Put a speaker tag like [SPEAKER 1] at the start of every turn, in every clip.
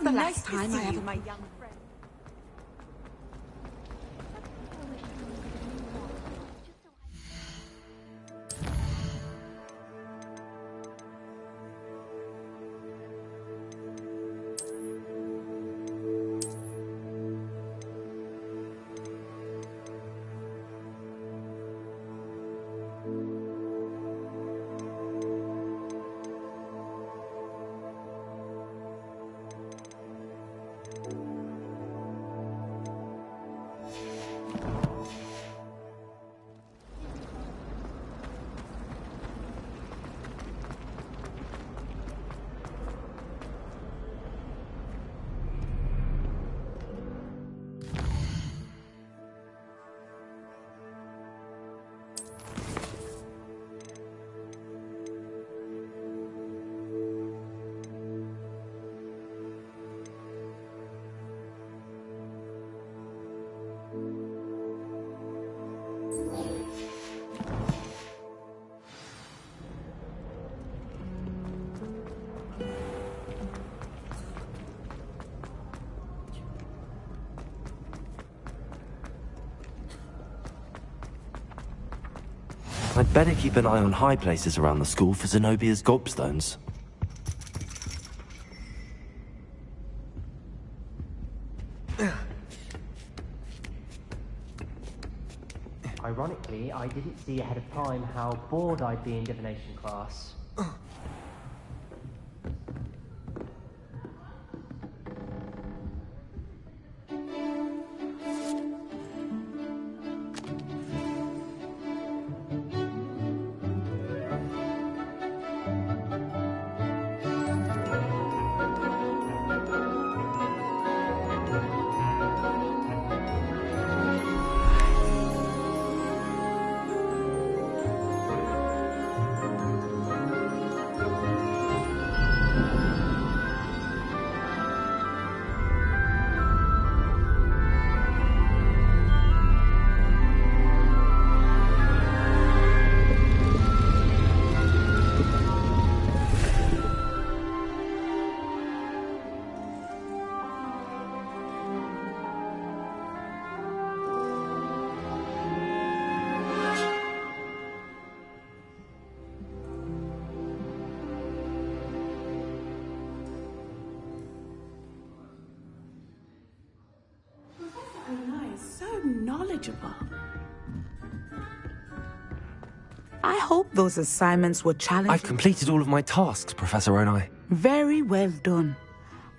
[SPEAKER 1] not the last time I ever...
[SPEAKER 2] my young friend.
[SPEAKER 3] I'd better keep an eye on high places around the school for Zenobia's gobstones.
[SPEAKER 4] Ironically, I didn't see ahead of time how bored I'd be in divination class.
[SPEAKER 1] Knowledgeable. I hope those assignments were challenging.
[SPEAKER 3] I've completed all of my tasks, Professor Onai.
[SPEAKER 1] Very well done.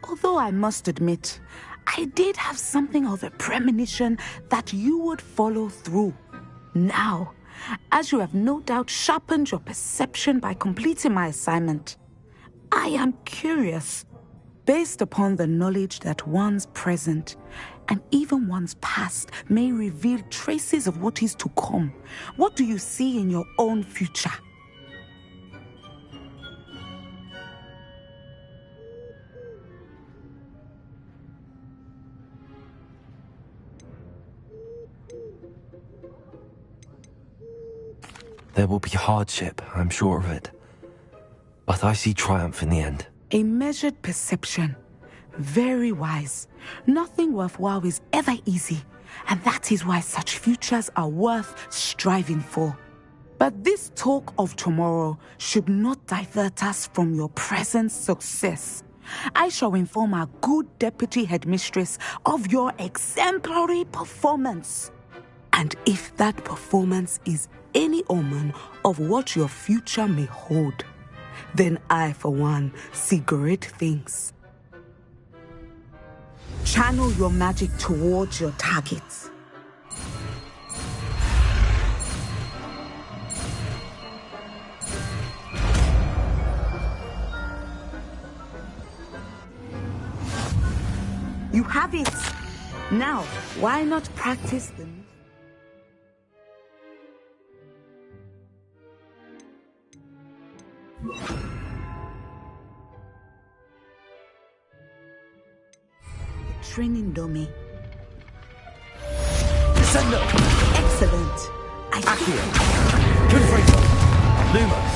[SPEAKER 1] Although I must admit, I did have something of a premonition that you would follow through. Now, as you have no doubt sharpened your perception by completing my assignment, I am curious, based upon the knowledge that one's present and even one's past may reveal traces of what is to come. What do you see in your own future?
[SPEAKER 3] There will be hardship, I'm sure of it. But I see triumph in the end.
[SPEAKER 1] A measured perception. Very wise. Nothing worthwhile is ever easy, and that is why such futures are worth striving for. But this talk of tomorrow should not divert us from your present success. I shall inform our good deputy headmistress of your exemplary performance. And if that performance is any omen of what your future may hold, then I, for one, see great things. Channel your magic towards your targets. You have it! Now, why not practice them? Training dummy.
[SPEAKER 3] Descender!
[SPEAKER 1] Excellent.
[SPEAKER 3] Accio! Confrater! Lumos!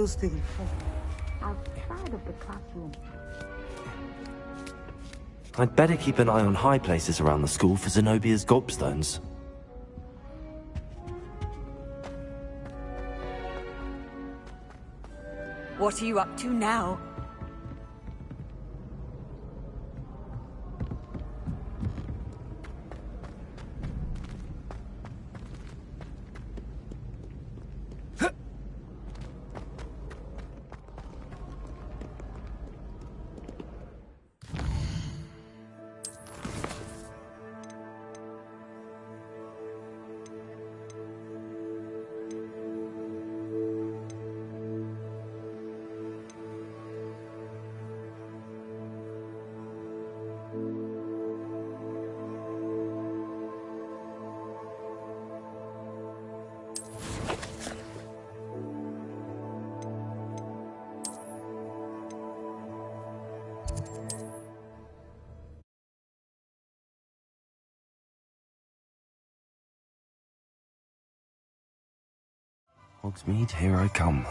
[SPEAKER 1] trails to the fort, outside of the classroom.
[SPEAKER 3] I'd better keep an eye on high places around the school for Zenobia's gobstones.
[SPEAKER 2] What are you up to now?
[SPEAKER 3] Hogsmeade, here I come.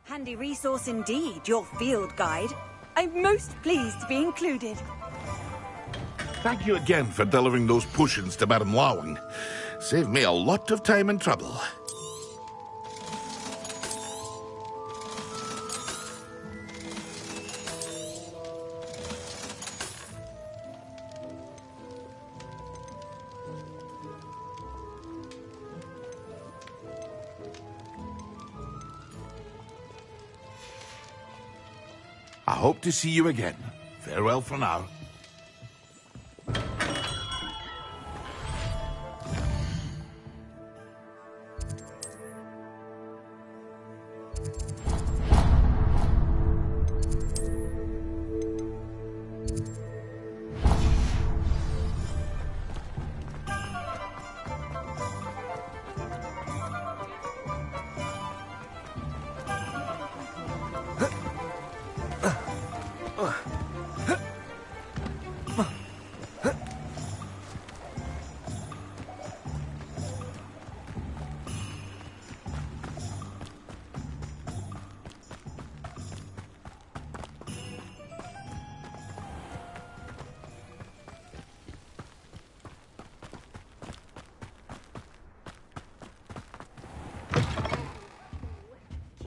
[SPEAKER 2] Handy resource indeed, your field guide. I'm most pleased to be included.
[SPEAKER 5] Thank you again for delivering those potions to Madame Lawing. Saved me a lot of time and trouble. I hope to see you again. Farewell for now.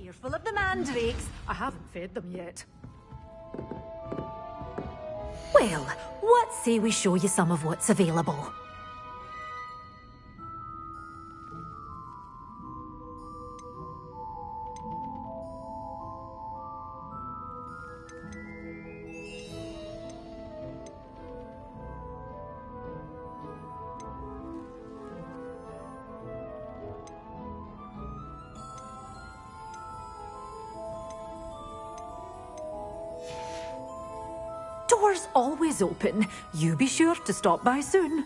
[SPEAKER 2] Careful of the mandrakes.
[SPEAKER 6] I haven't fed them yet.
[SPEAKER 7] Well, what say we show you some of what's available? Doors always open. You be sure to stop by soon.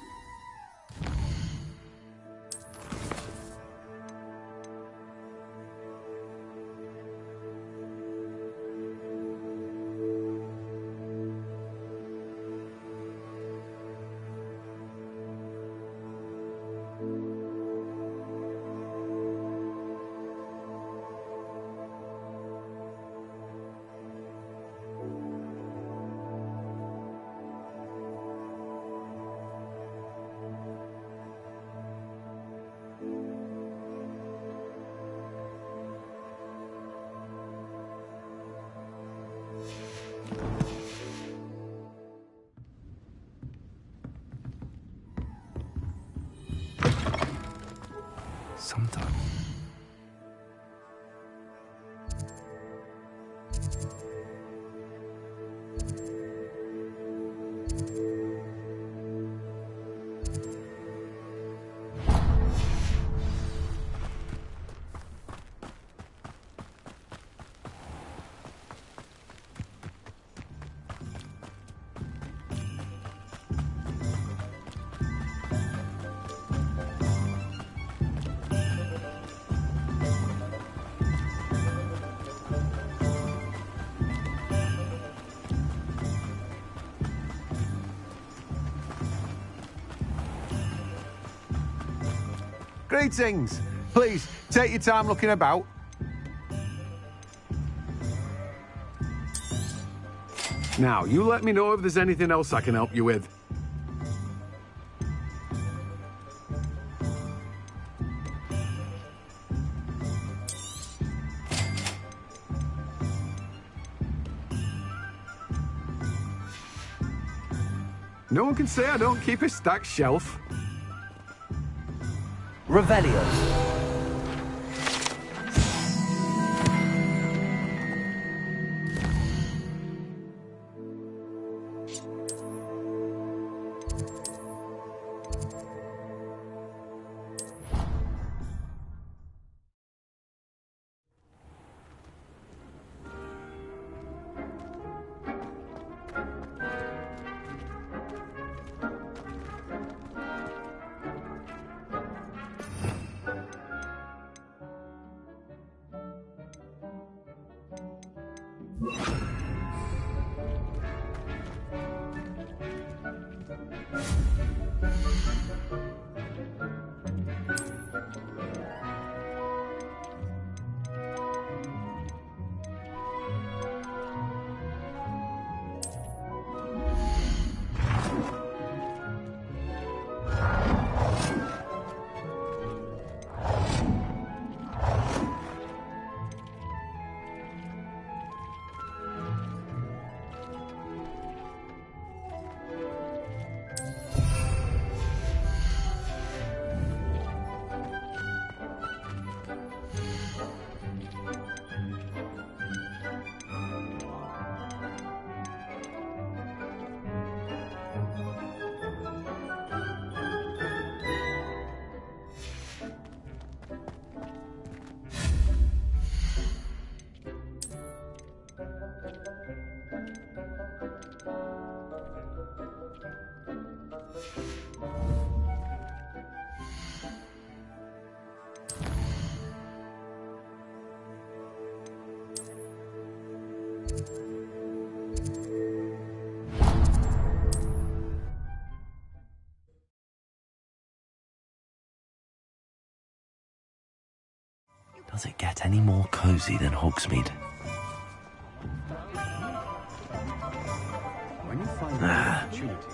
[SPEAKER 3] Sometimes.
[SPEAKER 8] Greetings. Please, take your time looking about. Now, you let me know if there's anything else I can help you with. No one can say I don't keep a stacked shelf.
[SPEAKER 4] Revelio.
[SPEAKER 3] Does it get any more cozy than Hogsmeade?
[SPEAKER 8] When you find an opportunity,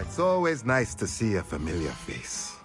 [SPEAKER 6] It's always nice to see a familiar face.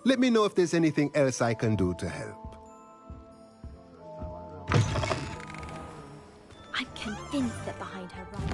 [SPEAKER 6] Let me know if there's anything else I can do to help.
[SPEAKER 9] I'm convinced that behind her right.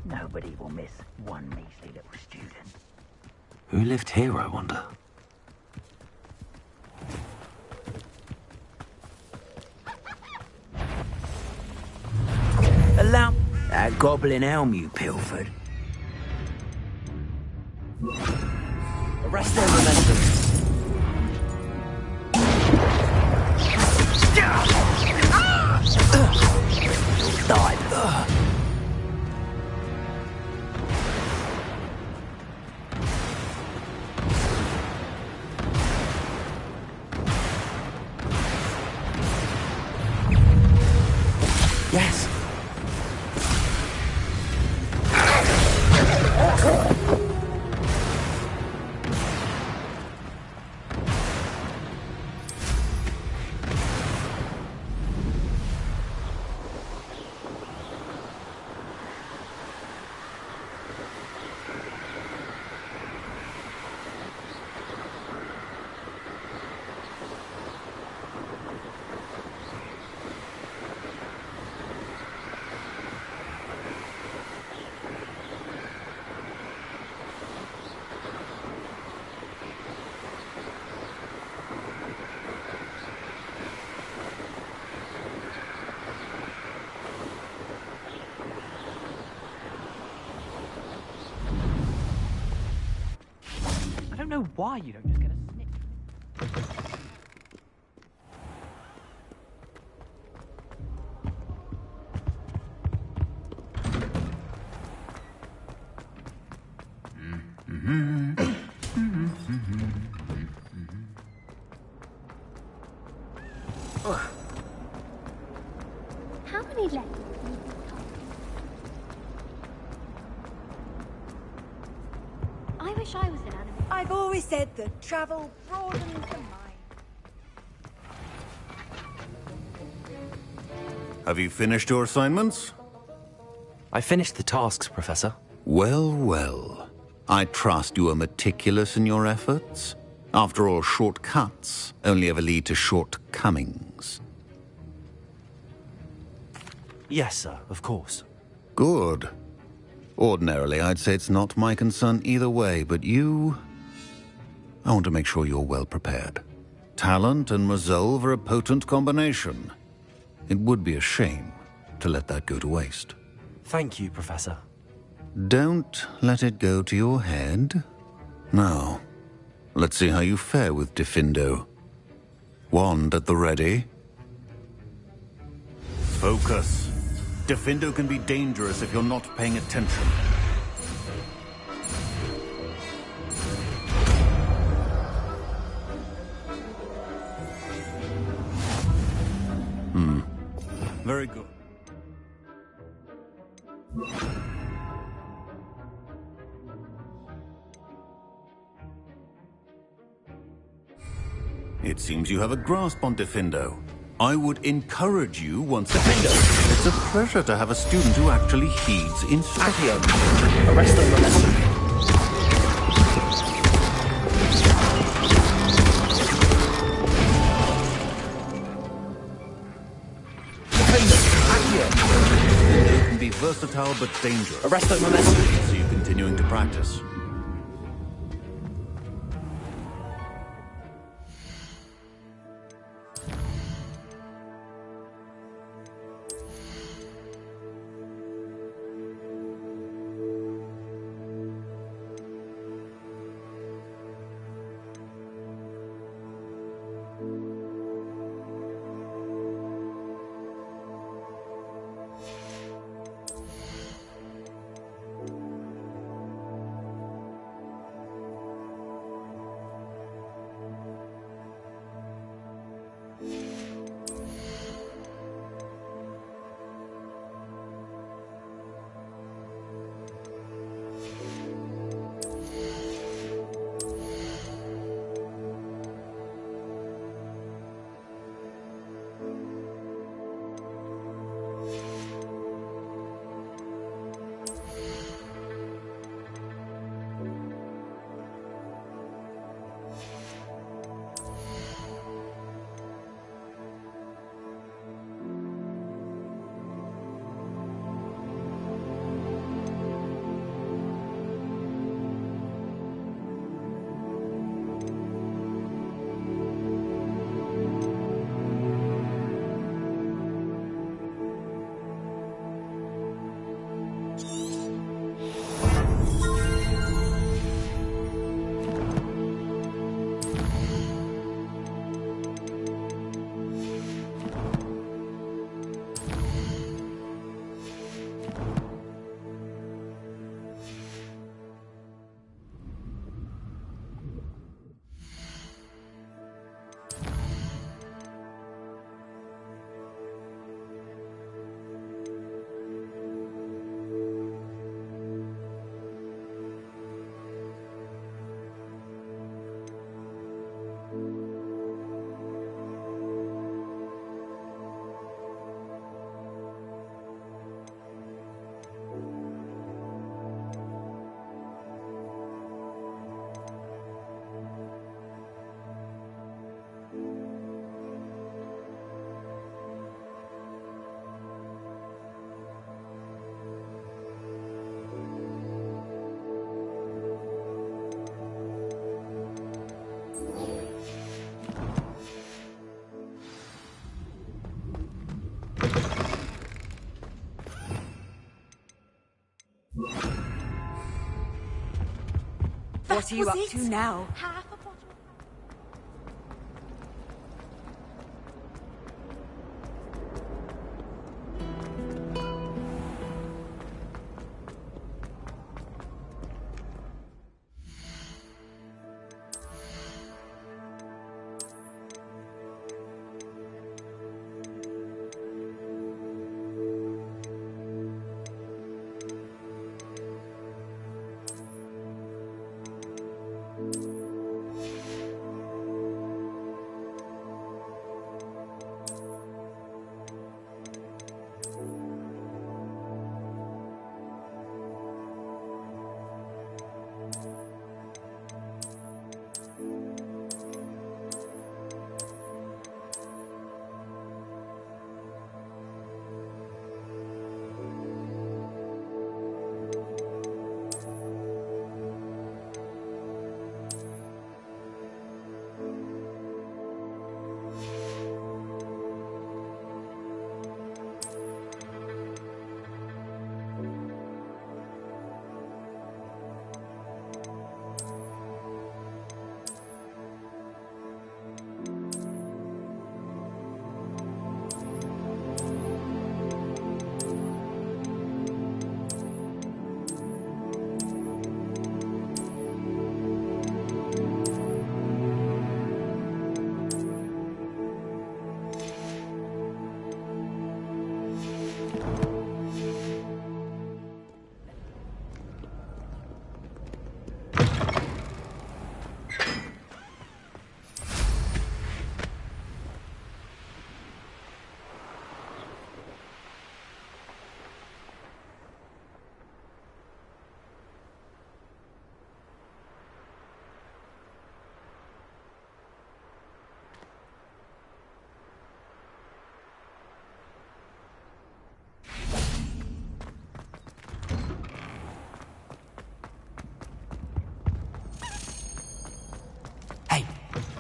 [SPEAKER 10] Nobody will miss one measly little student.
[SPEAKER 3] Who lived here, I wonder?
[SPEAKER 10] that goblin helm you pilfered?
[SPEAKER 3] Arrest their momentum.
[SPEAKER 10] Die.
[SPEAKER 3] Yes.
[SPEAKER 4] I don't know why you don't just get a snip.
[SPEAKER 9] How many left? I wish I was an animal.
[SPEAKER 2] I've always said that travel broadens the mind.
[SPEAKER 11] Have you finished your assignments?
[SPEAKER 3] I finished the tasks, Professor.
[SPEAKER 11] Well, well. I trust you are meticulous in your efforts. After all, shortcuts only ever lead to shortcomings.
[SPEAKER 3] Yes, sir, of course.
[SPEAKER 11] Good. Ordinarily, I'd say it's not my concern either way, but you... I want to make sure you're well prepared. Talent and resolve are a potent combination. It would be a shame to let that go to waste.
[SPEAKER 3] Thank you, Professor.
[SPEAKER 11] Don't let it go to your head. Now, let's see how you fare with Diffindo. Wand at the ready. Focus. Diffindo can be dangerous if you're not paying attention. Very good. It seems you have a grasp on Diffindo. I would encourage you once Diffindo. It's a pleasure to have a student who actually heeds instruction.
[SPEAKER 3] Accio. Arrest their momentum.
[SPEAKER 11] Diffindo can be versatile but dangerous.
[SPEAKER 3] Arrest their momentum.
[SPEAKER 11] See you continuing to practice.
[SPEAKER 2] What are you up to now?
[SPEAKER 9] Half a bottle.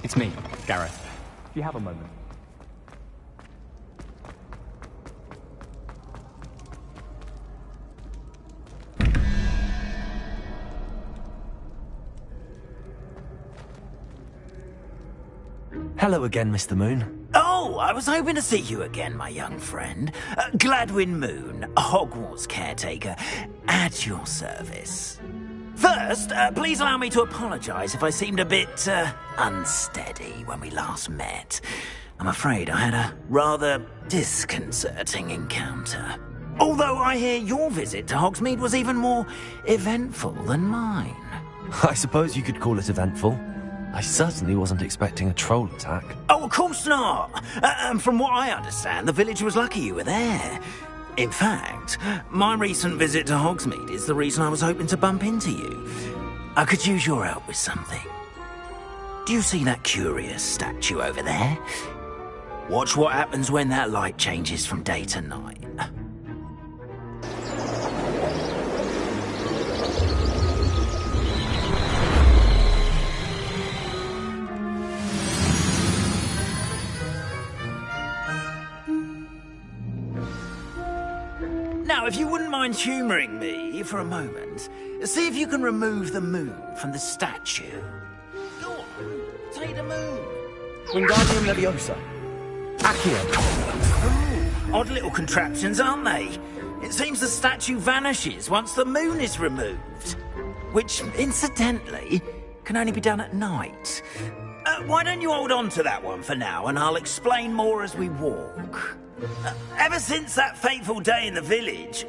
[SPEAKER 4] It's me, Gareth. Do you have a moment?
[SPEAKER 3] Hello again, Mr. Moon.
[SPEAKER 10] Oh, I was hoping to see you again, my young friend. Gladwin Moon, Hogwarts caretaker, at your service. First, please allow me to apologise if I seemed a bit, unsteady when we last met. I'm afraid I had a rather disconcerting encounter. Although I hear your visit to Hogsmeade was even more eventful than mine.
[SPEAKER 3] I suppose you could call it eventful. I certainly wasn't expecting a troll attack.
[SPEAKER 10] Oh, of course not! And from what I understand, the village was lucky you were there. In fact, my recent visit to Hogsmeade is the reason I was hoping to bump into you. I could use your help with something. Do you see that curious statue over there? Watch what happens when that light changes from day to night. Now, if you wouldn't mind humouring me for a moment, see if you can remove the moon from the statue. Go on, take the moon.
[SPEAKER 3] Wingardium Leviosa. Accio.
[SPEAKER 10] Oh, odd little contraptions, aren't they? It seems the statue vanishes once the moon is removed. Which, incidentally, can only be done at night. Why don't you hold on to that one for now, and I'll explain more as we walk. Ever since that fateful day in the village,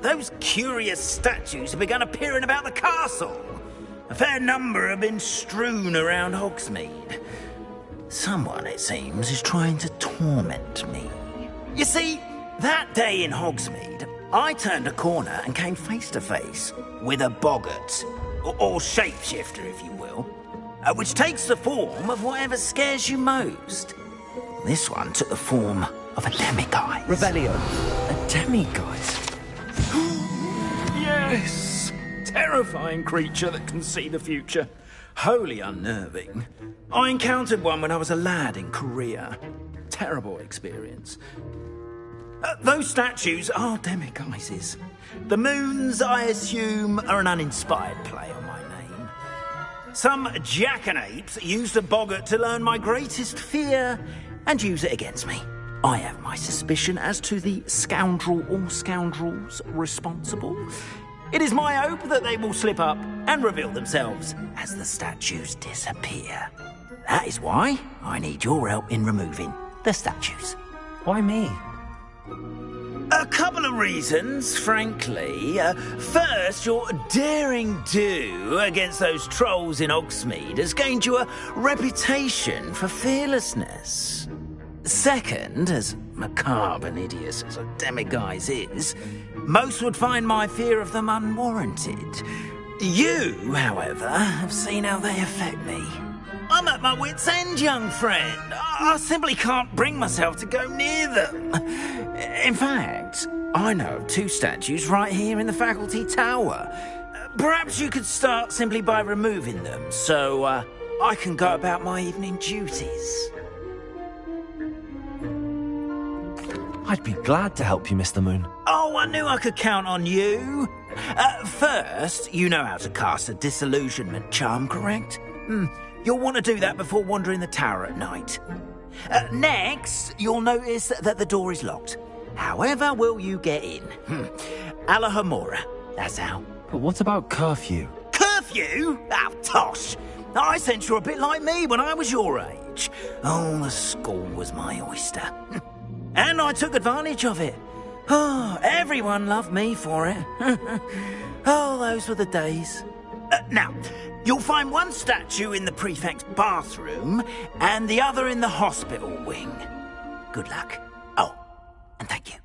[SPEAKER 10] those curious statues have begun appearing about the castle. A fair number have been strewn around Hogsmeade. Someone, it seems, is trying to torment me. You see, that day in Hogsmeade, I turned a corner and came face to face with a boggart, or shapeshifter, if you will, which takes the form of whatever scares you most. This one took the form of a demiguise.
[SPEAKER 3] Revelio. A demiguise?
[SPEAKER 10] Yes! Terrifying creature that can see the future. Wholly unnerving. I encountered one when I was a lad in Korea. Terrible experience. Those statues are demiguises. The moons, I assume, are an uninspired play on my name. Some jackanapes used a boggart to learn my greatest fear and use it against me. I have my suspicion as to the scoundrel or scoundrels responsible. It is my hope that they will slip up and reveal themselves as the statues disappear. That is why I need your help in removing the statues.
[SPEAKER 3] Why me?
[SPEAKER 10] A couple of reasons, frankly. First, your daring do against those trolls in Hogsmeade has gained you a reputation for fearlessness. Second, as macabre and hideous as a demiguise is, most would find my fear of them unwarranted. You, however, have seen how they affect me. I'm at my wit's end, young friend. I simply can't bring myself to go near them. In fact, I know of 2 statues right here in the faculty tower. Perhaps you could start simply by removing them, so I can go about my evening duties.
[SPEAKER 3] I'd be glad to help you, Mr. Moon.
[SPEAKER 10] Oh, I knew I could count on you. First, you know how to cast a disillusionment charm, correct? You'll want to do that before wandering the tower at night. Next, you'll notice that the door is locked. However will you get in? Alahomora, that's how.
[SPEAKER 3] But what about curfew?
[SPEAKER 10] Curfew? Oh, tosh. I sense you're a bit like me when I was your age. Oh, the school was my oyster. And I took advantage of it. Oh, everyone loved me for it. Oh, those were the days. Now, you'll find one statue in the prefect's bathroom and the other in the hospital wing. Good luck. Oh, and thank you.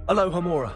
[SPEAKER 3] Hello, Homora.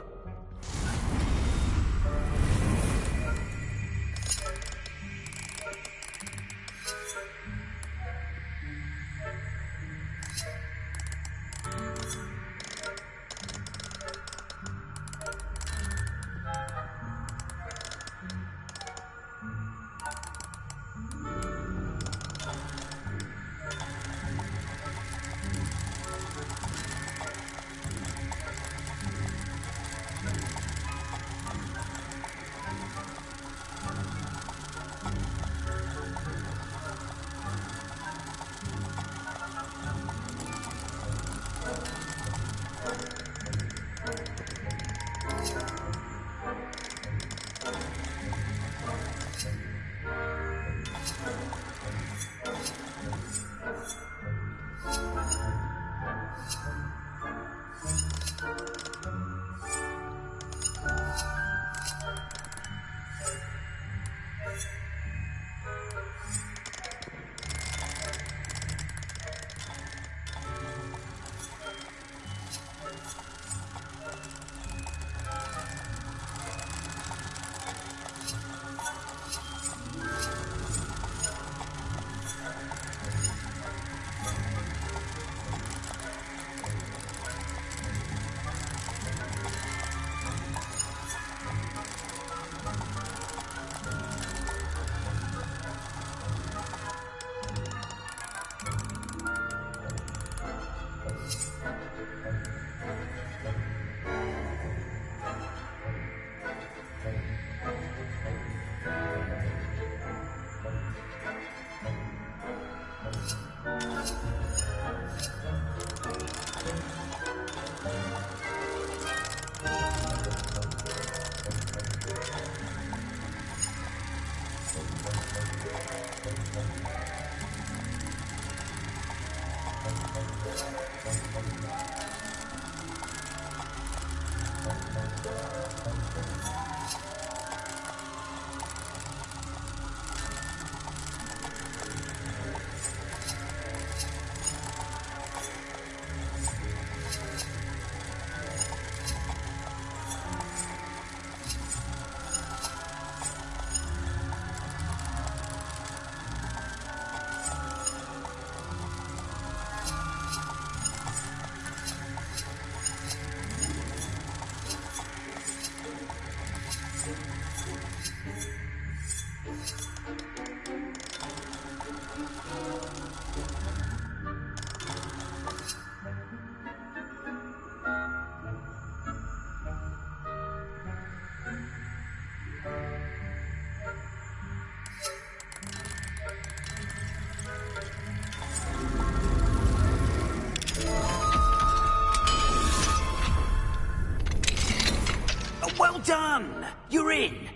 [SPEAKER 10] You're in.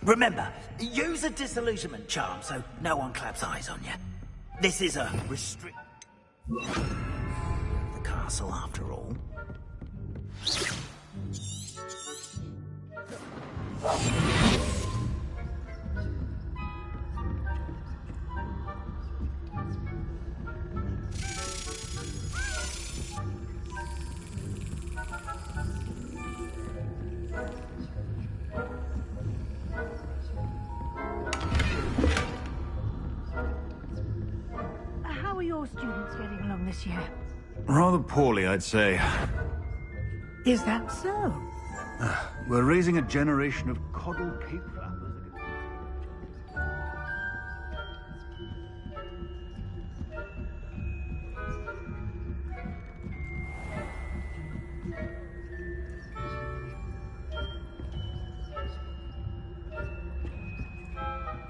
[SPEAKER 10] Remember, use a disillusionment charm so no one claps eyes on you. This is a restrict... the castle, after all.
[SPEAKER 12] How are your students getting along this year?
[SPEAKER 13] Rather poorly, I'd say.
[SPEAKER 12] Is that so?
[SPEAKER 13] We're raising a generation of coddled cake wrappers.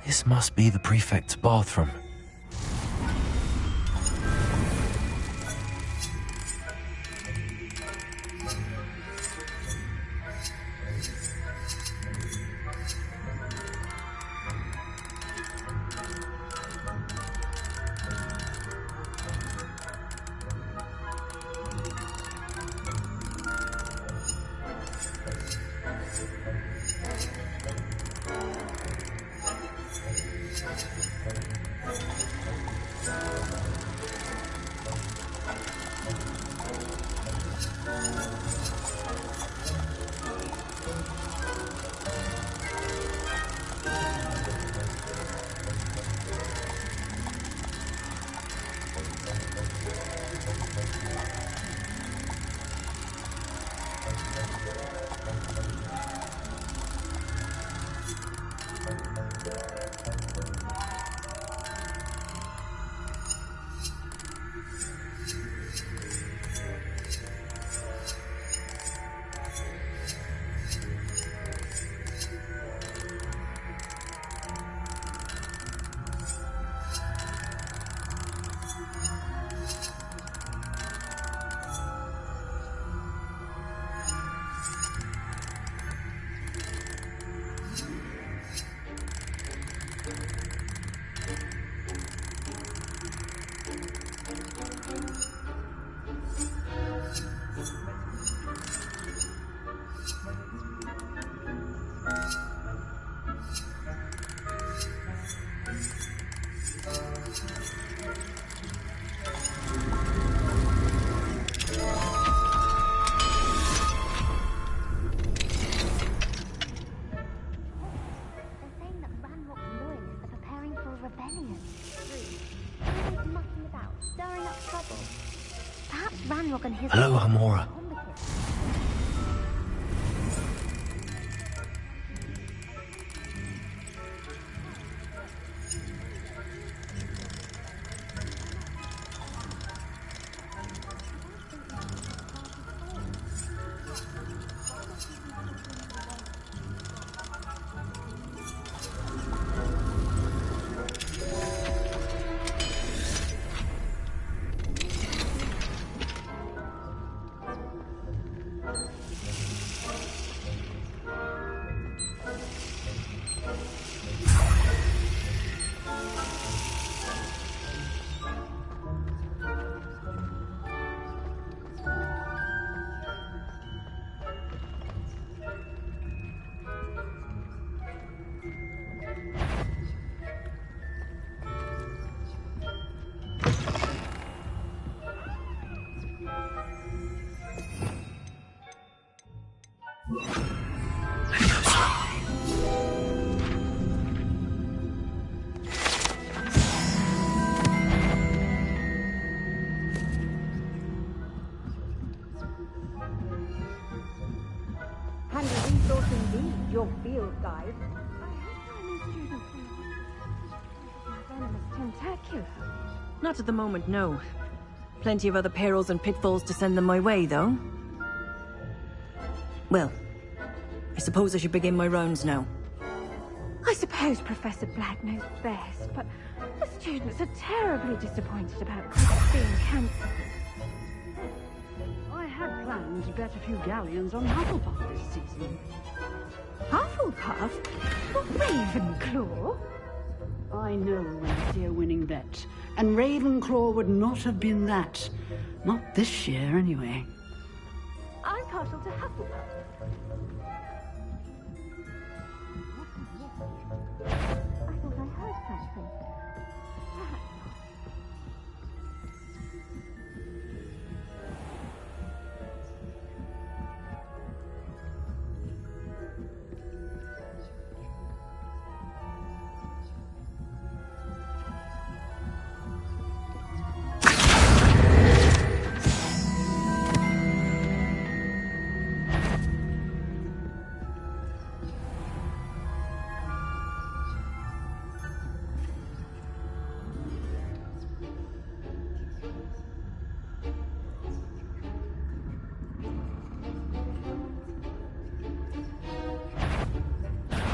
[SPEAKER 3] This must be the prefect's bathroom. Hello, Amora.
[SPEAKER 12] Your field guide. I hope my new students will venomous tentacular.
[SPEAKER 2] Not at the moment, no. Plenty of other perils and pitfalls to send them my way, though. Well, I suppose I should begin my rounds now.
[SPEAKER 12] I suppose Professor Black knows best, but the students are terribly disappointed about Cricket being cancelled.
[SPEAKER 14] I had planned to bet a few galleons on Hufflepuff this season.
[SPEAKER 12] Hufflepuff? Hufflepuff? Or Ravenclaw?
[SPEAKER 14] I know when I see a winning bet, and Ravenclaw would not have been that. Not this year, anyway.
[SPEAKER 12] I'm partial to Hufflepuff. I thought I heard something. Perhaps not.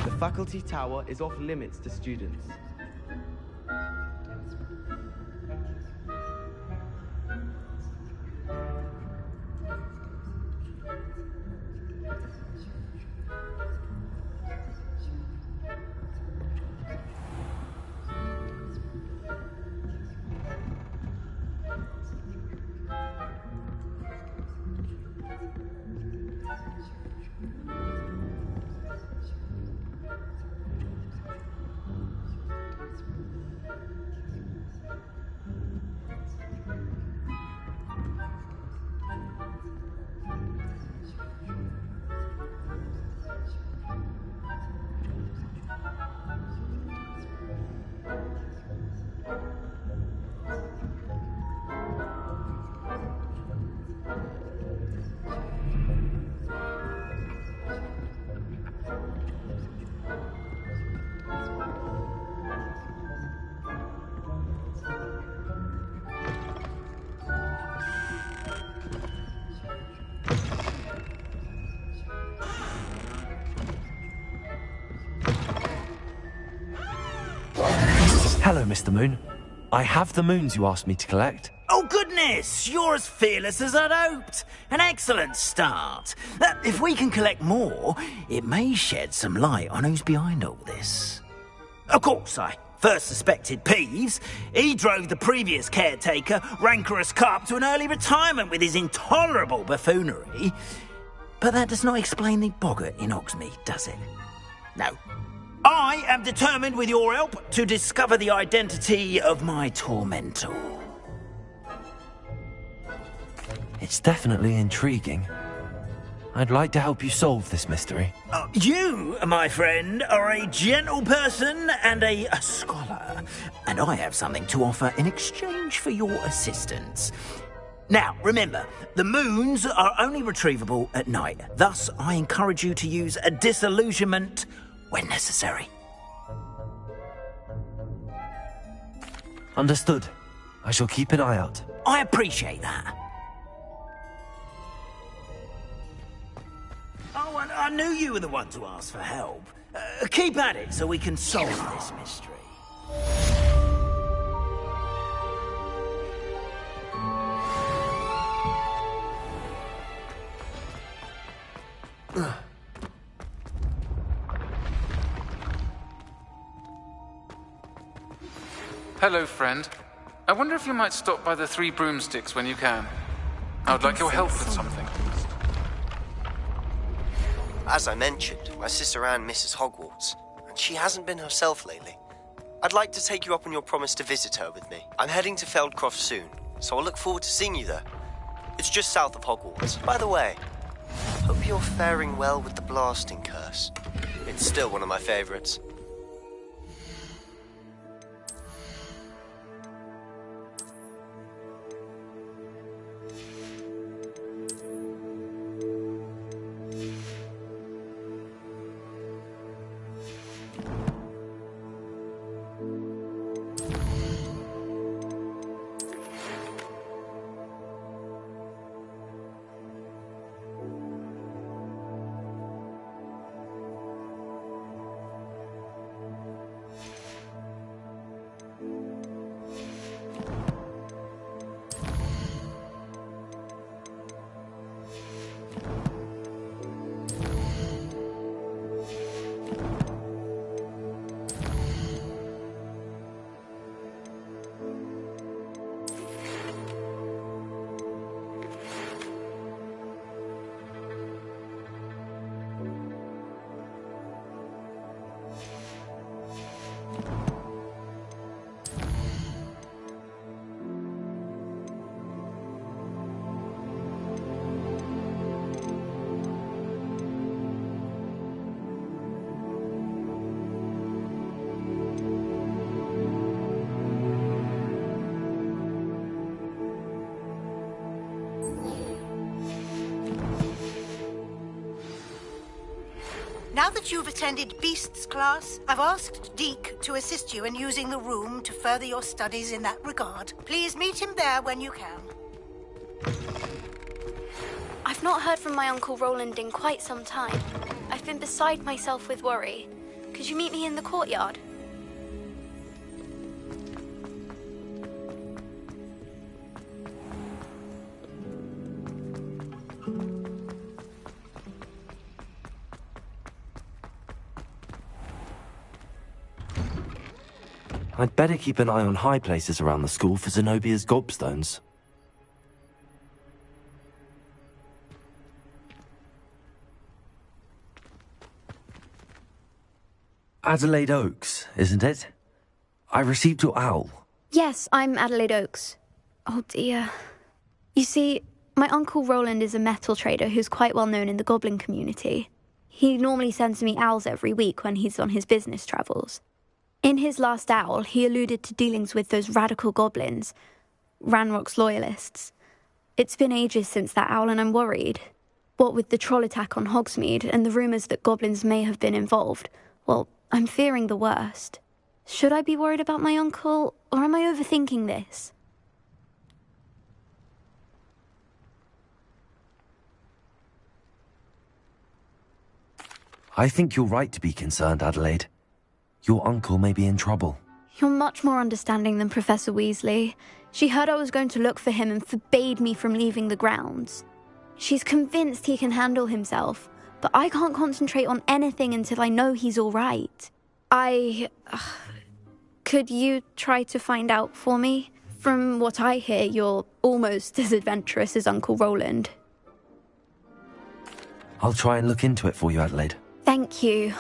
[SPEAKER 15] The faculty tower is off limits to students.
[SPEAKER 3] Hello, Mr. Moon. I have the moons you asked me to collect.
[SPEAKER 10] Oh, goodness! You're as fearless as I'd hoped. An excellent start. If we can collect more, it may shed some light on who's behind all this. Of course, I first suspected Peeves. He drove the previous caretaker, Rancorous Carp, to an early retirement with his intolerable buffoonery. But that does not explain the boggart in Hogsmeade, does it? No. I am determined, with your help, to discover the identity of my tormentor.
[SPEAKER 3] It's definitely intriguing. I'd like to help you solve this mystery.
[SPEAKER 10] You, my friend, are a gentle person and a scholar, and I have something to offer in exchange for your assistance. Now, remember, the moons are only retrievable at night. Thus, I encourage you to use a disillusionment when necessary.
[SPEAKER 3] Understood. I shall keep an eye out.
[SPEAKER 10] I appreciate that. Oh, and I knew you were the one to ask for help. Keep at it so we can solve this mystery.
[SPEAKER 16] Hello, friend. I wonder if you might stop by the Three Broomsticks when you can. I would like your help with something.
[SPEAKER 17] As I mentioned, my sister Anne misses Hogwarts, and she hasn't been herself lately. I'd like to take you up on your promise to visit her with me. I'm heading to Feldcroft soon, so I'll look forward to seeing you there. It's just south of Hogwarts. By the way, hope you're faring well with the blasting curse. It's still one of my favorites.
[SPEAKER 18] Now that you've attended Beasts class, I've asked Deke to assist you in using the room to further your studies in that regard. Please meet him there when you can.
[SPEAKER 9] I've not heard from my Uncle Roland in quite some time. I've been beside myself with worry. Could you meet me in the courtyard?
[SPEAKER 3] I'd better keep an eye on high places around the school for Zenobia's gobstones. Adelaide Oaks, isn't it? I received your owl.
[SPEAKER 9] Yes, I'm Adelaide Oaks. Oh dear. You see, my Uncle Roland is a metal trader who's quite well known in the goblin community. He normally sends me owls every week when he's on his business travels. In his last owl, he alluded to dealings with those radical goblins, Ranrock's loyalists. It's been ages since that owl and I'm worried. What with the troll attack on Hogsmeade and the rumours that goblins may have been involved, well, I'm fearing the worst. Should I be worried about my uncle, or am I overthinking this?
[SPEAKER 3] I think you're right to be concerned, Adelaide. Your uncle may be in trouble.
[SPEAKER 9] You're much more understanding than Professor Weasley. She heard I was going to look for him and forbade me from leaving the grounds. She's convinced he can handle himself, but I can't concentrate on anything until I know he's all right. Could you try to find out for me? From what I hear, you're almost as adventurous as Uncle Roland.
[SPEAKER 3] I'll try and look into it for you, Adelaide.
[SPEAKER 9] Thank you.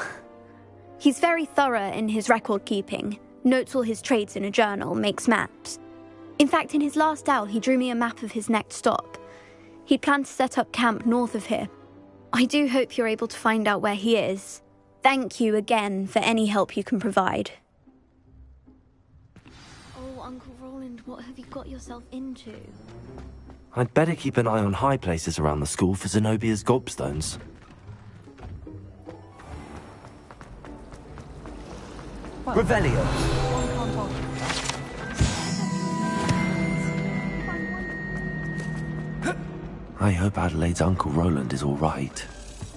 [SPEAKER 9] He's very thorough in his record keeping, notes all his trades in a journal, makes maps. In fact, in his last owl, he drew me a map of his next stop. He planned to set up camp north of here. I do hope you're able to find out where he is. Thank you again for any help you can provide. Oh, Uncle Roland, what have you got yourself into?
[SPEAKER 3] I'd better keep an eye on high places around the school for Zenobia's gobstones. Revelio. I hope Adelaide's Uncle Roland is all right.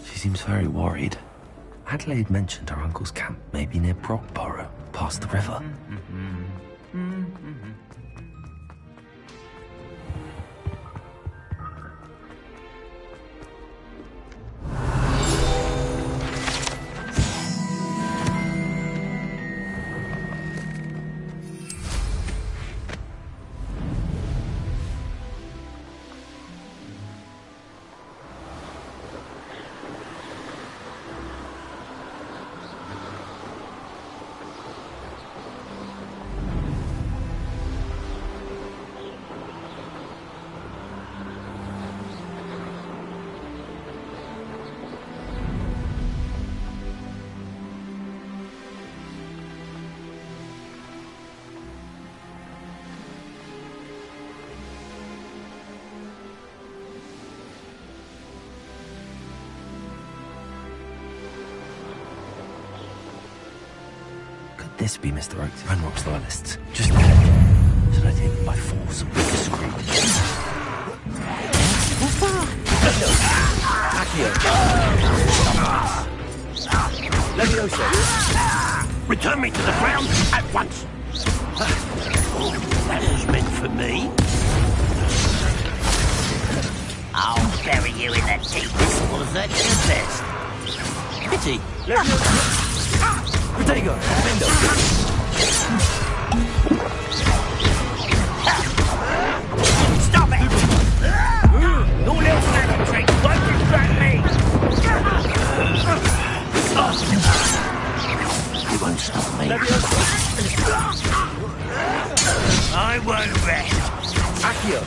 [SPEAKER 3] She seems very worried. Adelaide mentioned her uncle's camp may be near Brockborough, past the river. This be Mr. Oaks, Ranrock's loyalists. Just should I take them by force or be discreet?
[SPEAKER 10] Leviosa! Return me to the ground at once! That was meant for me. I'll bury you in the deepest closet of best. Pity. Leviosa!
[SPEAKER 3] Protego! Window!
[SPEAKER 10] Stop it! Your little snapping trick won't distract me! You won't stop me. I won't rest.
[SPEAKER 3] Accio!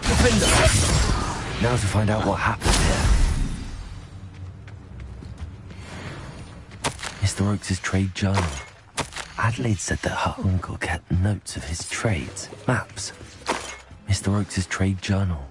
[SPEAKER 3] Defender! Now to find out what happened here. Mr. Oaks' trade journal. Adelaide said that her uncle kept notes of his trades, maps. Mr. Oaks' trade journal.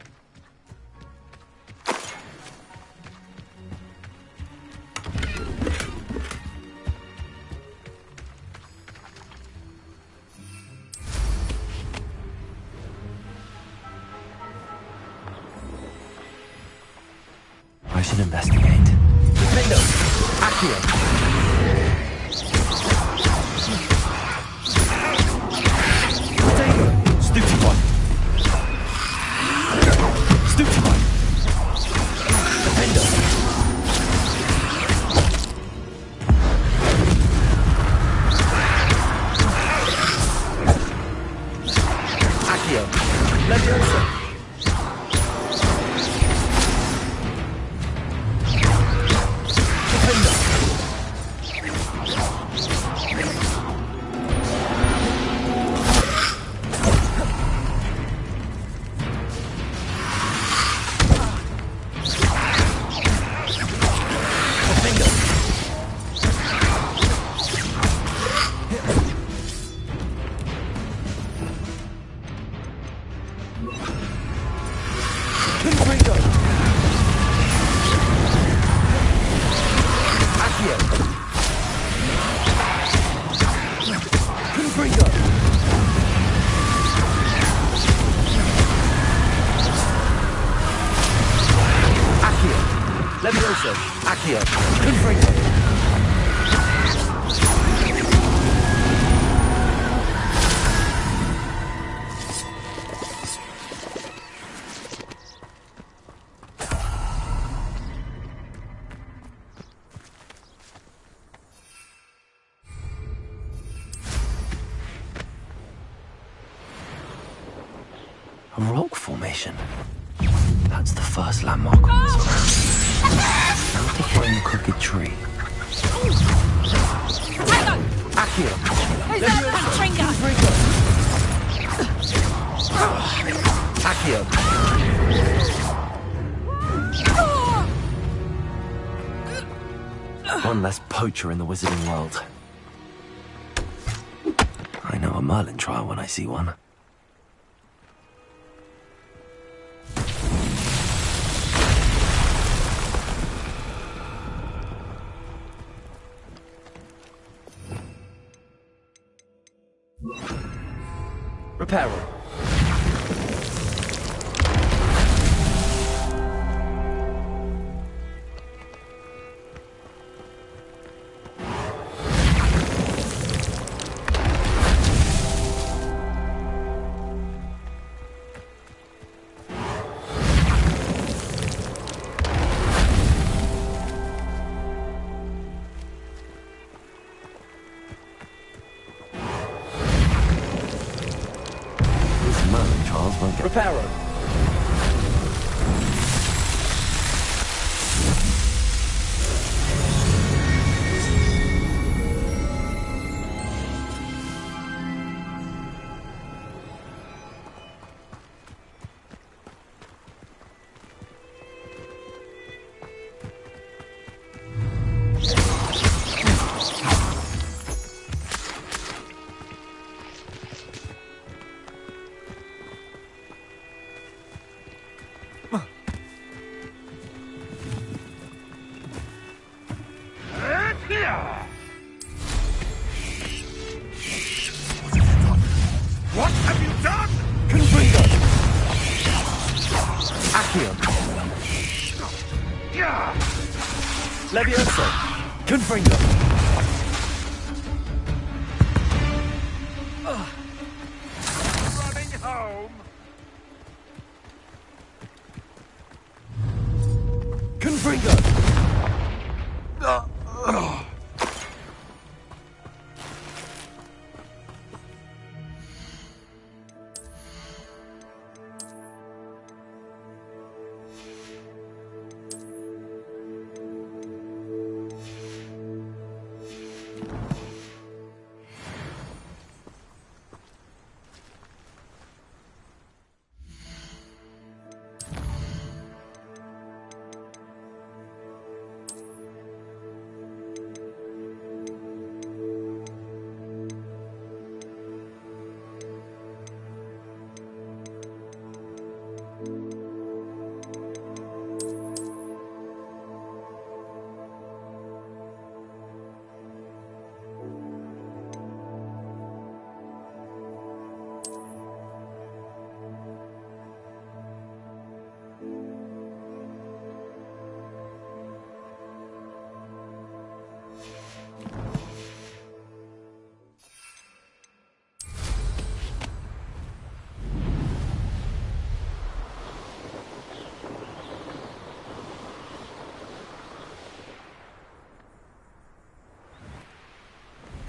[SPEAKER 3] I should investigate.
[SPEAKER 10] Potato! Accio! Potato! Stupefy! Stupefy! Potato! Accio! Leviosa! Leviosa, Accio, Confringo.
[SPEAKER 3] A rock formation. That's the first landmark on this map. Now to find the crooked tree.
[SPEAKER 10] Accio! Accio!
[SPEAKER 3] One less poacher in the wizarding world. I know a Merlin trial when I see one.
[SPEAKER 10] Reparo. Reparo.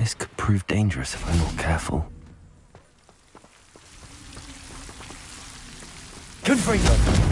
[SPEAKER 3] This could prove dangerous if I'm not careful.
[SPEAKER 19] Confringo!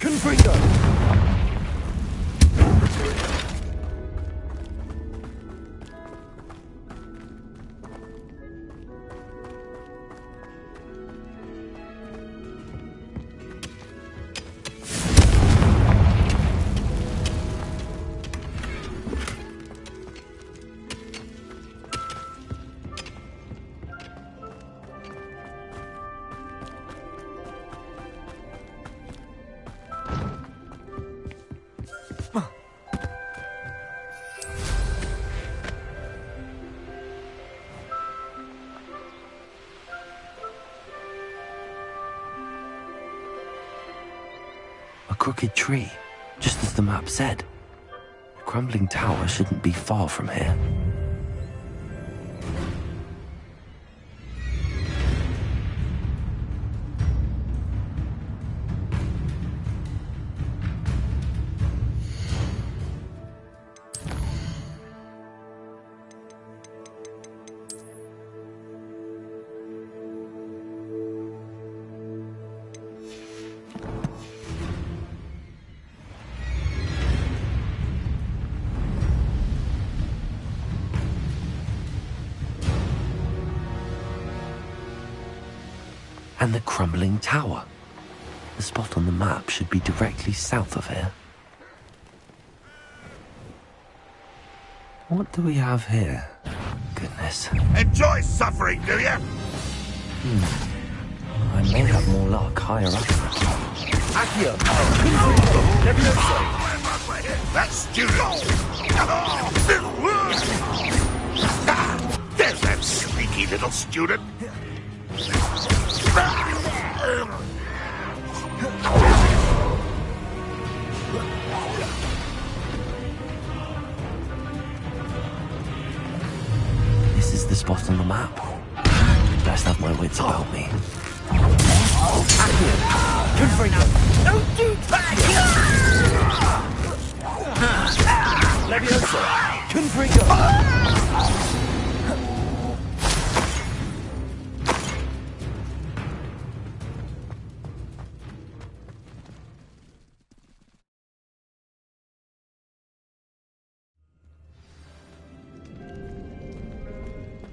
[SPEAKER 19] Confringo!
[SPEAKER 3] A crooked tree, just as the map said. The crumbling tower shouldn't be far from here. And the crumbling tower. The spot on the map should be directly south of here. What do we have here? Goodness.
[SPEAKER 5] Enjoy suffering, do you?
[SPEAKER 3] I may have more luck higher up.
[SPEAKER 19] Accio!
[SPEAKER 5] That student! There's that sneaky little student!
[SPEAKER 3] This is the spot on the map. Best have my wits about me.
[SPEAKER 19] Confringo!
[SPEAKER 10] Don't do that!
[SPEAKER 19] Levioso! Confringo!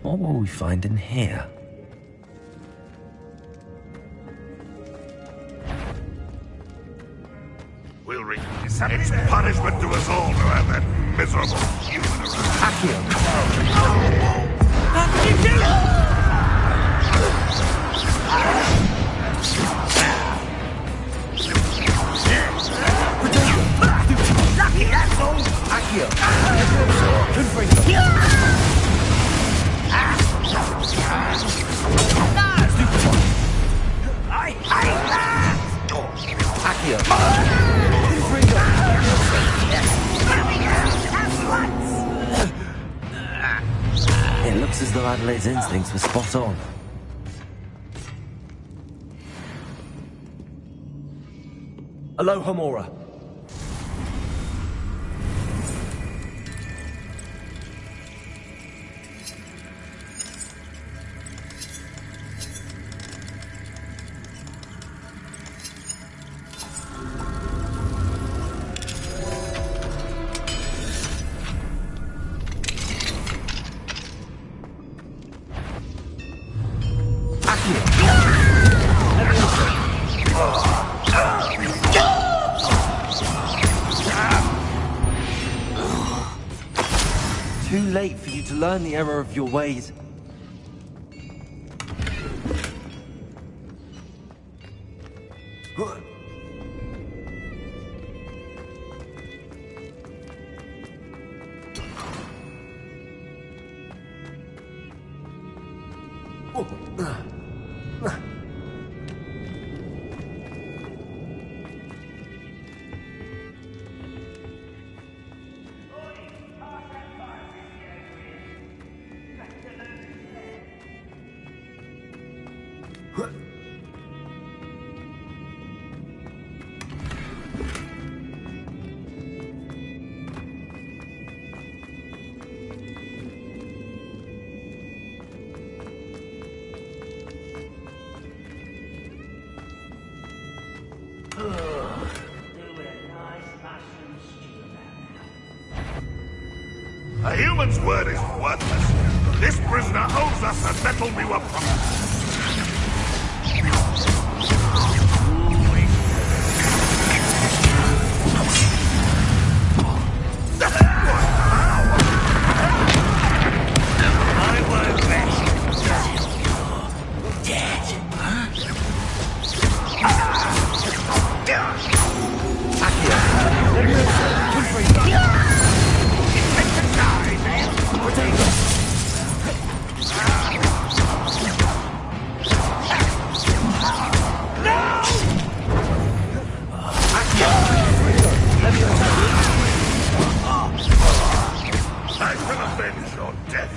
[SPEAKER 3] What will we find in here?
[SPEAKER 5] We'll reach. It's punishment to us all to have that miserable human around.
[SPEAKER 19] Lucky, that's all! Accio! Confringo! I hate that! Accio! Confringo!
[SPEAKER 3] It looks as though Adelaide's instincts were spot on.
[SPEAKER 19] Aloha, Mora.
[SPEAKER 3] Too late for you to learn the error of your ways.
[SPEAKER 5] A human's word is worthless. This prisoner owes us the metal we were promised.
[SPEAKER 10] I won't rest until you're dead.
[SPEAKER 5] I can avenge your death.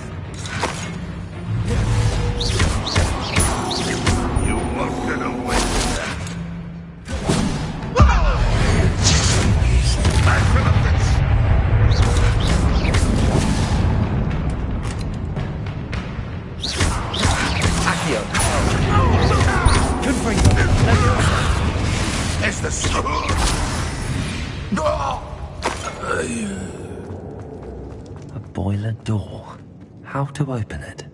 [SPEAKER 5] You won't get away with that. I can avenge.
[SPEAKER 19] Accio! Confringo!
[SPEAKER 5] It's the sword.
[SPEAKER 3] A boiler door. How to open it?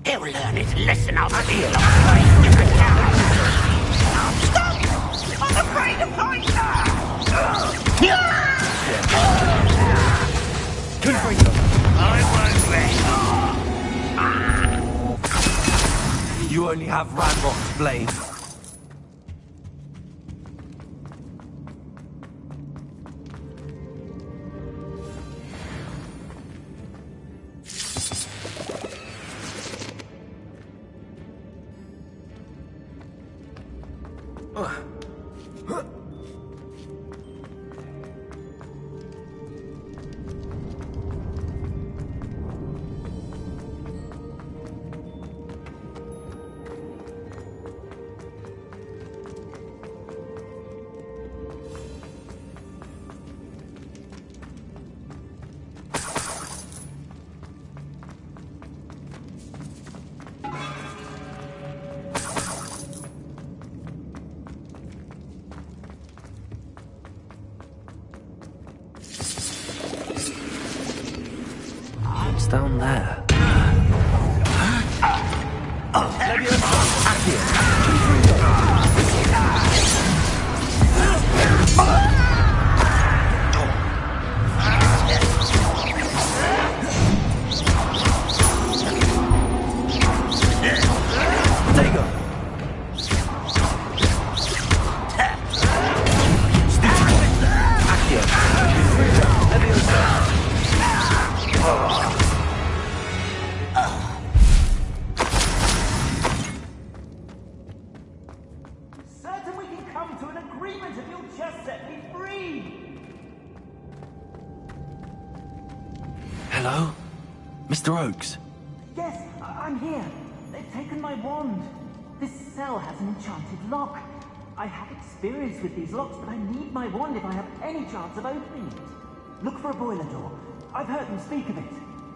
[SPEAKER 10] He'll learn his lesson after the Stop! I'm afraid of heights!
[SPEAKER 19] Confringo!
[SPEAKER 10] I won't rest.
[SPEAKER 19] You only have Ranrock to blame.
[SPEAKER 3] down there?
[SPEAKER 10] Certain we can come to an agreement if you'll just set me free!
[SPEAKER 3] Hello? Mr. Oakes?
[SPEAKER 10] Yes, I'm here. They've taken my wand. This cell has an enchanted lock. I have experience with these locks, but I need my wand if I have any chance of opening it. Look for a boiler door. I've heard them speak of it.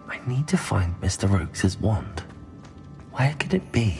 [SPEAKER 3] I need to find Mr. Oakes' wand. Where could it be?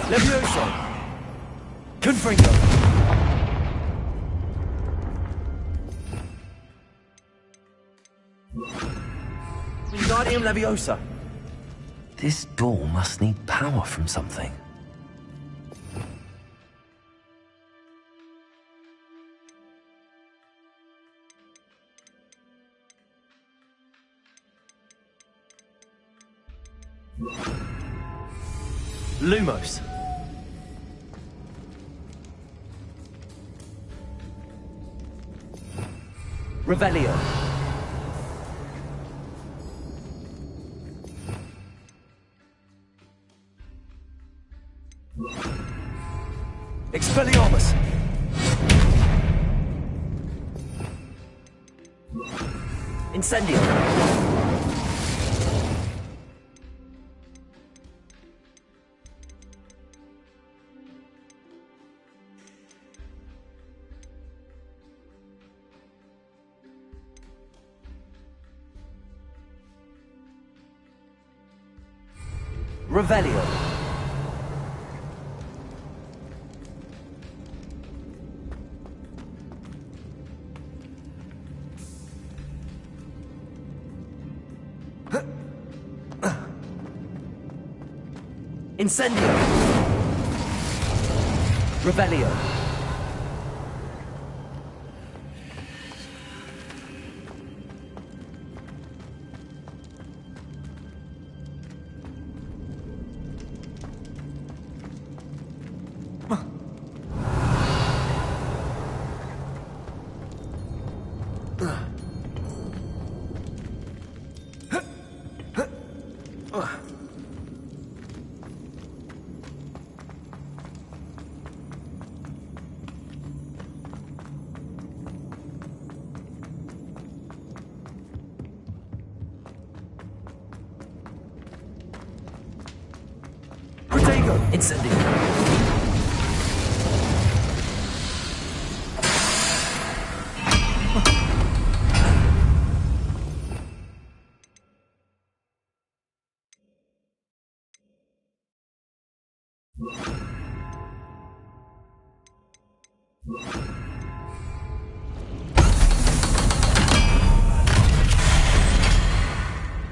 [SPEAKER 19] Levioso! Confringo! Wingardium Leviosa!
[SPEAKER 3] This door must need power from something.
[SPEAKER 19] Lumos! Revelio! Expelliarmus! Incendio! Revelio. Incendio. Revelio. Incendio.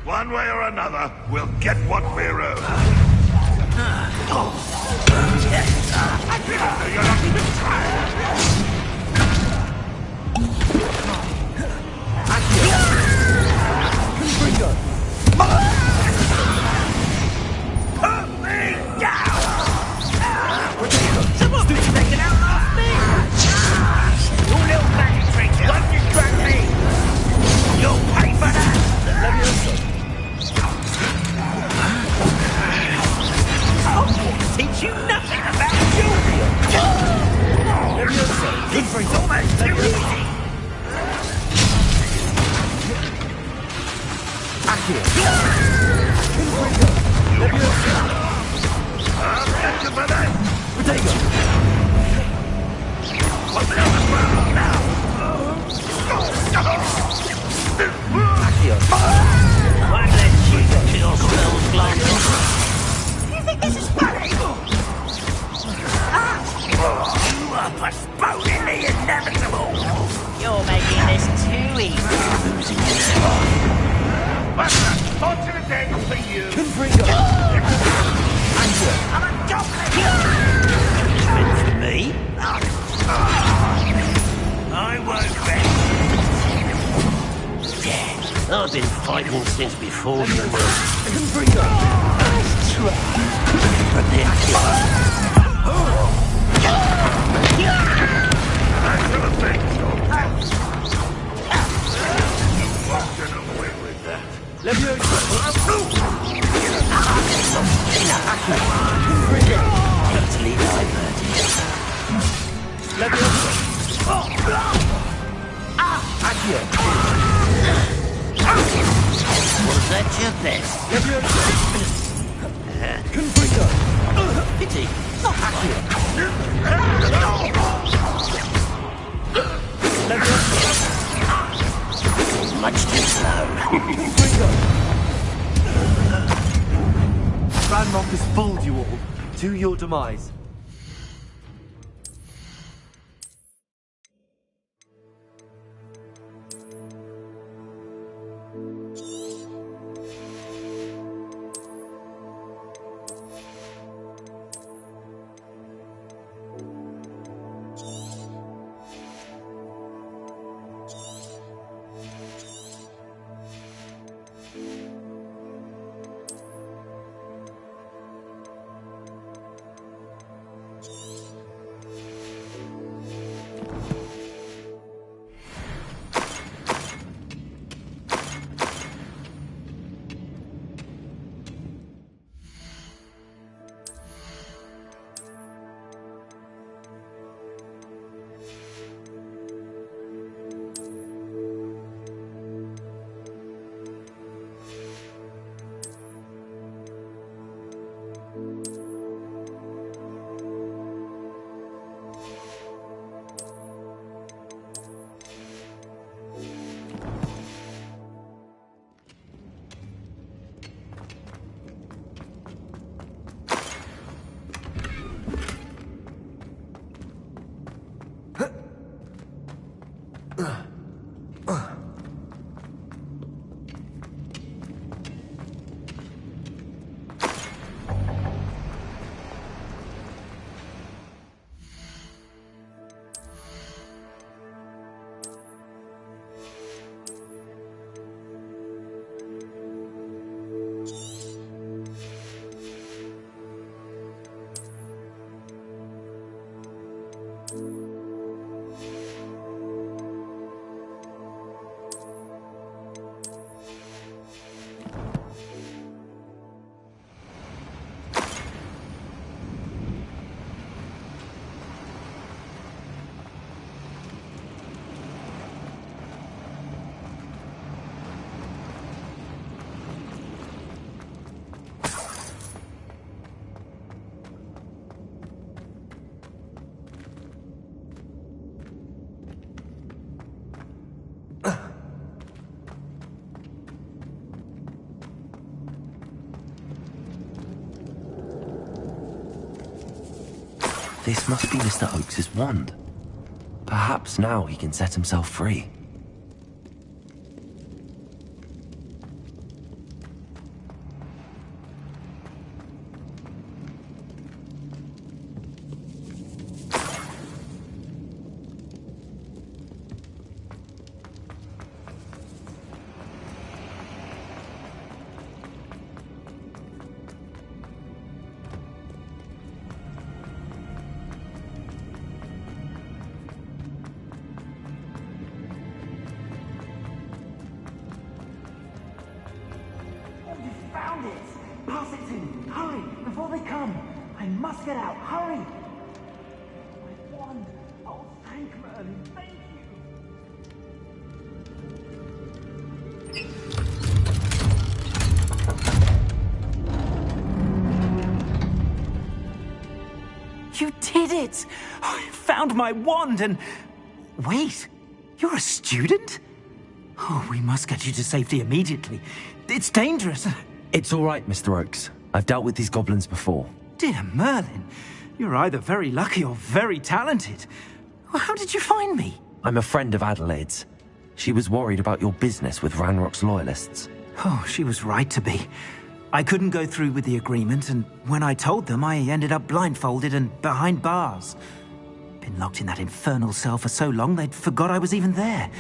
[SPEAKER 5] One way or another, we'll get what we're owed. You're not even trying. Put me down! Someone's taking out last me! You little magic creature! Don't distract me! You'll pay for that!
[SPEAKER 10] Why let you kill spells glance?
[SPEAKER 18] You think this is funny?
[SPEAKER 10] You are postponing the inevitable.
[SPEAKER 18] You're making this too easy.
[SPEAKER 10] Losing this fight.
[SPEAKER 5] Fortunate day for you.
[SPEAKER 10] I'm a goblin. It's meant for me. I won't rest. Yeah, I've been fighting since before you were. Nice try. But the totally was that your best? Pity. Much too slow.
[SPEAKER 15] Ranrock has fooled you all to your demise.
[SPEAKER 3] This must be Mr. Oakes's wand. Perhaps now he can set himself free.
[SPEAKER 10] Found it! Pass it to me! Hurry! Before they come! I must get out! Hurry! My wand! Oh, thank Merlin! Thank you! did it! I found my wand and... Wait, you're a student? Oh, we must get you to safety immediately. It's dangerous.
[SPEAKER 3] It's all right, Mr. Oakes. I've dealt with these goblins before.
[SPEAKER 10] Dear Merlin, you're either very lucky or very talented. Well, how did you find me?
[SPEAKER 3] I'm a friend of Adelaide's. She was worried about your business with Ranrock's loyalists.
[SPEAKER 10] Oh, she was right to be. I couldn't go through with the agreement, and when I told them, I ended up blindfolded and behind bars. Been locked in that infernal cell for so long, they'd forgot I was even there.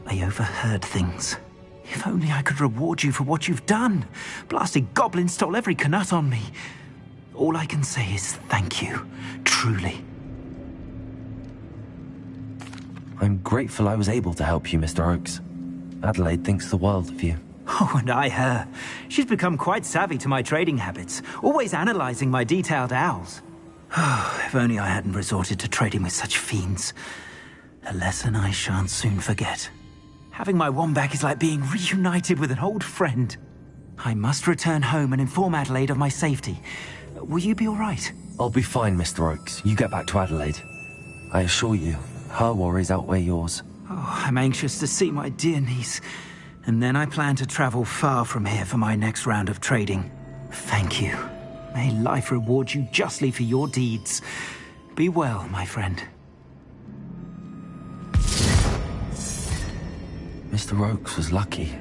[SPEAKER 10] I overheard things. If only I could reward you for what you've done. Blasted goblins stole every knut on me. All I can say is thank you, truly.
[SPEAKER 3] I'm grateful I was able to help you, Mr. Oakes. Adelaide thinks the world of you.
[SPEAKER 10] Oh, and I her. She's become quite savvy to my trading habits, always analyzing my detailed owls. Oh, if only I hadn't resorted to trading with such fiends. A lesson I shan't soon forget. Having my wand back is like being reunited with an old friend. I must return home and inform Adelaide of my safety. Will you be all right?
[SPEAKER 3] I'll be fine, Mr. Oakes. You get back to Adelaide. I assure you, her worries outweigh yours.
[SPEAKER 10] Oh, I'm anxious to see my dear niece. And then I plan to travel far from here for my next round of trading. Thank you. May life reward you justly for your deeds. Be well, my friend.
[SPEAKER 3] Mr. Oakes was lucky.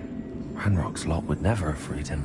[SPEAKER 3] Ranrock's lot would never have freed him.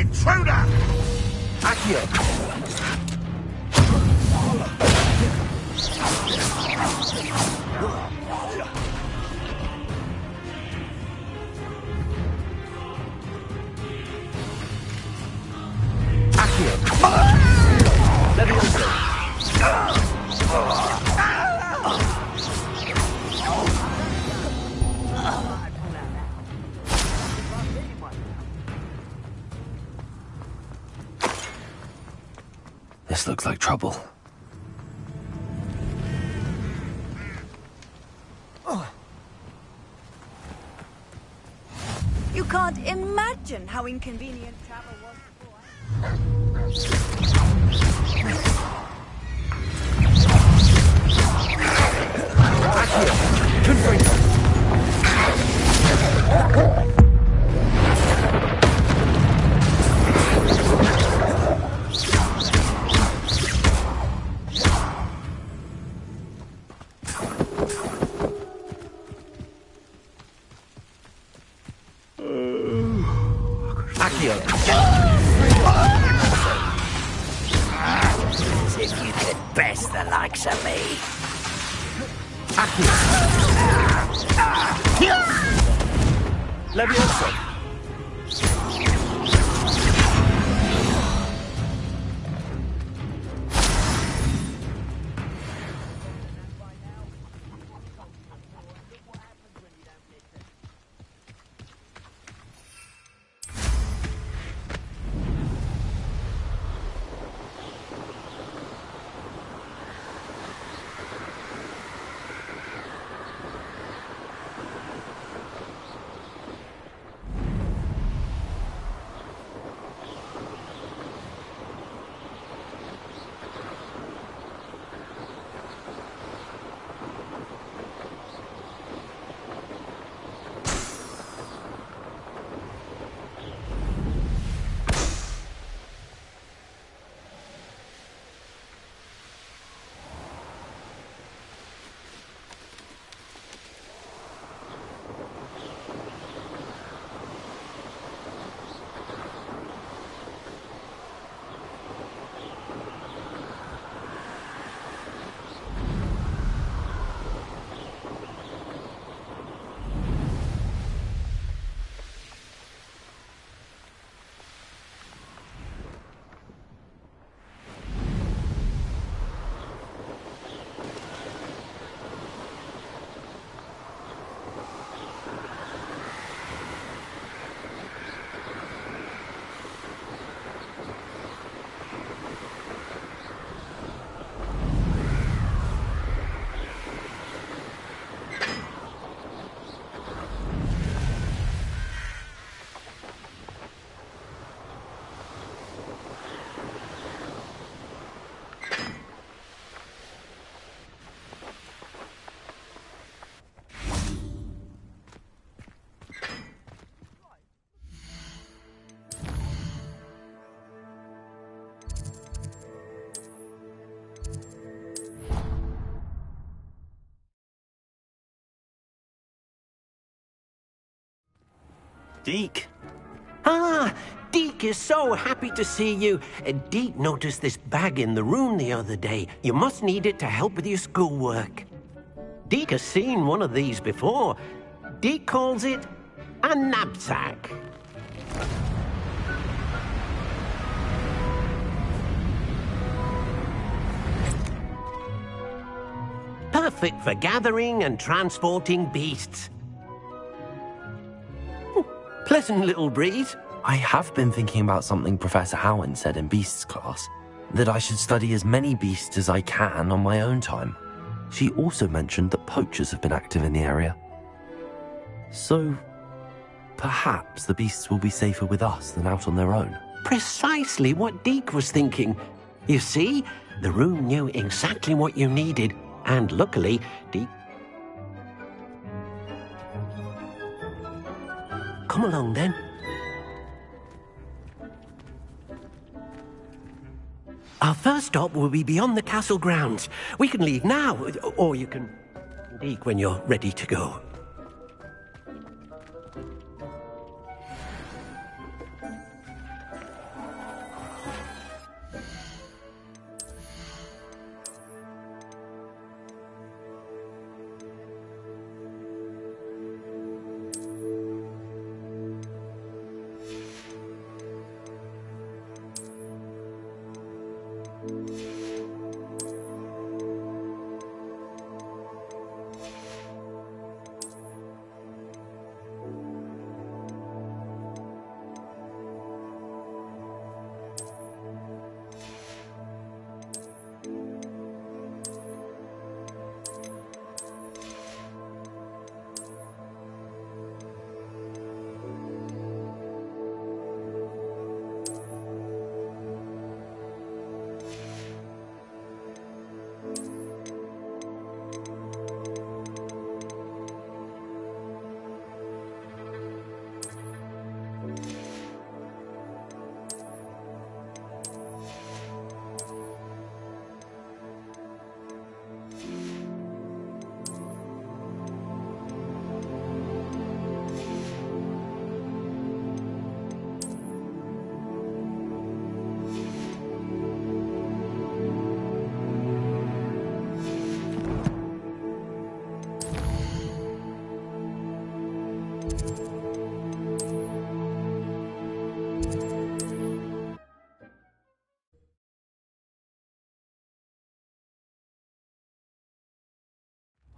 [SPEAKER 5] Intruder!
[SPEAKER 19] Accio!
[SPEAKER 3] This looks like trouble.
[SPEAKER 20] You can't imagine how inconvenient travel was
[SPEAKER 10] As if you could best the likes of me.
[SPEAKER 19] Levioso!
[SPEAKER 21] Deke. Ah, Deke is so happy to see you. Deke noticed this bag in the room the other day. You must need it to help with your schoolwork. Deke has seen one of these before. Deke calls it a knapsack. Perfect for gathering and transporting beasts. Pleasant little breeze.
[SPEAKER 3] I have been thinking about something Professor Howard said in Beasts class, that I should study as many beasts as I can on my own time. She also mentioned that poachers have been active in the area. So, perhaps the beasts will be safer with us than out on their own.
[SPEAKER 21] Precisely what Deke was thinking. You see, the room knew exactly what you needed, and luckily, Deke... Come along, then. Our first stop will be beyond the castle grounds. We can leave now, or you can... Deke, when you're ready to go.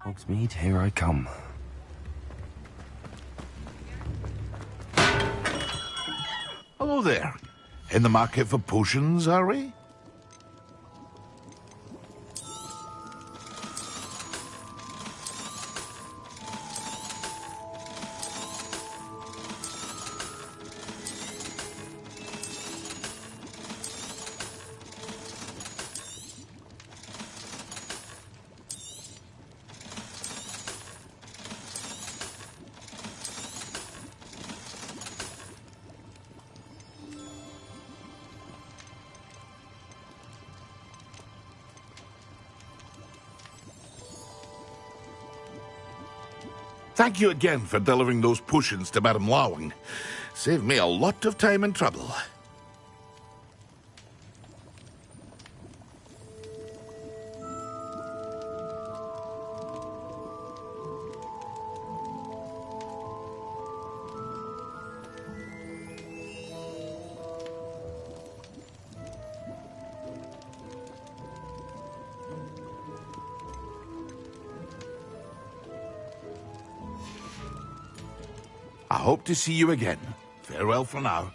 [SPEAKER 3] Hogsmeade, here I come.
[SPEAKER 5] Hello there. In the market for potions, are we? Thank you again for delivering those potions to Madame Lawing. Saved me a lot of time and trouble. I hope to see you again. Farewell for now.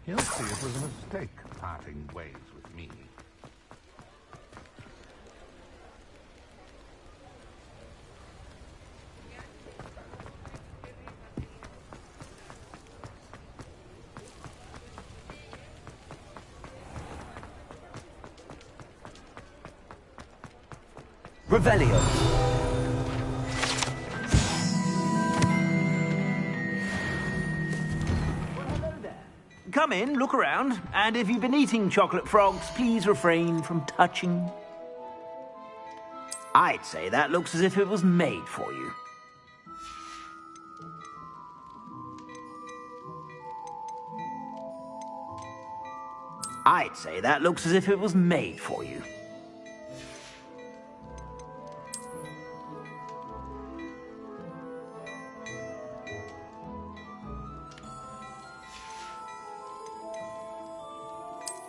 [SPEAKER 5] He'll see it was a mistake parting ways with me.
[SPEAKER 10] Revelio. Come in, look around, and if you've been eating chocolate frogs, please refrain from touching. I'd say that looks as if it was made for you. I'd say that looks as if it was made for you.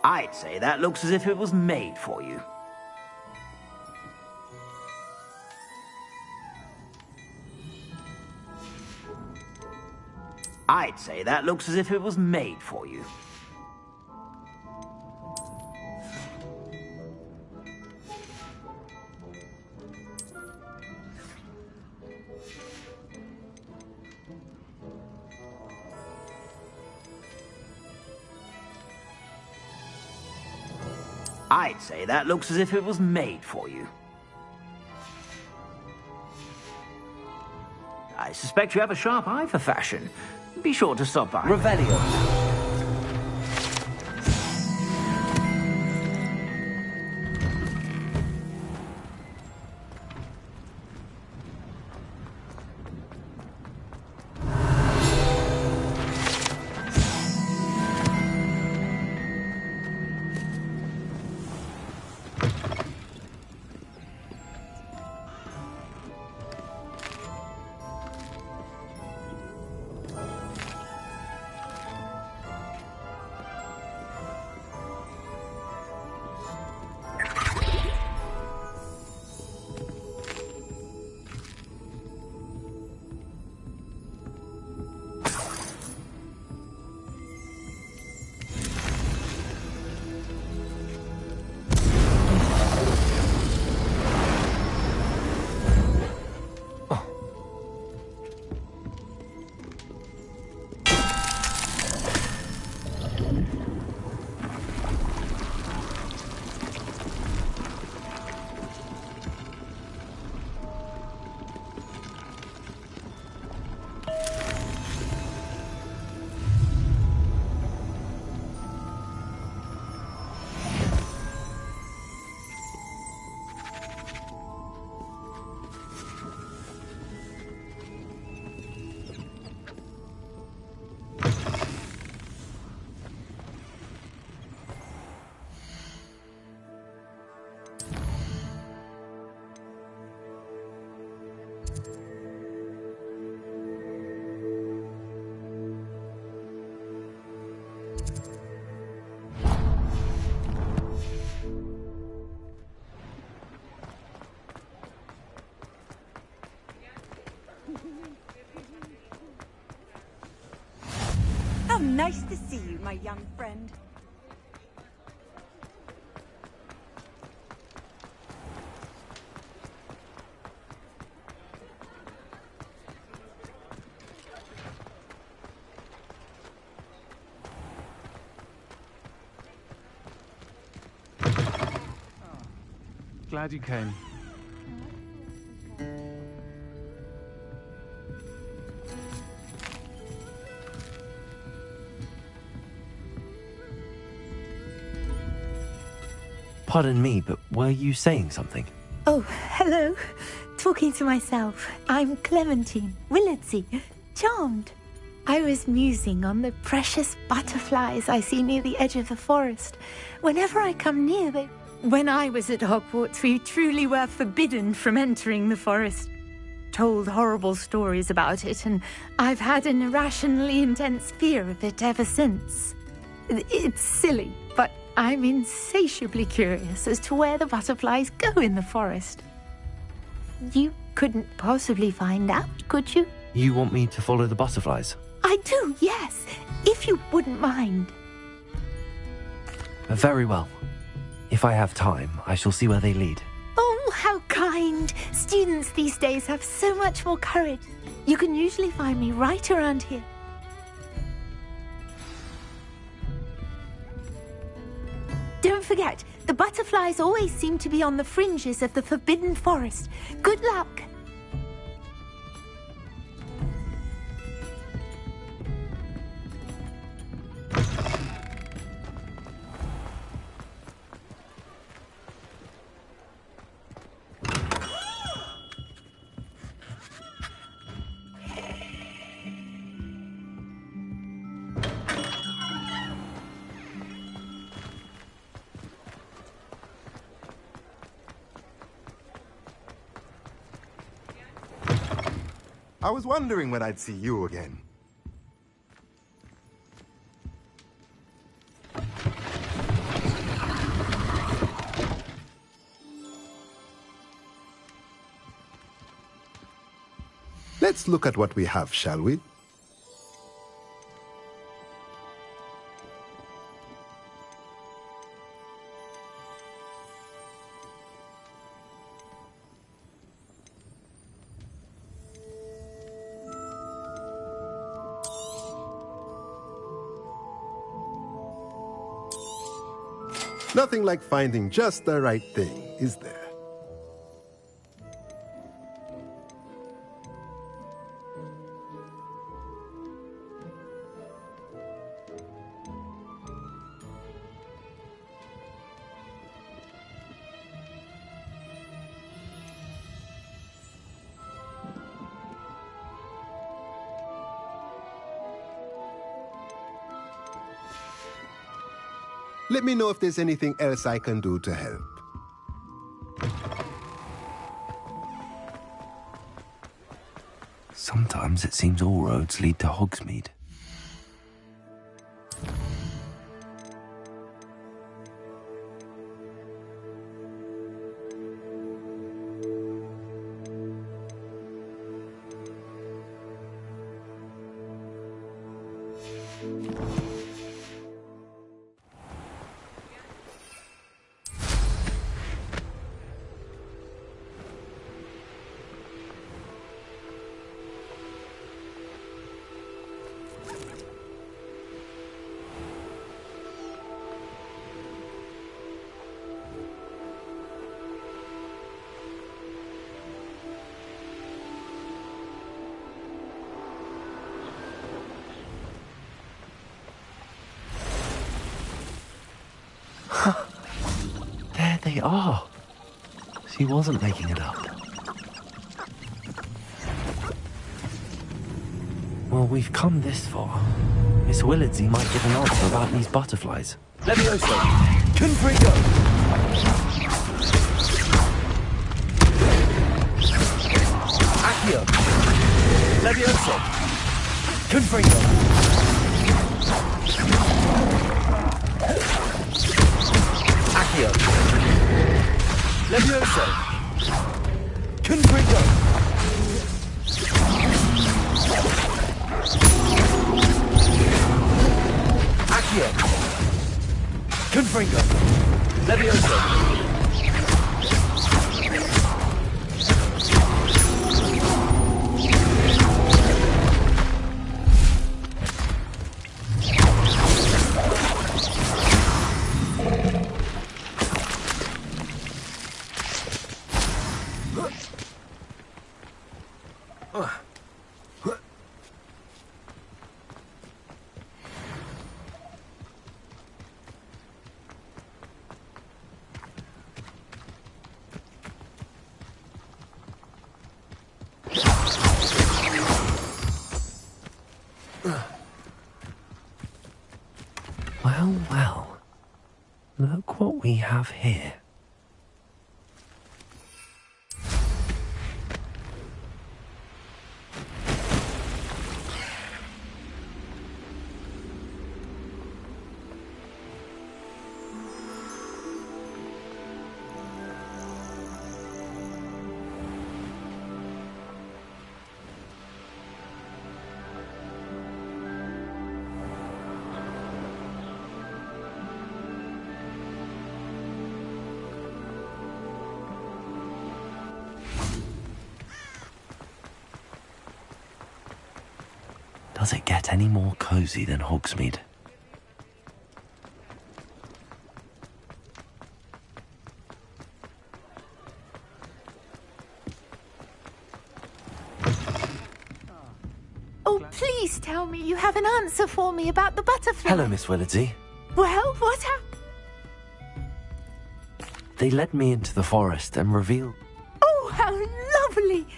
[SPEAKER 10] I'd say that looks as if it was made for you. I'd say that looks as if it was made for you. I'd say that looks as if it was made for you. I suspect you have a sharp eye for fashion. Be sure to stop by.
[SPEAKER 15] Revelio.
[SPEAKER 20] How nice to see you, my young friend.
[SPEAKER 16] Glad you came.
[SPEAKER 3] Pardon me, but were you saying something?
[SPEAKER 1] Oh, hello. Talking to myself. I'm Clementine Willardsey. Charmed. I was musing on the precious butterflies I see near the edge of the forest. Whenever I come near, they... When I was at Hogwarts, we truly were forbidden from entering the forest. Told horrible stories about it, and I've had an irrationally intense fear of it ever since. It's silly, but I'm insatiably curious as to where the butterflies go in the forest. You couldn't possibly find out, could you?
[SPEAKER 3] You want me to follow the butterflies?
[SPEAKER 1] I do, yes, if you wouldn't mind.
[SPEAKER 3] Very well. If I have time, I shall see where they lead.
[SPEAKER 1] Oh, how kind. Students these days have so much more courage. You can usually find me right around here. Don't forget, the butterflies always seem to be on the fringes of the Forbidden Forest. Good luck.
[SPEAKER 6] I was wondering when I'd see you again. Let's look at what we have, shall we? Nothing like finding just the right thing, is there? Let me know if there's anything else I can do to help.
[SPEAKER 3] Sometimes it seems all roads lead to Hogsmeade. There they are. She wasn't making it up. Well, we've come this far. Miss Willardsey might give an answer about these butterflies.
[SPEAKER 19] Levioso! Confringo! Accio! Levioso! Confringo! Accio! Levioso! Confringo! Accio! Confringo! Levioso!
[SPEAKER 3] Well, well. Look what we have here. Does it get any more cozy than Hogsmeade?
[SPEAKER 1] Oh, please tell me you have an answer for me about the butterfly.
[SPEAKER 3] Hello, Miss Willardsey.
[SPEAKER 1] Well, what happened?
[SPEAKER 3] They led me into the forest and revealed...
[SPEAKER 1] Oh, how lovely!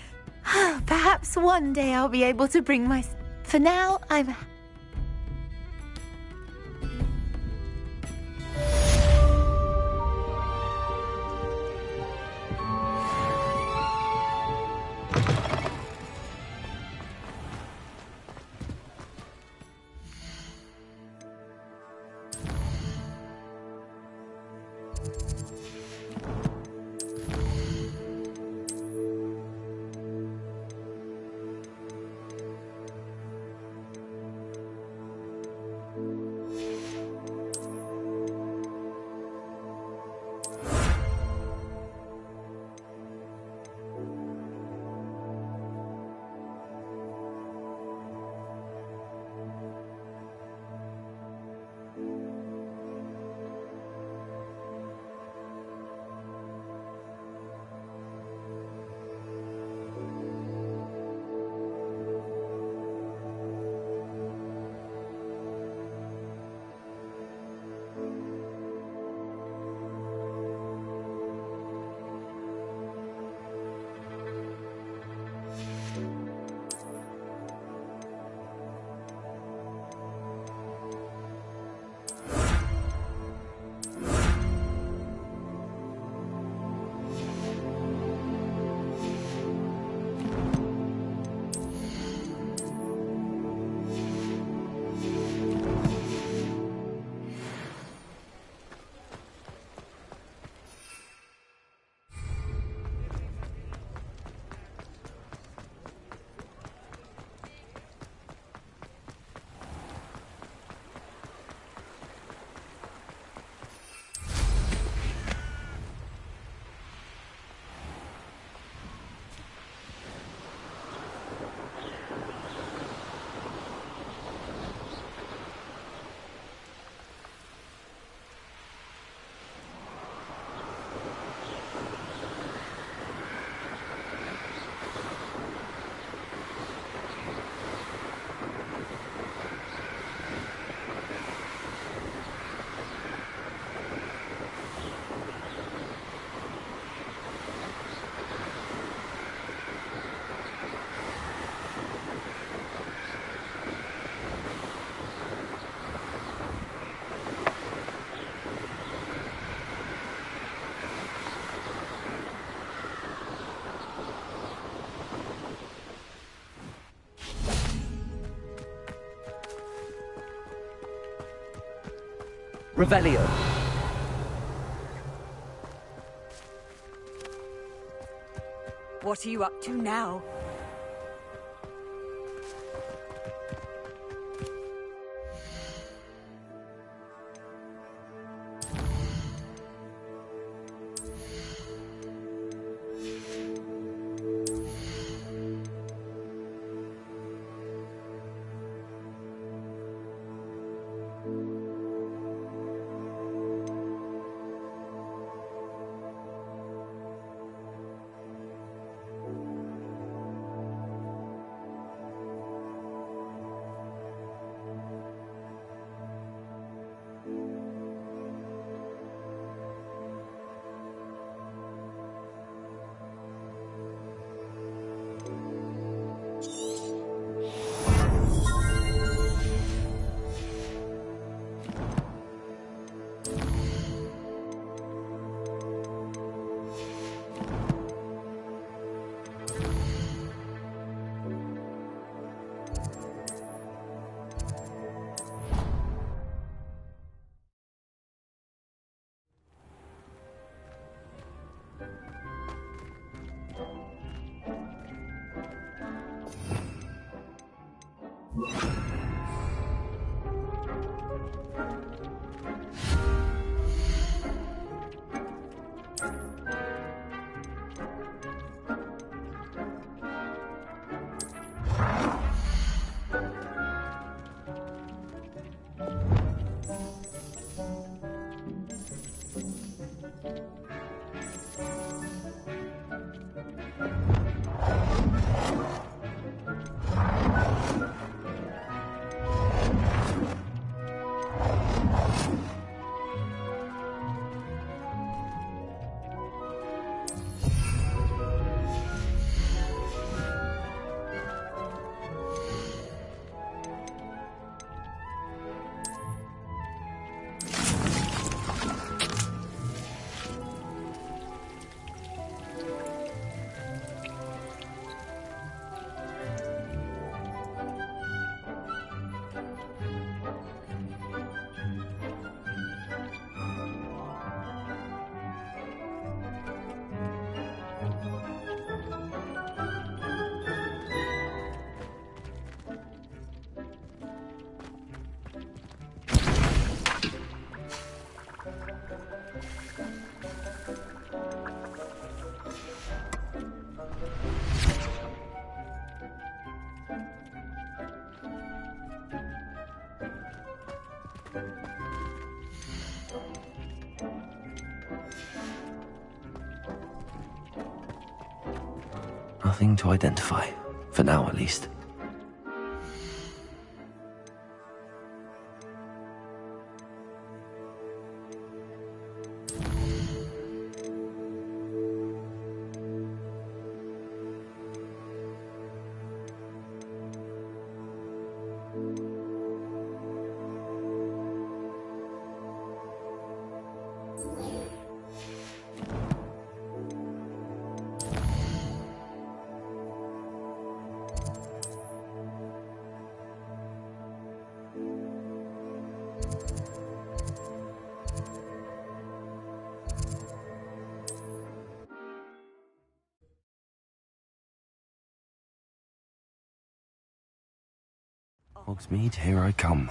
[SPEAKER 1] Perhaps one day I'll be able to bring my... For now, I'm...
[SPEAKER 3] Revelio.
[SPEAKER 20] What are you up to now?
[SPEAKER 3] Nothing to identify, for now at least. Hogsmeade, here I come.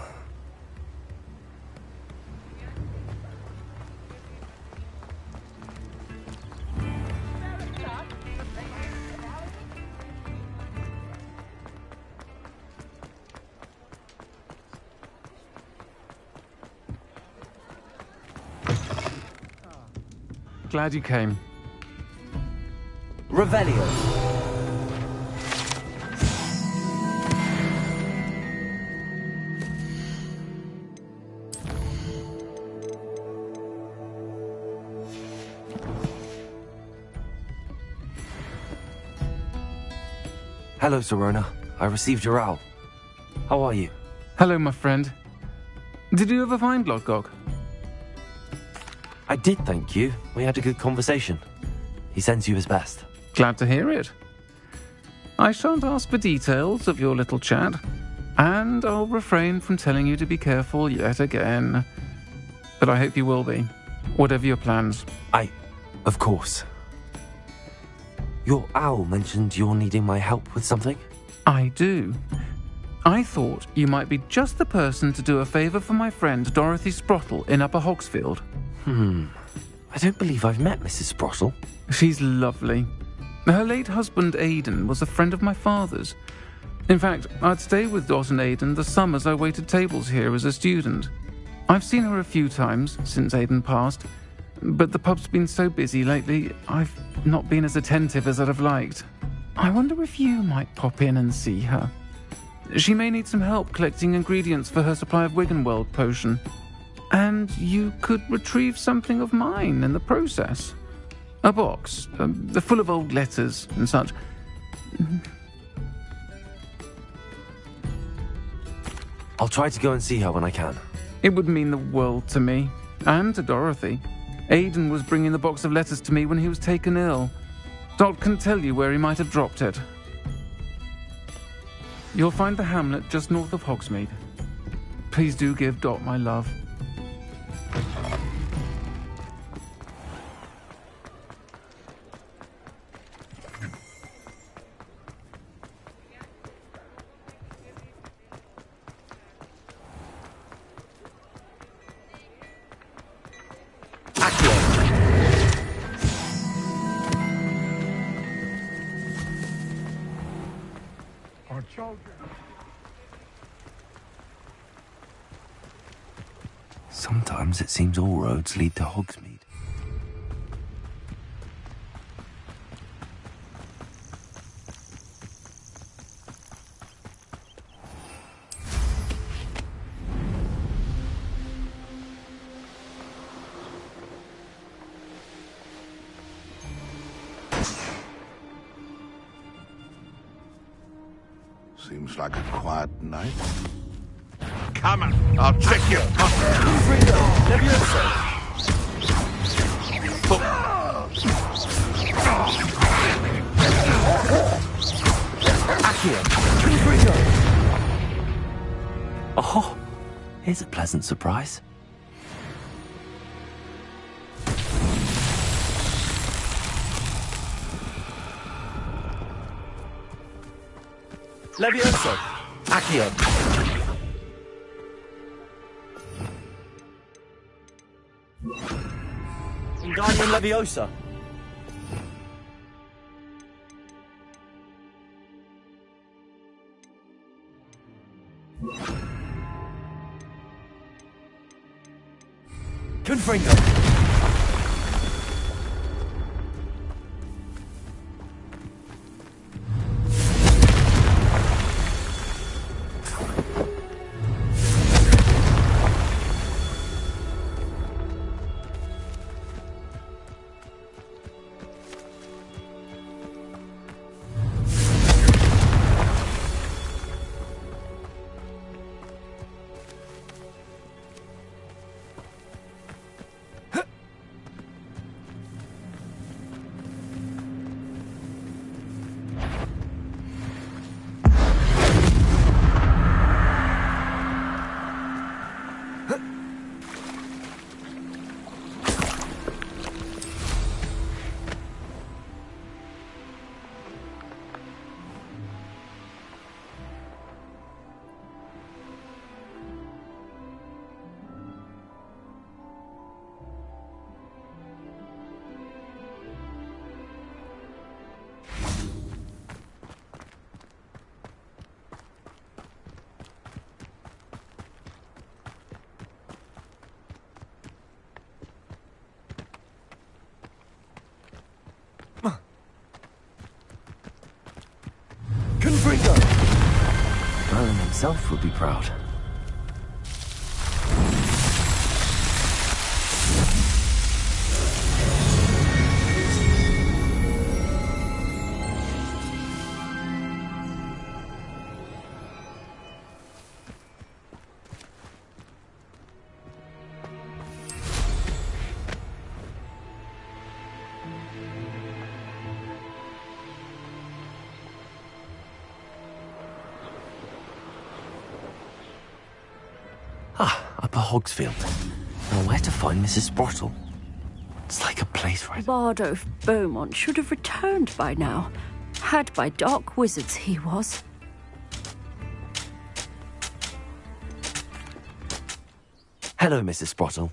[SPEAKER 16] Glad you came.
[SPEAKER 3] Revelio. Hello, Serona. I received your owl. How are you?
[SPEAKER 16] Hello, my friend. Did you ever find Lodgok?
[SPEAKER 3] I did, thank you. We had a good conversation. He sends you his best.
[SPEAKER 16] Glad to hear it. I shan't ask for details of your little chat, and I'll refrain from telling you to be careful yet again. but I hope you will be, whatever your plans.
[SPEAKER 3] Of course. Your owl mentioned you're needing my help with something?
[SPEAKER 16] I do. I thought you might be just the person to do a favour for my friend Dorothy Sprottle in Upper Hogsfield.
[SPEAKER 3] I don't believe I've met Mrs. Sprottle.
[SPEAKER 16] She's lovely. Her late husband Aidan was a friend of my father's. In fact, I'd stay with Dot and Aidan the summers I waited tables here as a student. I've seen her a few times since Aidan passed, but the pub's been so busy lately, I've not been as attentive as I'd have liked. I wonder if you might pop in and see her. She may need some help collecting ingredients for her supply of Wiggenweld potion. And you could retrieve something of mine in the process. A box, full of old letters and such.
[SPEAKER 3] I'll try to go and see her when I can.
[SPEAKER 16] It would mean the world to me, and to Dorothy. Aidan was bringing the box of letters to me when he was taken ill. Dot can tell you where he might have dropped it. You'll find the hamlet just north of Hogsmeade. Please do give Dot my love.
[SPEAKER 3] Sometimes it seems all roads lead to Hogsmeade.
[SPEAKER 5] Seems like a quiet night. Come on, I'll check you.
[SPEAKER 3] Oh, here's a pleasant surprise.
[SPEAKER 15] Levioso. Accio. Wingardium Leviosa. Confringo.
[SPEAKER 3] Merlin himself would be proud. Upper Hogsfield. Now, where to find Mrs. Sprottle? It's like a place right.
[SPEAKER 7] Bardo of Beaumont should have returned by now. Had by dark wizards he was.
[SPEAKER 3] Hello, Mrs. Sprottle.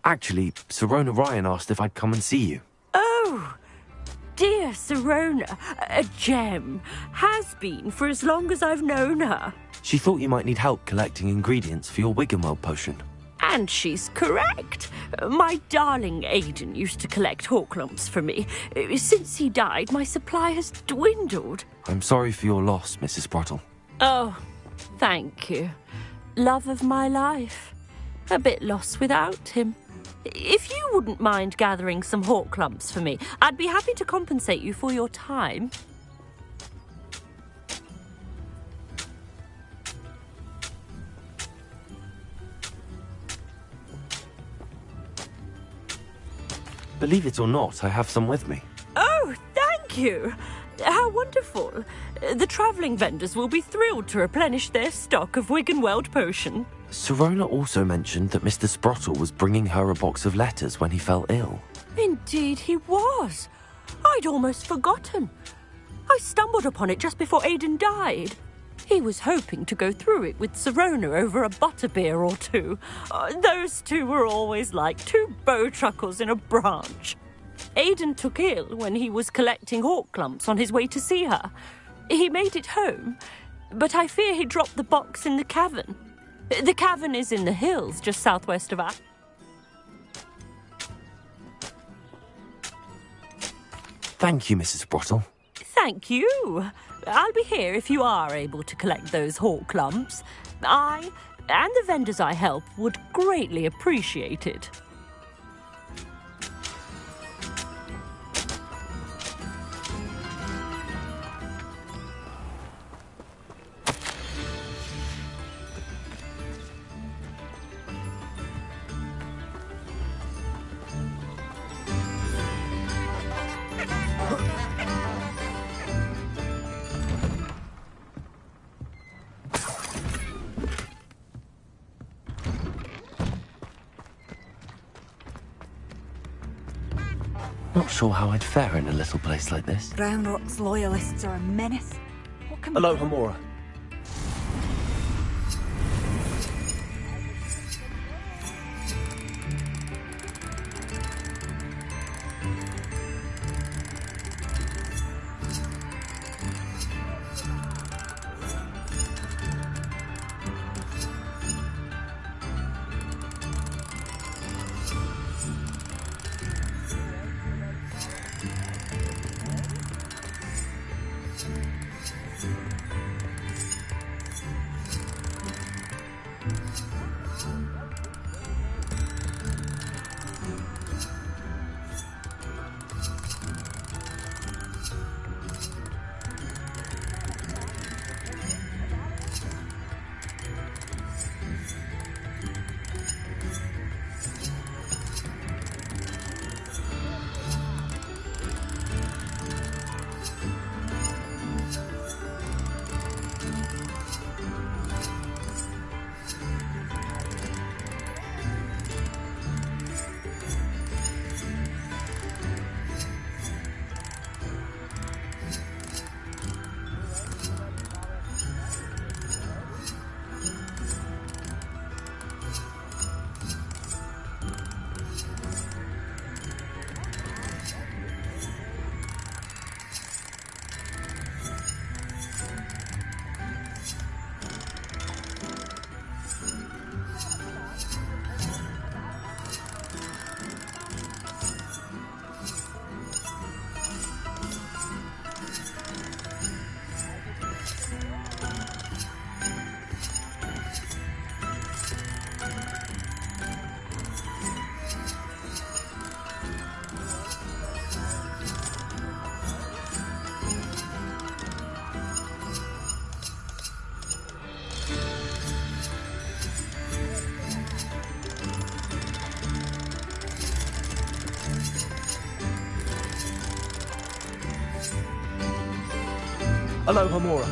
[SPEAKER 3] Actually, Sirona Ryan asked if I'd come and see you.
[SPEAKER 7] Oh, dear Sirona, a gem. Has been for as long as I've known her.
[SPEAKER 3] She thought you might need help collecting ingredients for your Wiggenweld potion.
[SPEAKER 7] And she's correct. My darling Aidan used to collect hawklumps for me. Since he died, my supply has dwindled.
[SPEAKER 3] I'm sorry for your loss, Mrs. Sprottle.
[SPEAKER 7] Oh, thank you. Love of my life. A bit lost without him. If you wouldn't mind gathering some hawklumps for me, I'd be happy to compensate you for your time.
[SPEAKER 3] Believe it or not, I have some with me.
[SPEAKER 7] Oh, thank you. How wonderful. The travelling vendors will be thrilled to replenish their stock of Wiggenweld potion.
[SPEAKER 3] Sirona also mentioned that Mr. Sprottle was bringing her a box of letters when he fell ill.
[SPEAKER 7] Indeed he was. I'd almost forgotten. I stumbled upon it just before Aidan died. He was hoping to go through it with Sirona over a butterbeer or two. Those two were always like two bowtruckles in a branch. Aidan took ill when he was collecting hawklumps on his way to see her. He made it home, but I fear he dropped the box in the cavern. The cavern is in the hills just southwest of us.
[SPEAKER 3] Thank you, Mrs. Sprottle.
[SPEAKER 7] Thank you. I'll be here if you are able to collect those hawklumps. I and the vendors I help would greatly appreciate it.
[SPEAKER 3] Not sure how I'd fare in a little place like this.
[SPEAKER 20] Groundrock's loyalists are a menace. What can
[SPEAKER 15] Hello, Homura. Hello, Homura.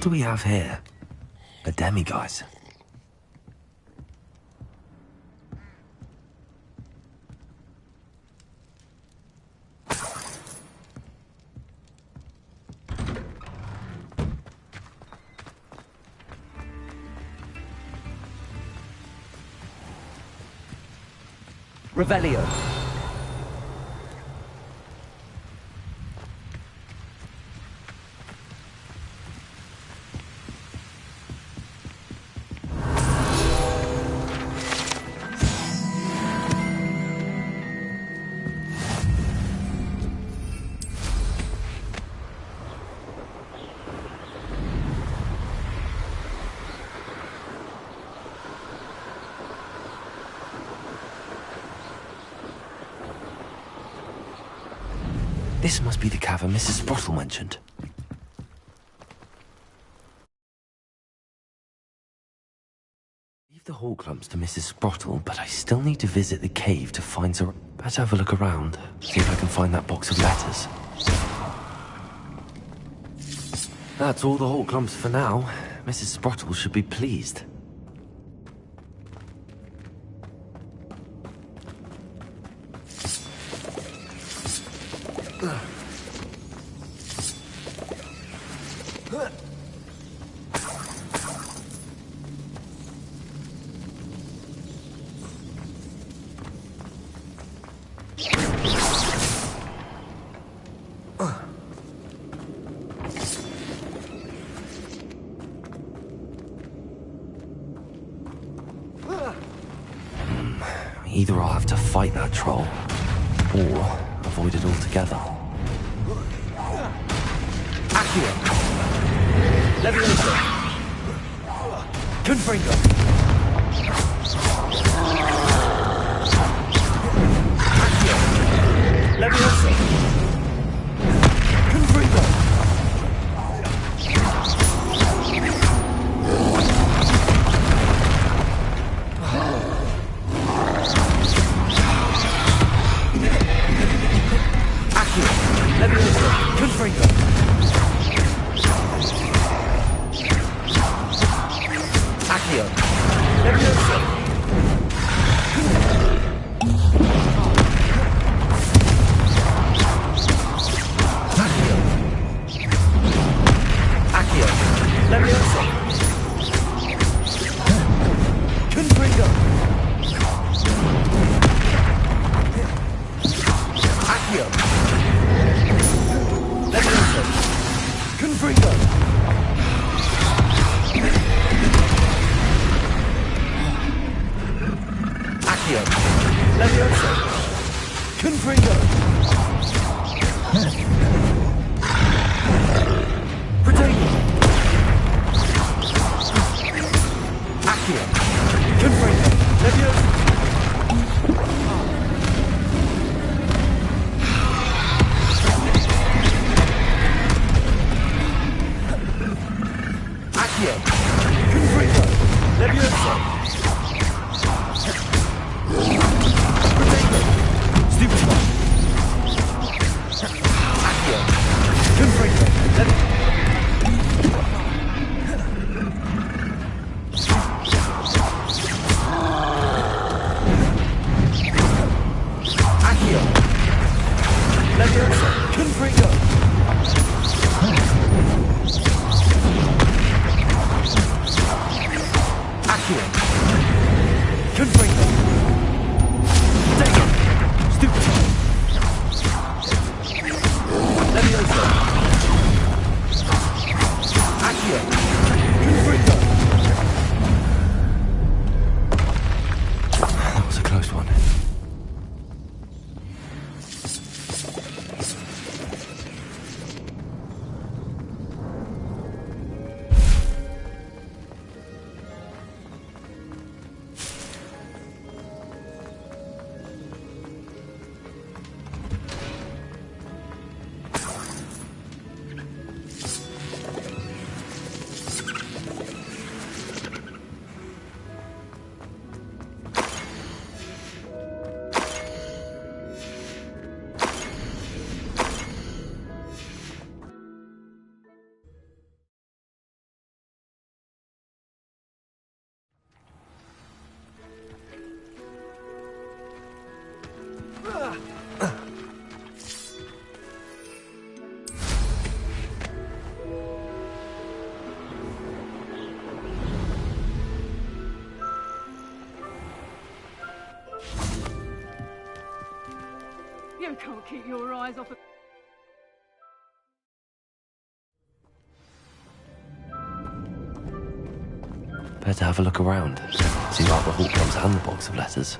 [SPEAKER 3] do we have here? A demiguise.
[SPEAKER 15] Revelio.
[SPEAKER 3] This must be the cavern Mrs. Sprottle mentioned. Leave the hall clumps to Mrs. Sprottle, but I still need to visit the cave to find her. Better have a look around, see if I can find that box of letters. That's all the hall clumps for now. Mrs. Sprottle should be pleased. Either I'll have to fight that troll, or avoid it altogether.
[SPEAKER 15] Accio. Levioso. Confringo. Accio. Levioso. Confringo. Confringo. Accio. Levioso. Accio. Accio. Levioso. Confringo. Accio. Levioso. Confringo. Accio. Levioso. Confringo. Protego. Accio. Confringo. Levioso. Accio. Confringo. Levioso. Protego. Stupido. Accio. Confringo. Accio. Levioso. Confringo. Accio. Confringo. Protego. Stupido. Levioso. Accio. Confringo.
[SPEAKER 3] That was a close one.
[SPEAKER 14] You can't keep your eyes off of...
[SPEAKER 3] Better have a look around. See about the Hogywarts and the box of letters.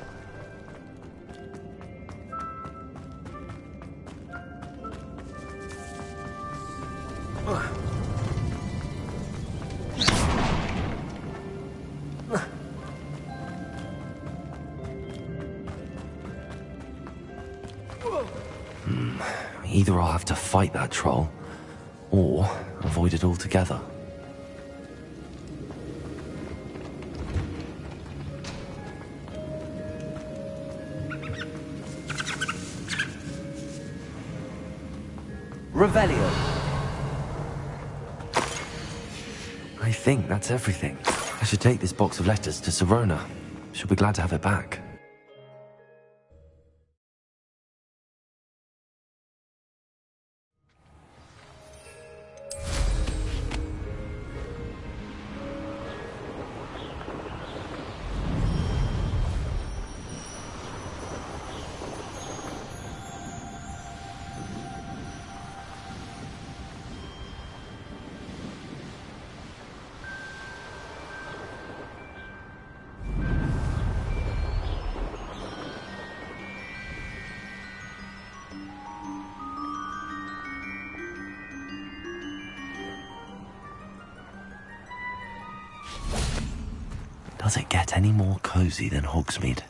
[SPEAKER 3] Either I'll have to fight that troll, or avoid it altogether.
[SPEAKER 15] Revelio.
[SPEAKER 3] I think that's everything. I should take this box of letters to Sirona. She'll be glad to have it back. Does it get any more cozy than Hogsmeade?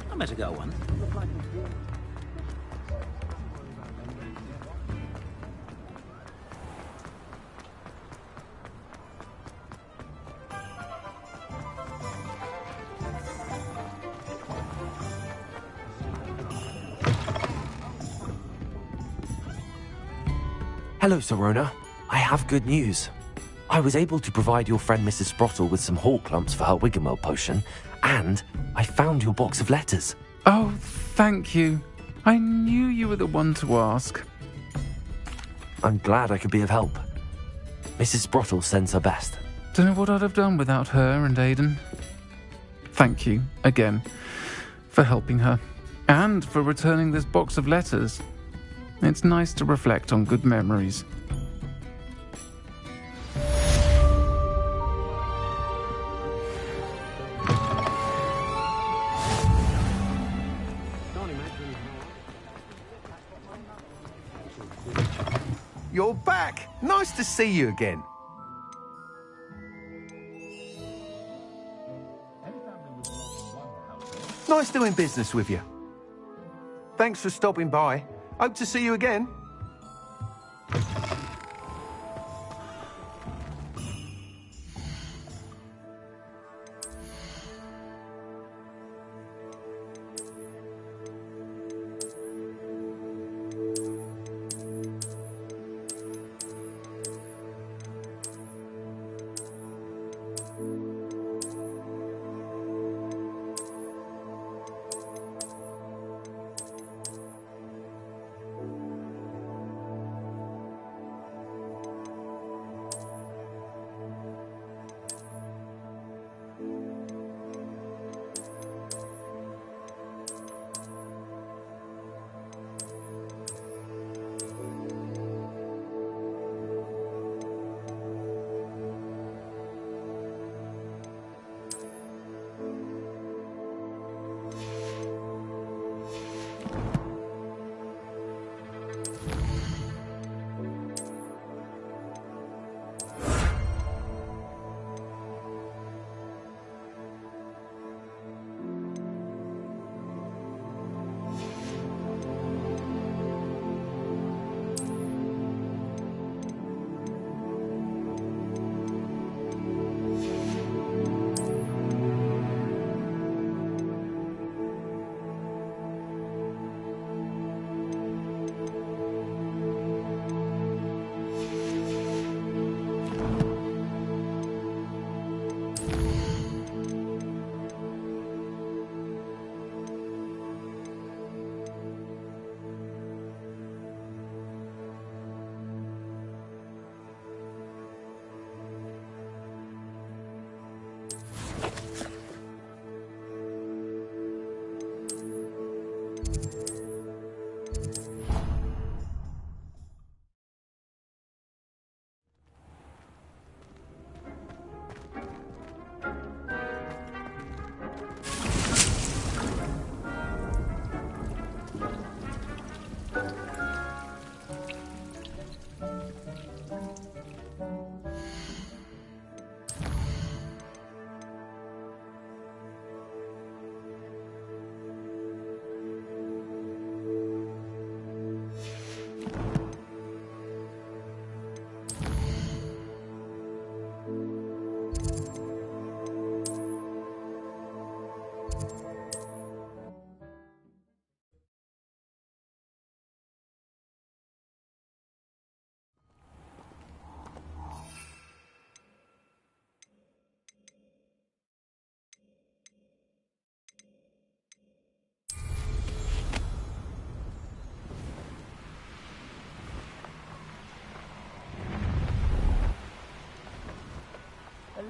[SPEAKER 10] I better go one.
[SPEAKER 3] Hello, Sirona. I have good news. I was able to provide your friend Mrs. Sprottle with some hawk lumps for her Wiggenweld potion, and I found your box of letters.
[SPEAKER 16] Oh, thank you. I knew you were the one to ask.
[SPEAKER 3] I'm glad I could be of help. Mrs. Sprottle sends her best.
[SPEAKER 16] Don't know what I'd have done without her and Aidan. Thank you, again, for helping her, and for returning this box of letters. It's nice to reflect on good memories.
[SPEAKER 15] You're back! Nice to see you again. Nice doing business with you. Thanks for stopping by. Hope to see you again.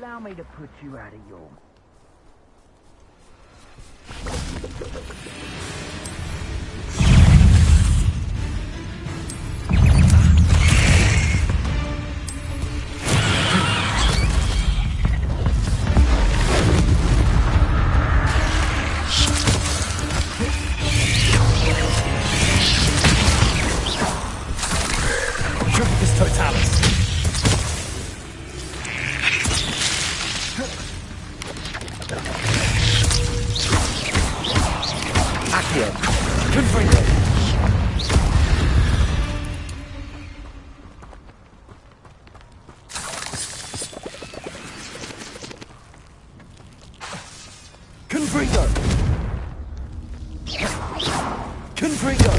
[SPEAKER 19] allow me to put you out of your...
[SPEAKER 21] Triplicus Totalis. Accio. Confringo. Confringo. Confringo.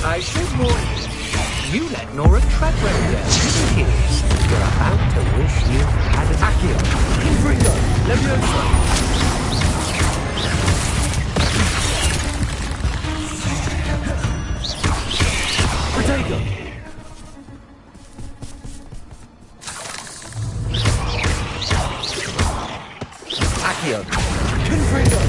[SPEAKER 19] I should warn you, you let Nora Treadwell go, didn't you? You're about to wish you had an Accio.
[SPEAKER 21] Confringo. Levioso. Protego. Accio. Confringo.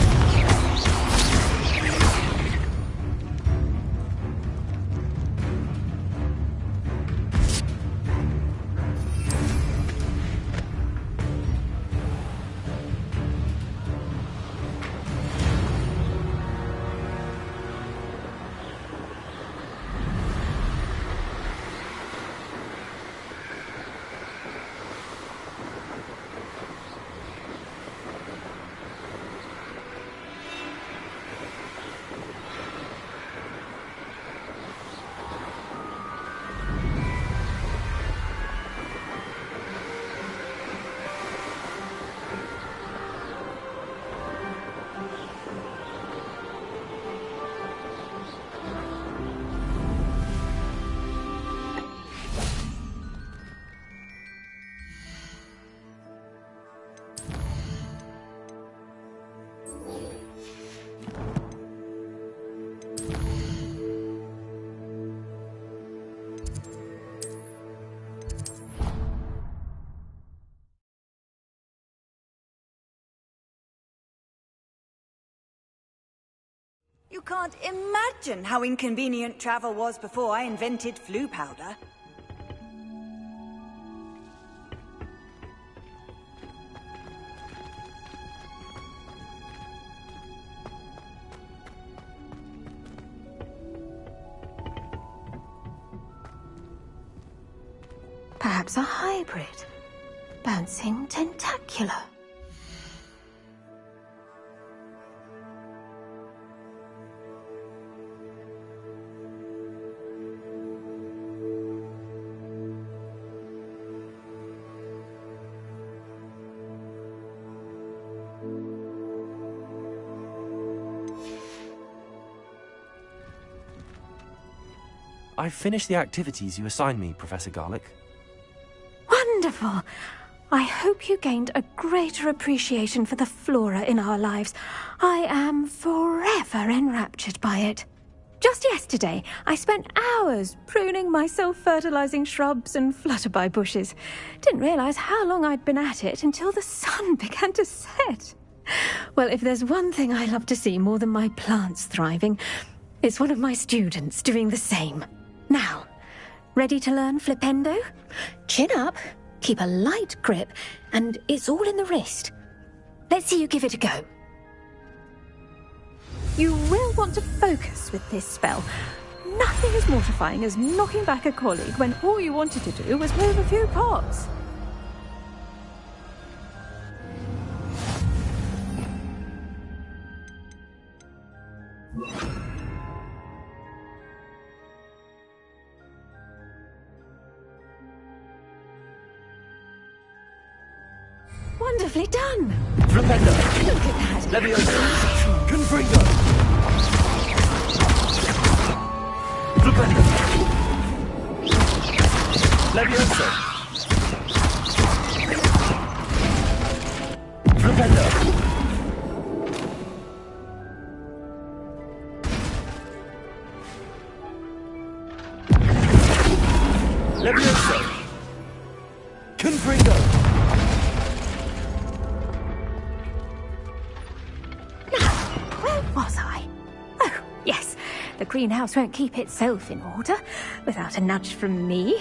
[SPEAKER 20] You can't imagine how inconvenient travel was before I invented flu powder.
[SPEAKER 1] Perhaps a hybrid. Bouncing tentacular.
[SPEAKER 3] I've finished the activities you assigned me, Professor Garlick.
[SPEAKER 1] Wonderful! I hope you gained a greater appreciation for the flora in our lives. I am forever enraptured by it. Just yesterday, I spent hours pruning my self-fertilizing shrubs and flutterby bushes. Didn't realize how long I'd been at it until the sun began to set. Well, if there's one thing I love to see more than my plants thriving, it's one of my students doing the same. Now, ready to learn flipendo? Chin up, keep a light grip, and it's all in the wrist. Let's see you give it a go. You will want to focus with this spell. Nothing as mortifying as knocking back a colleague when all you wanted to do was move a few pots. Wonderfully done!
[SPEAKER 21] Flipendo!
[SPEAKER 1] Look at that!
[SPEAKER 21] Levioso! Confringo! Flipendo! Levioso! Flipendo! Levioso!
[SPEAKER 15] Confringo!
[SPEAKER 1] Where was I? Oh, yes. The greenhouse won't keep itself in order without a nudge from me.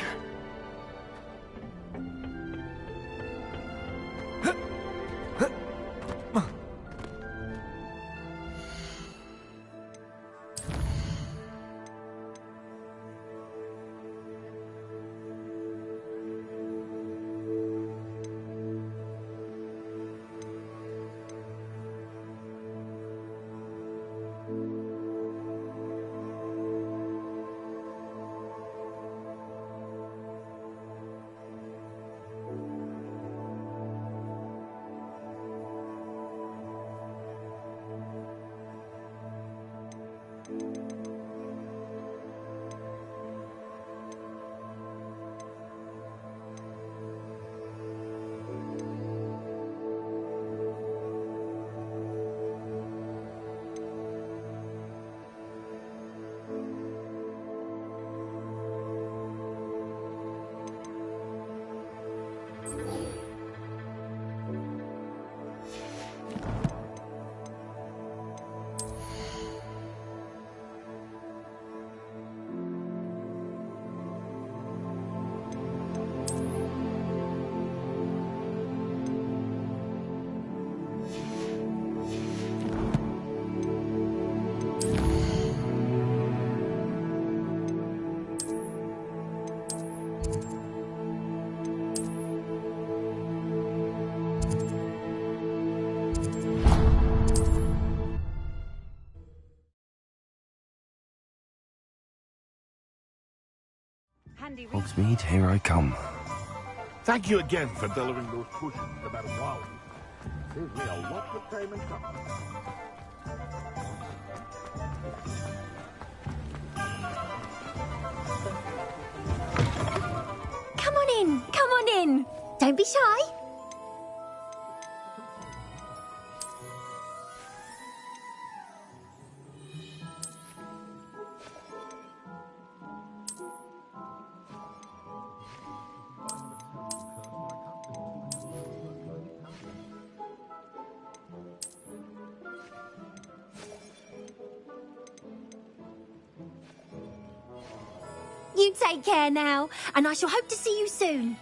[SPEAKER 3] Hogsmeade, here I come.
[SPEAKER 5] Thank you again for delivering those potions to Madame Wow. Saves me a lot of time and trouble.
[SPEAKER 1] Come on in. Come on in. Don't be shy. You take care now, and I shall hope to see you soon.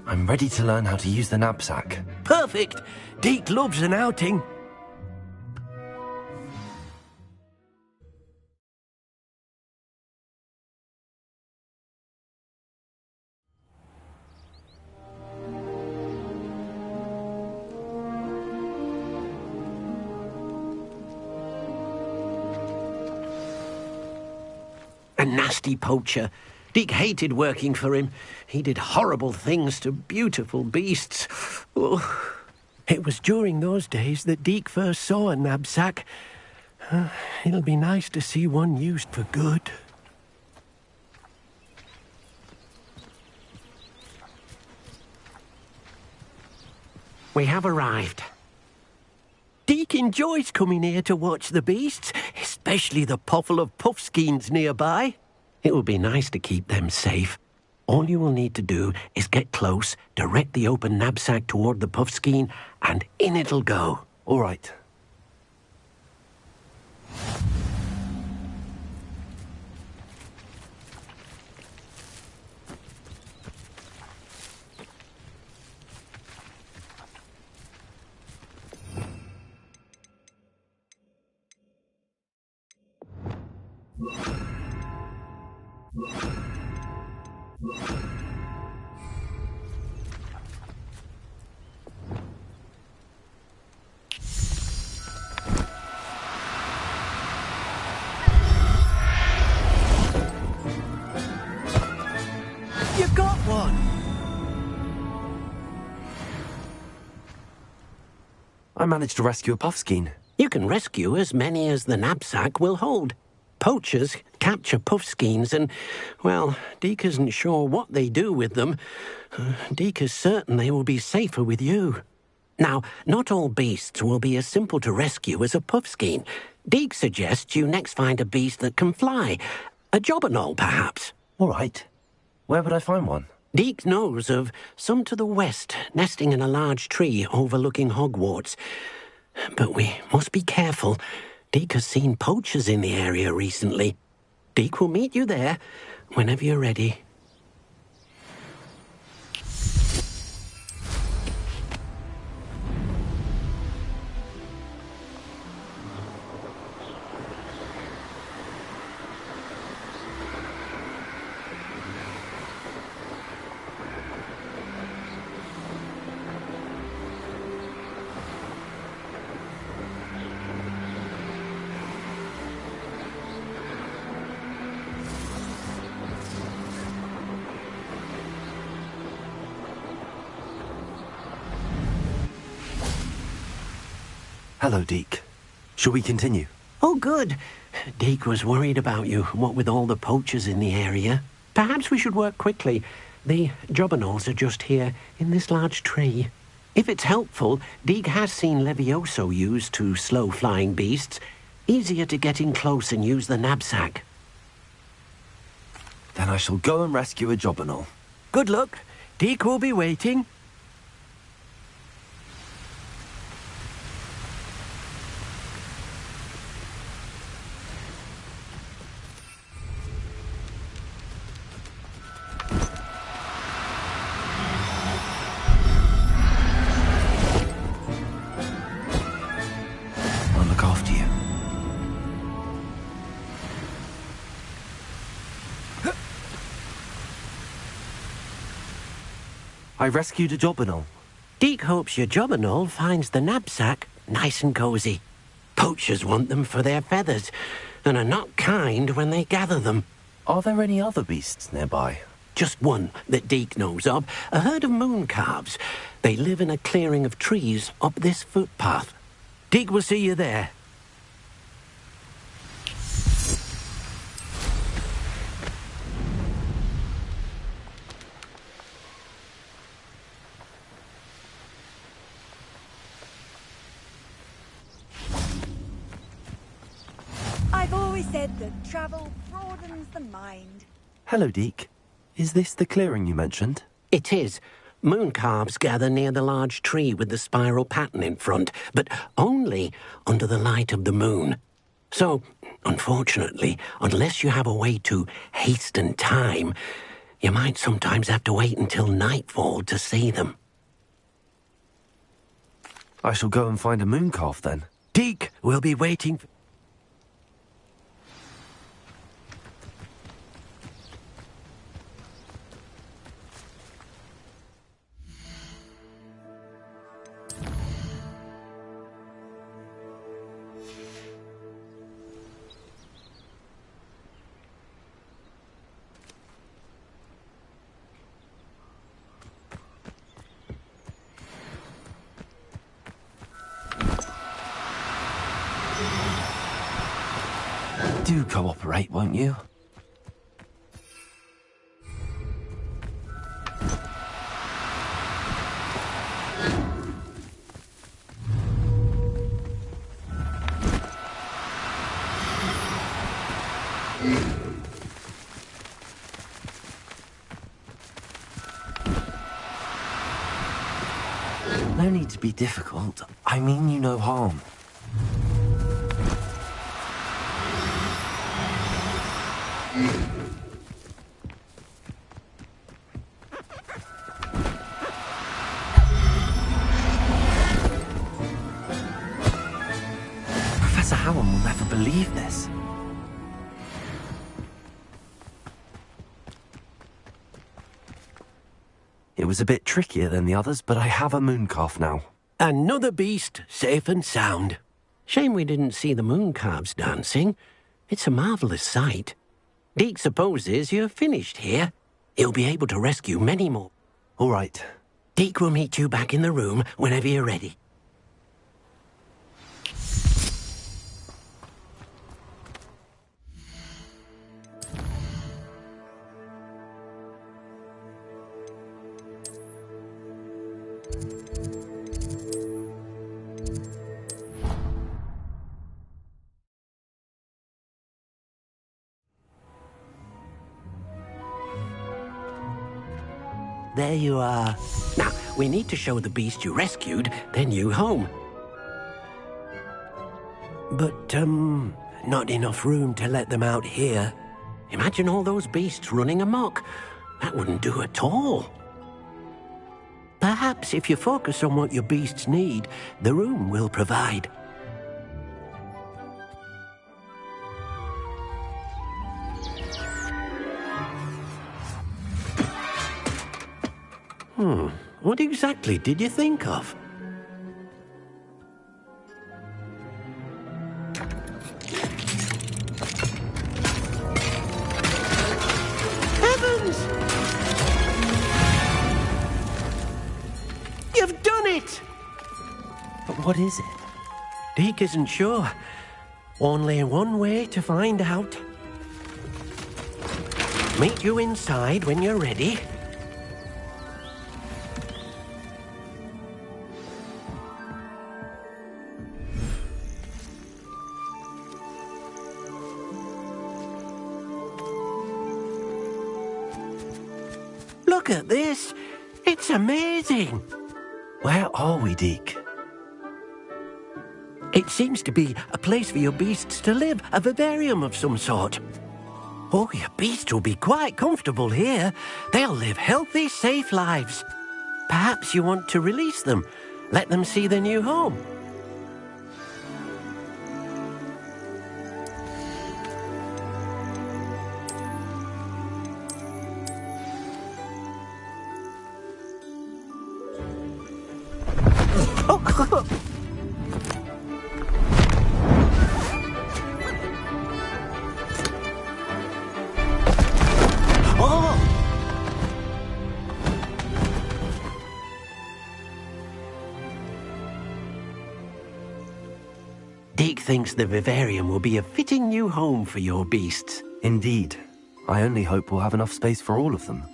[SPEAKER 3] I'm ready to learn how to use the knapsack.
[SPEAKER 21] Perfect! Deke loves an outing. A nasty poacher. Deke hated working for him. He did horrible things to beautiful beasts. Oh. It was during those days that Deke first saw a knapsack. It'll be nice to see one used for good. We have arrived. Deke enjoys coming here to watch the beasts, especially the potful of puffskeins nearby. It will be nice to keep them safe. All you will need to do is get close, direct the open knapsack toward the puffskein, and in it'll go.
[SPEAKER 3] All right.
[SPEAKER 21] You got one!
[SPEAKER 3] I managed to rescue a puffskein.
[SPEAKER 21] You can rescue as many as the knapsack will hold. Poachers capture puffskeins and, well, Deke isn't sure what they do with them. Deke is certain they will be safer with you. Now, not all beasts will be as simple to rescue as a puffskein. Deke suggests you next find a beast that can fly. A jobberknoll, perhaps.
[SPEAKER 3] All right. Where would I find one?
[SPEAKER 21] Deke knows of some to the west, nesting in a large tree overlooking Hogywarts. But we must be careful. Deke has seen poachers in the area recently. Deke will meet you there whenever you're ready.
[SPEAKER 3] Hello, Deke. Shall we continue?
[SPEAKER 21] Oh, good. Deke was worried about you, what with all the poachers in the area. Perhaps we should work quickly. The jobberknolls are just here, in this large tree. If it's helpful, Deke has seen Levioso used to slow flying beasts. Easier to get in close and use the knapsack.
[SPEAKER 3] Then I shall go and rescue a jobberknoll.
[SPEAKER 21] Good luck. Deke will be waiting.
[SPEAKER 3] I'll look after you. I rescued a jobberknoll.
[SPEAKER 21] Deke hopes your jobberknoll finds the knapsack nice and cozy. Poachers want them for their feathers and are not kind when they gather them.
[SPEAKER 3] Are there any other beasts nearby?
[SPEAKER 21] Just one that Deke knows of, a herd of moon calves. They live in a clearing of trees up this footpath. Deke will see you there.
[SPEAKER 20] I've always said that travel broadens the mind.
[SPEAKER 3] Hello, Deke. Is this the clearing you mentioned?
[SPEAKER 21] It is. Moon calves gather near the large tree with the spiral pattern in front, but only under the light of the moon. So, Unfortunately, unless you have a way to hasten time, you might sometimes have to wait until nightfall to see them.
[SPEAKER 3] I shall go and find a moon calf then.
[SPEAKER 21] Deke will be waiting.
[SPEAKER 3] Do cooperate, won't you? No need to be difficult. I mean you no harm. Professor Howard will never believe this. It was a bit trickier than the others, but I have a moon calf now.
[SPEAKER 21] Another beast, safe and sound. Shame we didn't see the moon calves dancing. It's a marvellous sight. Deke supposes you're finished here. He'll be able to rescue many more.
[SPEAKER 3] All right.
[SPEAKER 21] Deke will meet you back in the room whenever you're ready. There you are. Now, we need to show the beast you rescued their new home. But, not enough room to let them out here. Imagine all those beasts running amok. That wouldn't do at all. Perhaps if you focus on what your beasts need, the room will provide. What exactly did you think of? Heavens! You've done it!
[SPEAKER 3] But what is it?
[SPEAKER 21] Deke isn't sure. Only one way to find out. Meet you inside when you're ready. Look at this. It's amazing.
[SPEAKER 3] Where are we, Deke?
[SPEAKER 21] It seems to be a place for your beasts to live, a vivarium of some sort. Oh, your beasts will be quite comfortable here. They'll live healthy, safe lives. Perhaps you want to release them, let them see their new home. Deke thinks the vivarium will be a fitting new home for your beasts.
[SPEAKER 3] Indeed. I only hope we'll have enough space for all of them.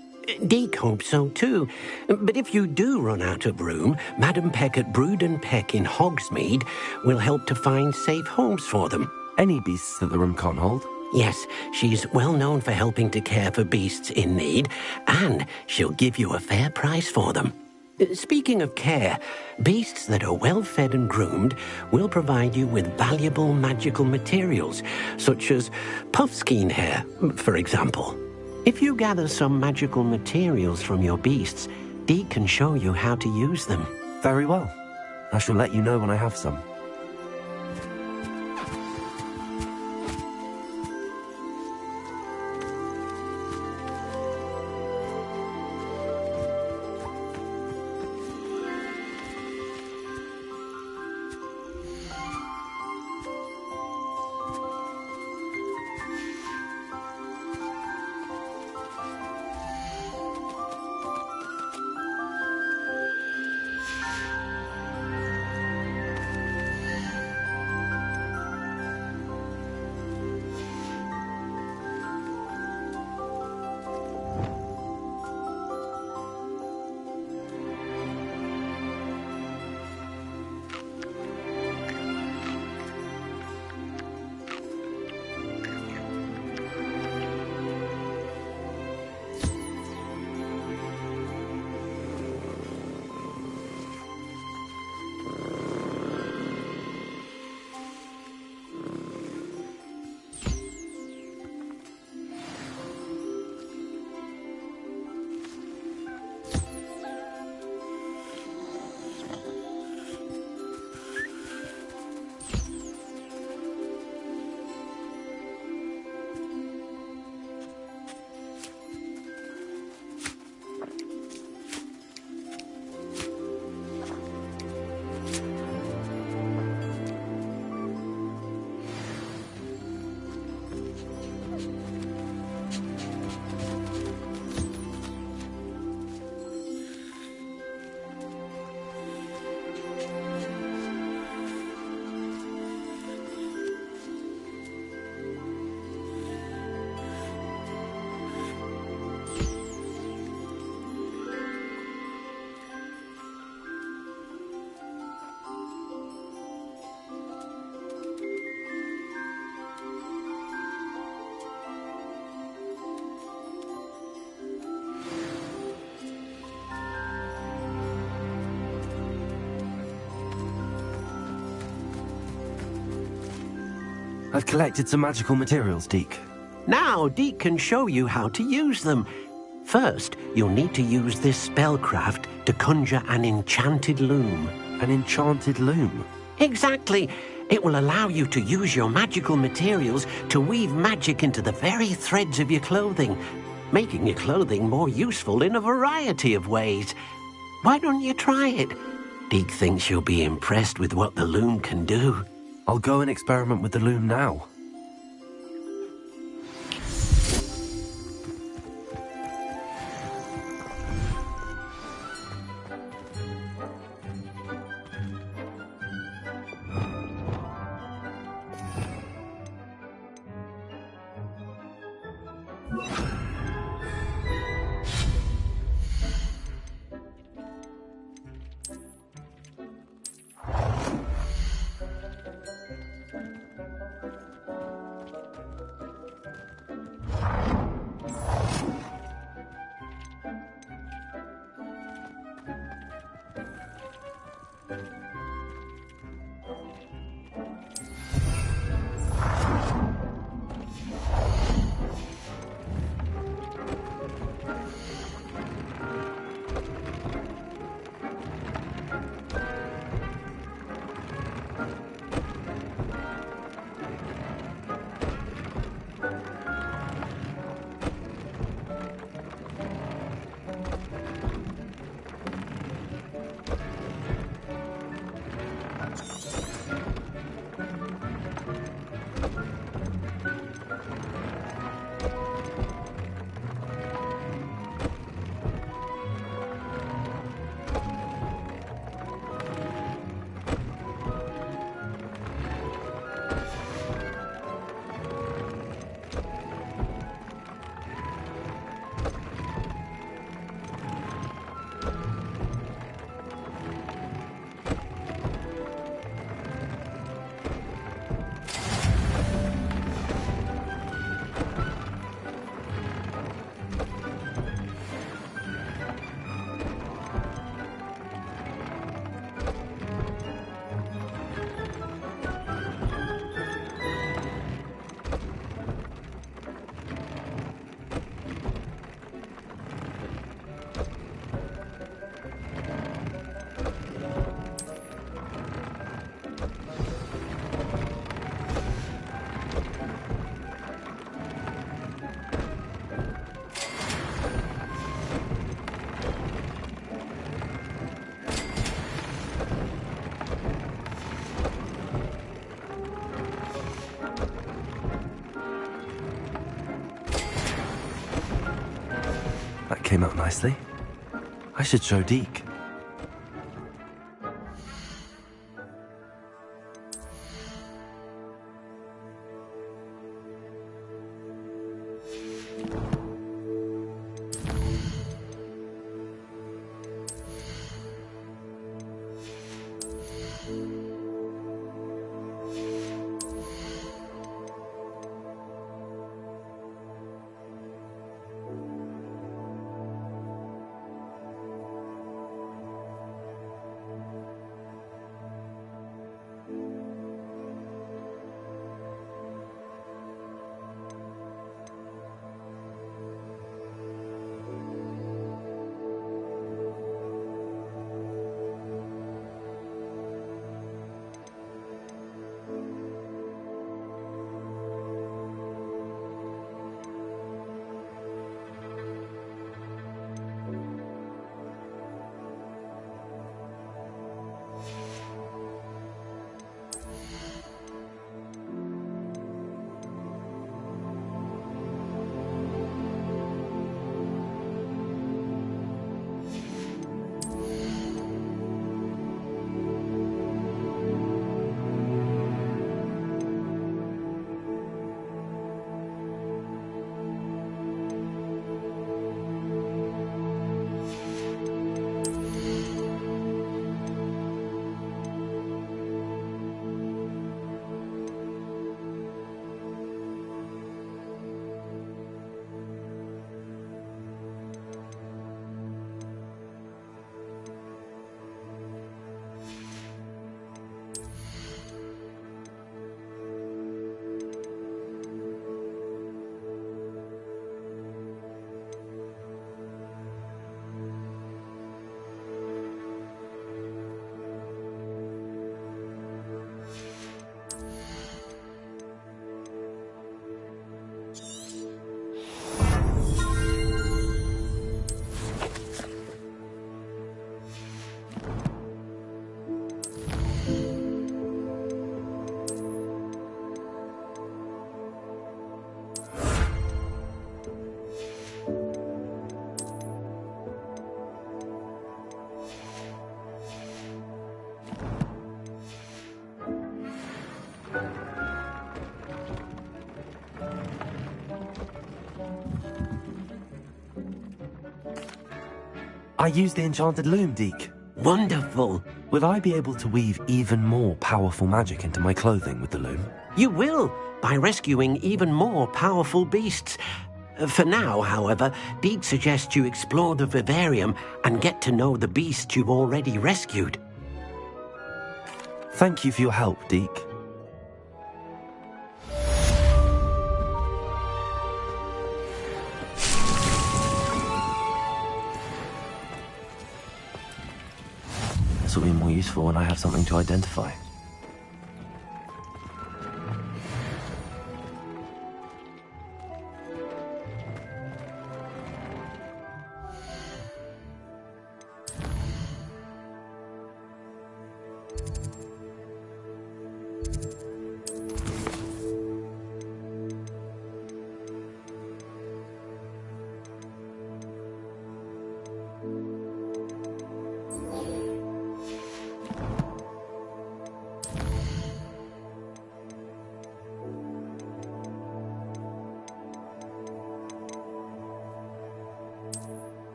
[SPEAKER 21] Deke hopes so too. But if you do run out of room, Madam Peck at Brood and Peck in Hogsmeade will help to find safe homes for them.
[SPEAKER 3] Any beasts that the room can't hold?
[SPEAKER 21] Yes, she's well known for helping to care for beasts in need, and she'll give you a fair price for them. Speaking of care, beasts that are well fed and groomed will provide you with valuable magical materials, such as puffskein hair, for example. If you gather some magical materials from your beasts, Deke can show you how to use them.
[SPEAKER 3] Very well. I shall let you know when I have some. I've collected some magical materials, Deke.
[SPEAKER 21] Now Deke can show you how to use them. First, you'll need to use this spellcraft to conjure an enchanted loom.
[SPEAKER 3] An enchanted loom?
[SPEAKER 21] Exactly. It will allow you to use your magical materials to weave magic into the very threads of your clothing, making your clothing more useful in a variety of ways. Why don't you try it? Deke thinks you'll be impressed with what the loom can do.
[SPEAKER 3] I'll go and experiment with the loom now. came out nicely. I should show Deke. I used the enchanted loom, Deke.
[SPEAKER 21] Wonderful.
[SPEAKER 3] Will I be able to weave even more powerful magic into my clothing with the loom?
[SPEAKER 21] You will, by rescuing even more powerful beasts. For now, however, Deke suggests you explore the vivarium and get to know the beasts you've already rescued.
[SPEAKER 3] Thank you for your help, Deke. This will be more useful when I have something to identify.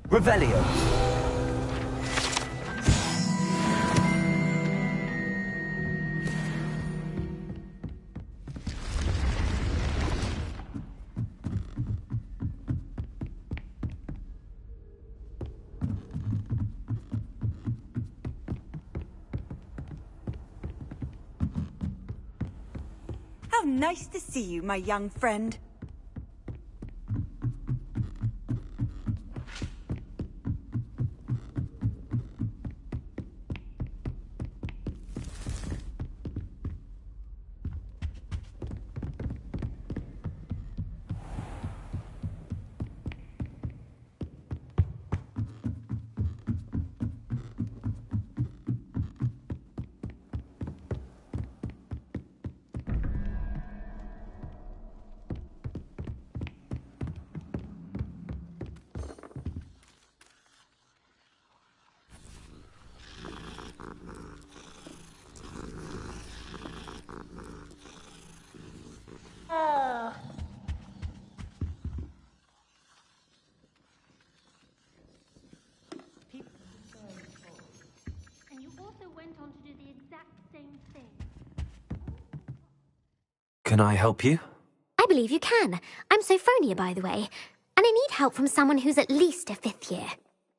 [SPEAKER 19] Revelio.
[SPEAKER 20] nice to see you, my young friend.
[SPEAKER 8] And you also went on to do the exact same thing.
[SPEAKER 3] Can I help you?
[SPEAKER 8] I believe you can. I'm Sophronia, by the way, and I need help from someone who's at least a 5th year.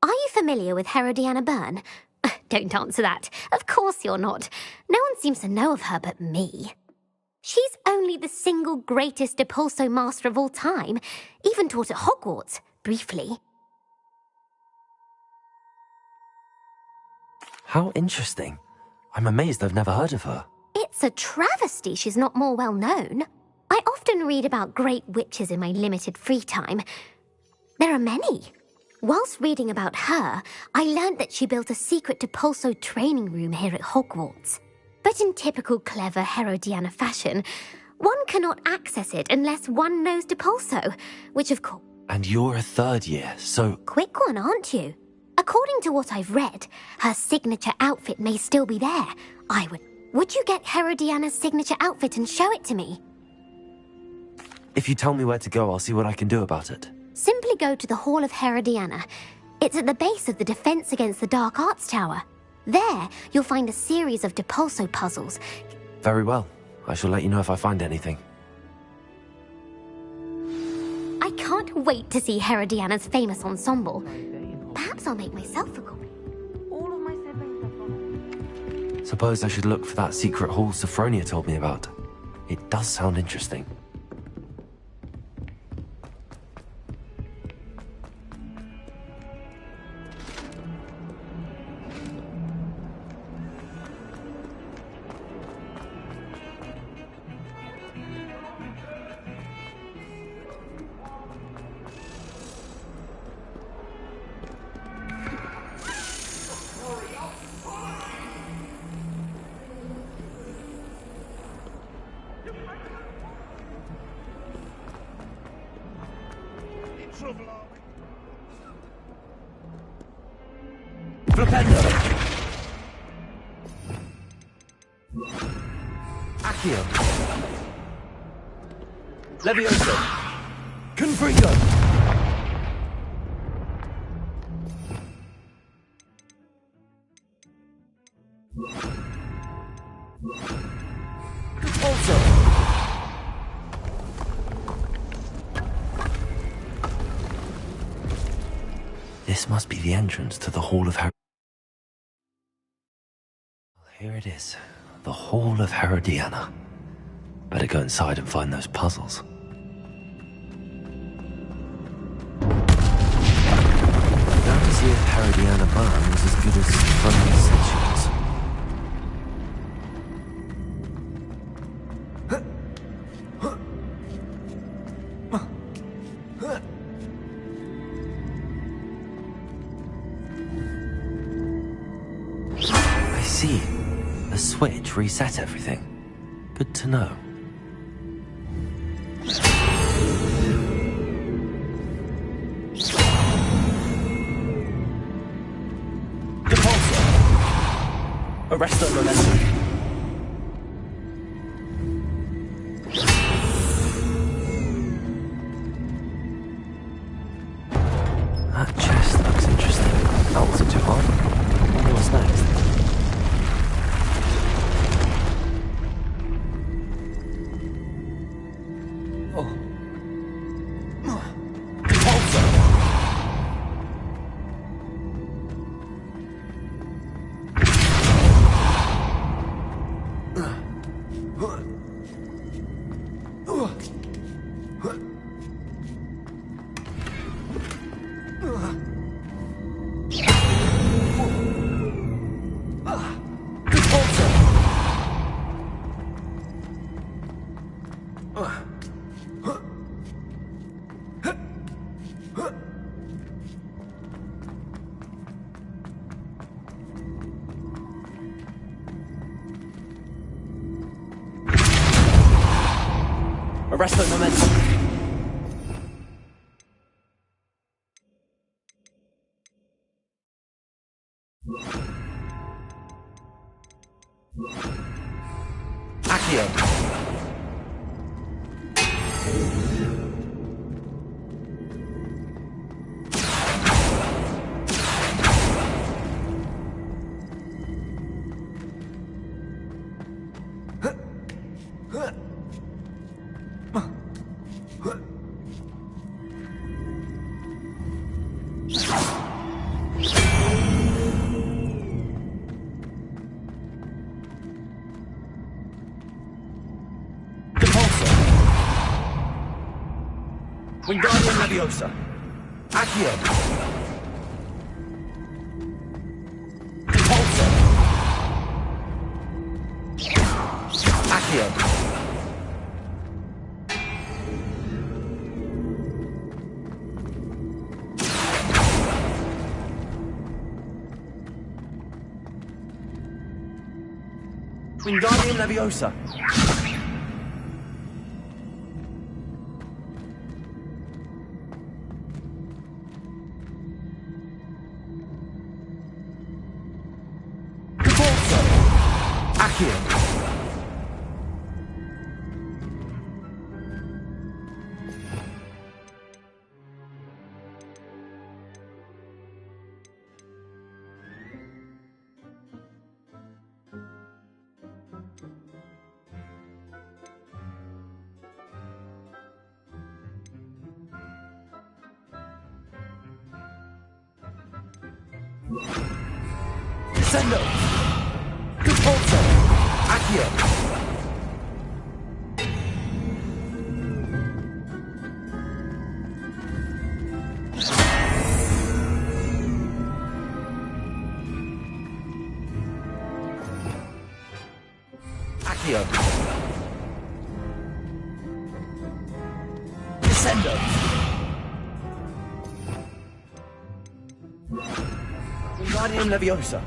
[SPEAKER 8] Are you familiar with Herodiana Byrne? Don't answer that. Of course you're not. No one seems to know of her but me. She's only the single greatest Depulso master of all time, even taught at Hogwarts, briefly.
[SPEAKER 3] How interesting. I'm amazed I've never heard of her.
[SPEAKER 8] It's a travesty she's not more well known. I often read about great witches in my limited free time. There are many. Whilst reading about her, I learned that she built a secret Depulso training room here at Hogwarts. But in typical clever Herodiana fashion, one cannot access it unless one knows Depulso, which of course...
[SPEAKER 3] And you're a 3rd year, so...
[SPEAKER 8] Quick one, aren't you? According to what I've read, her signature outfit may still be there. Would you get Herodiana's signature outfit and show it to me?
[SPEAKER 3] If you tell me where to go, I'll see what I can do about it.
[SPEAKER 8] Simply go to the Hall of Herodiana. It's at the base of the Defense Against the Dark Arts Tower. There, you'll find a series of Depulso puzzles.
[SPEAKER 3] Very well. I shall let you know if I find anything.
[SPEAKER 8] I can't wait to see Herodiana's famous ensemble. Perhaps I'll make myself a copy.
[SPEAKER 12] All of my siblings are following.
[SPEAKER 3] Suppose I should look for that secret hall Sophronia told me about. It does sound interesting.
[SPEAKER 22] Accio. Levioso. Confringo. Also.
[SPEAKER 3] This must be the entrance to the Hall of Here it is. The Hall of Herodiana. Better go inside and find those puzzles. Now to see if Herodiana Byrne was as good as Sophronia said she was. I see. The switch reset everything. Good to know.
[SPEAKER 22] Arresto momentum.
[SPEAKER 3] That chest looks interesting. That wasn't too hard. I wonder what's next.
[SPEAKER 22] Arresto momentum. Accio. Wingardium Leviosa. Accio. Repulsor. Accio. Wingardium Leviosa. Accio. Descendo. Repulsor. Accio. Accio. Descendo. Wingardium Leviosa.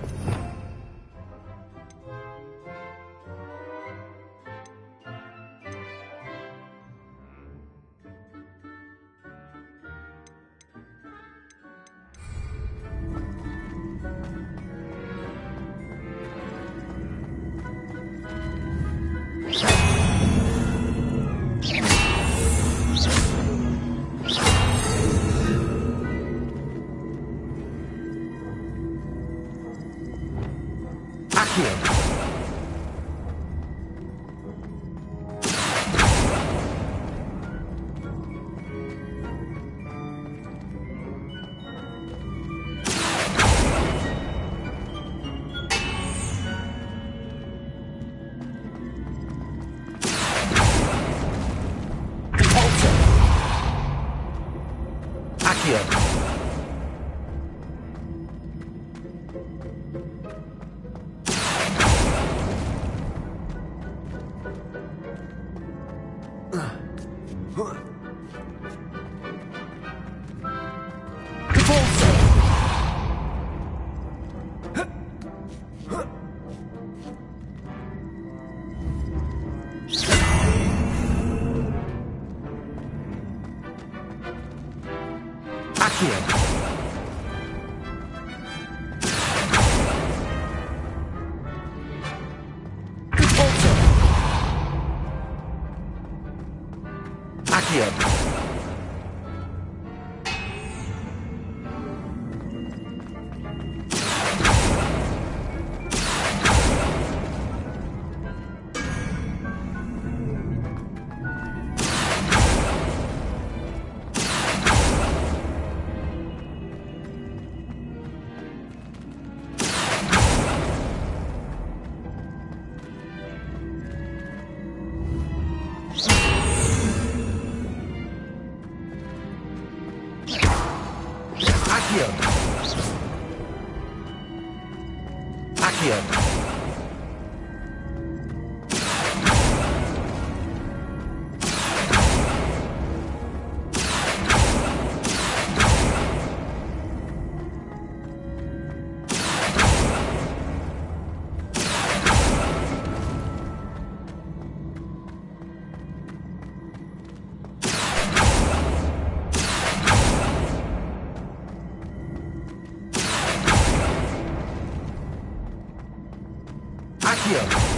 [SPEAKER 22] Accio.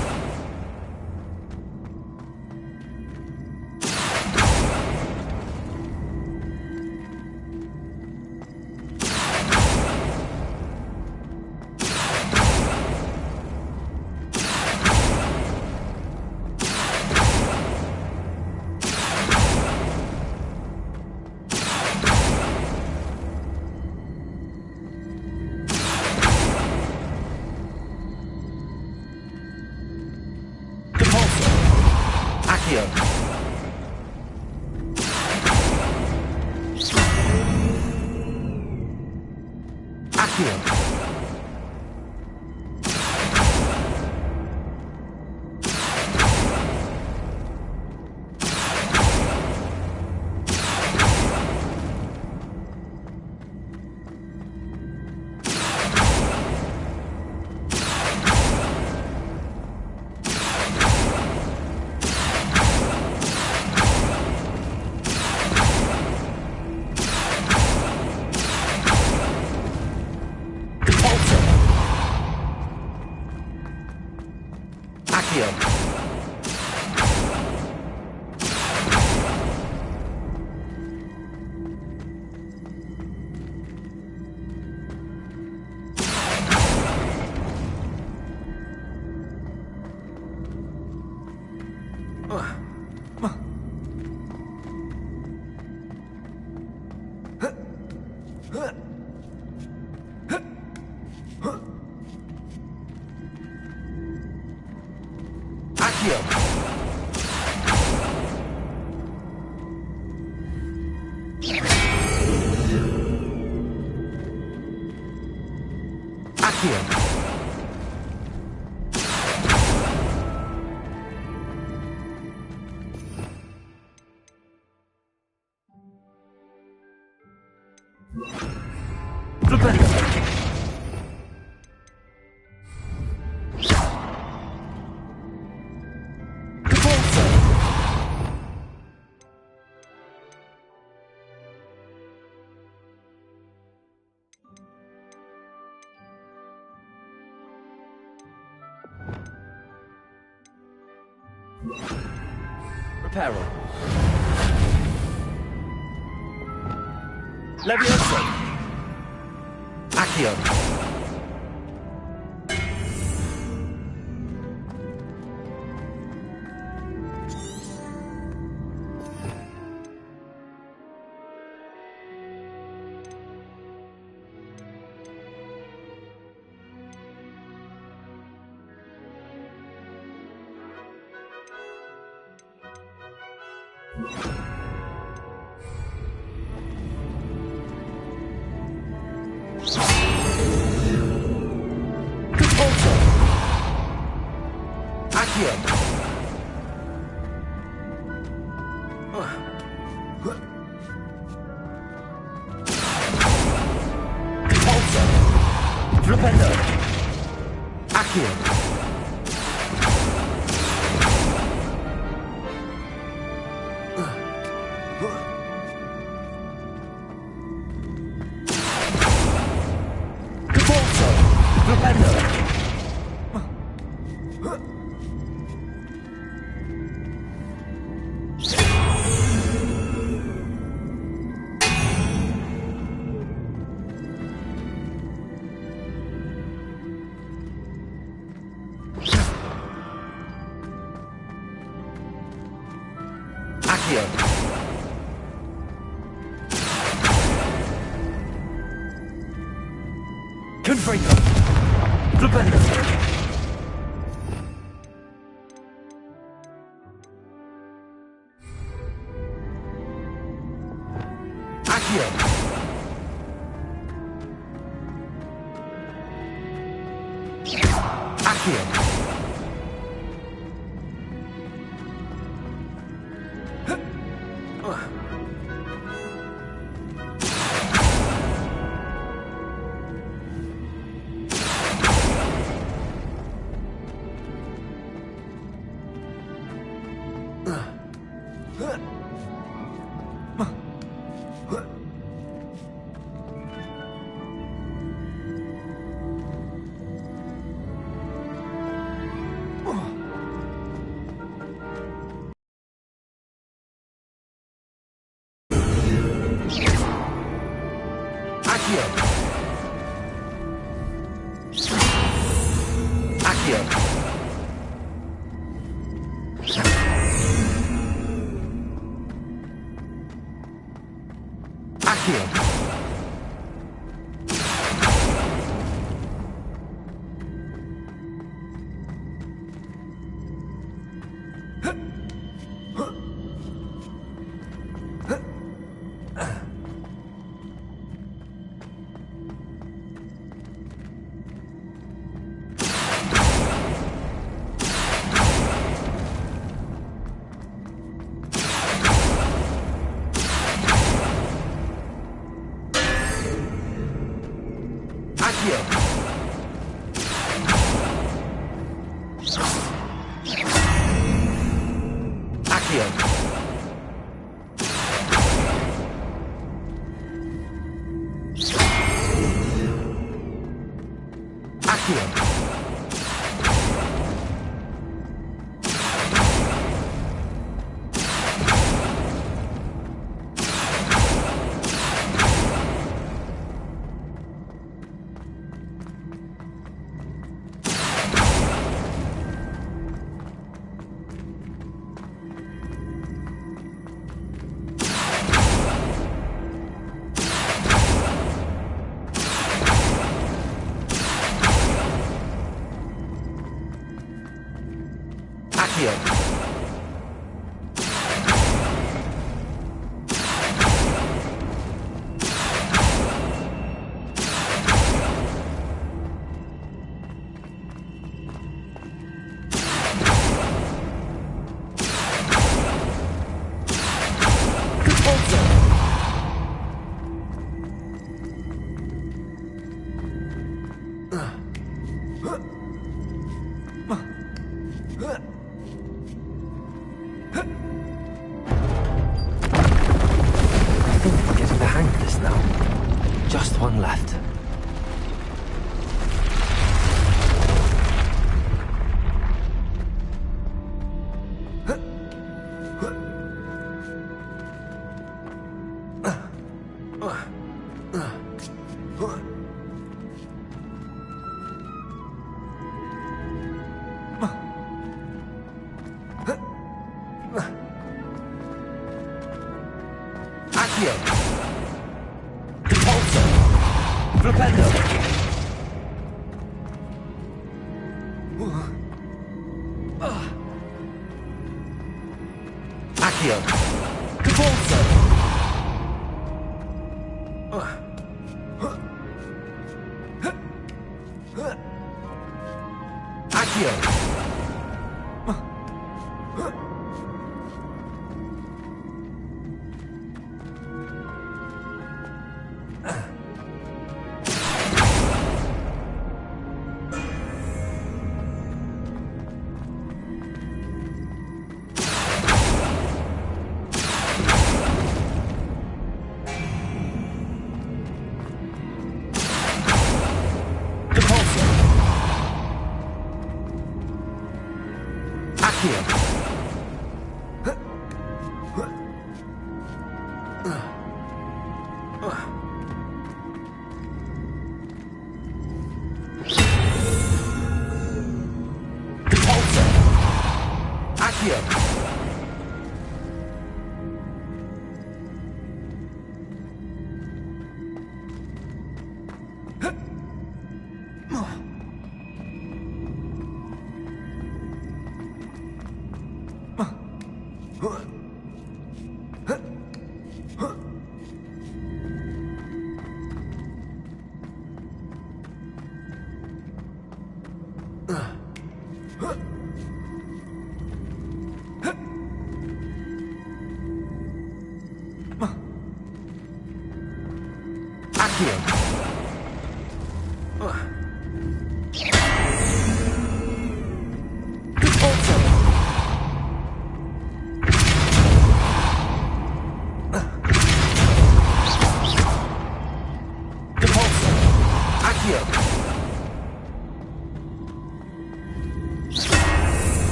[SPEAKER 22] Reparo. Levioso. Accio. Confringo. Flipendo. Accio. Accio. Accio. Accio.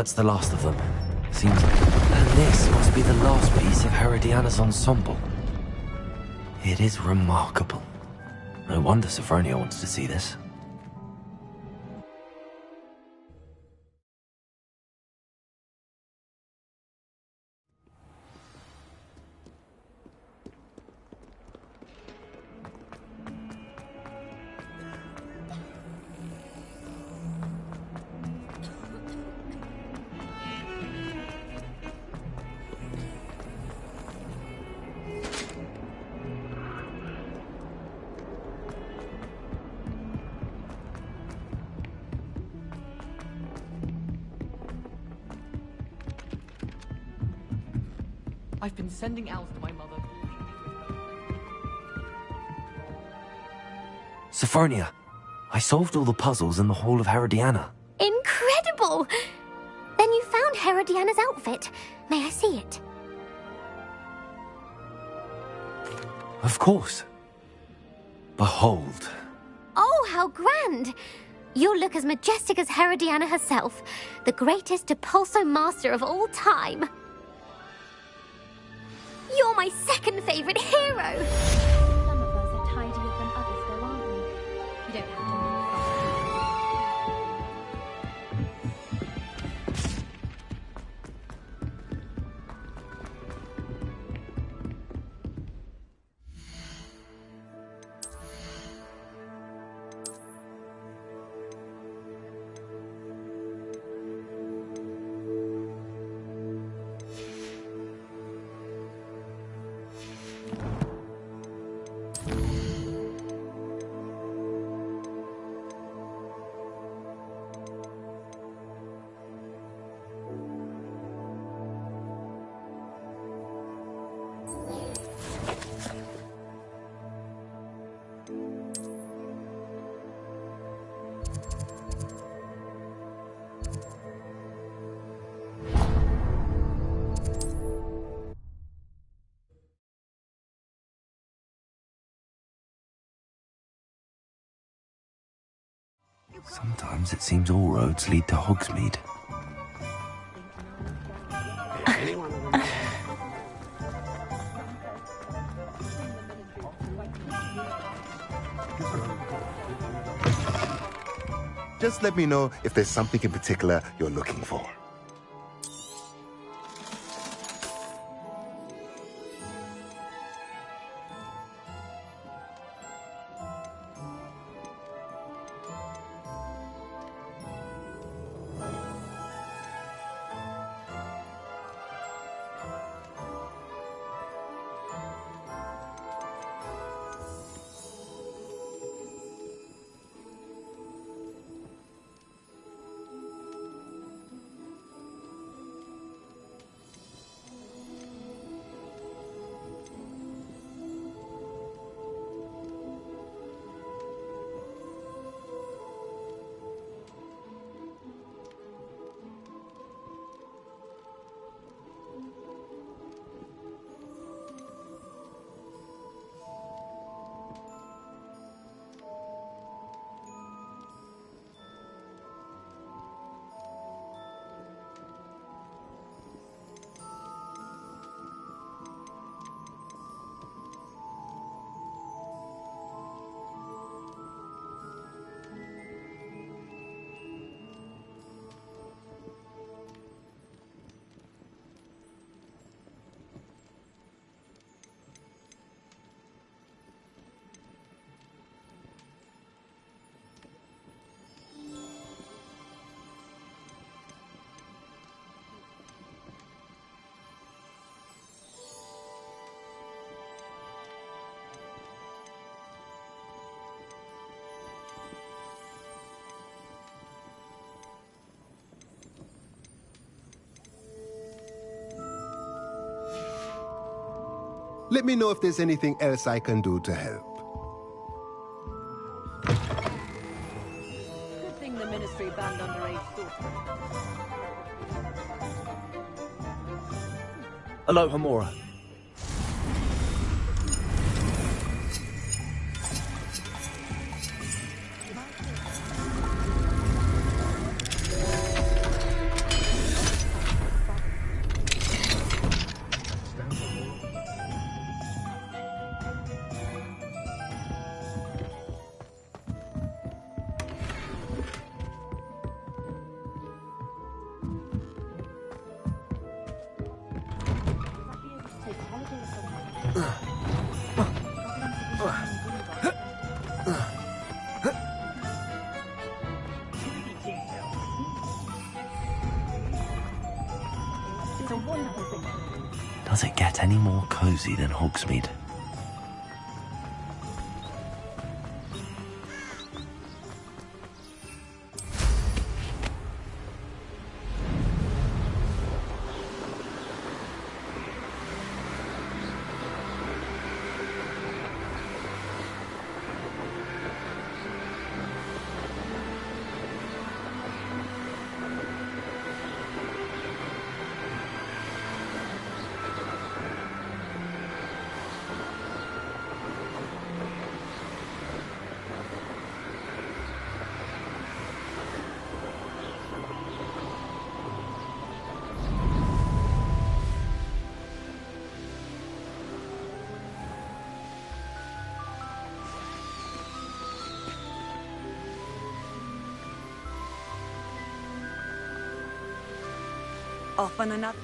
[SPEAKER 3] That's the last of them. Seems like... And this must be the last piece of Herodiana's ensemble. It is remarkable. No wonder Sophronia wants to see this.
[SPEAKER 4] I've been sending owls to my mother.
[SPEAKER 3] Sophronia, I solved all the puzzles in the Hall of Herodiana.
[SPEAKER 8] Incredible! Then you found Herodiana's outfit. May I see it?
[SPEAKER 3] Of course. Behold.
[SPEAKER 8] Oh, how grand! You'll look as majestic as Herodiana herself, the greatest Depulso master of all time. You're my second favorite hero!
[SPEAKER 9] Some of us are tidier than others, though, aren't we? You don't have to
[SPEAKER 3] Sometimes it seems all roads lead to Hogsmeade.
[SPEAKER 6] Just let me know if there's something in particular you're looking for. Let me know if there's anything else I can do to help.
[SPEAKER 2] Good thing the Ministry banned underage daughters.
[SPEAKER 19] Aloha Mora.
[SPEAKER 3] Does it get any more cozy than Hogsmeade?
[SPEAKER 20] Off on another...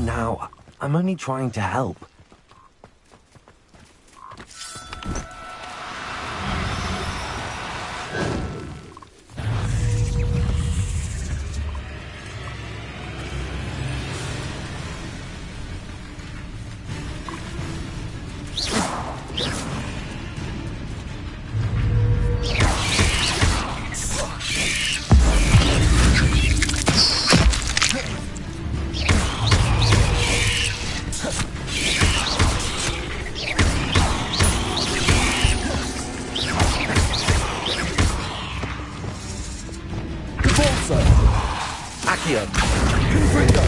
[SPEAKER 3] Now, I'm only trying to help.
[SPEAKER 22] Accio. Confringo.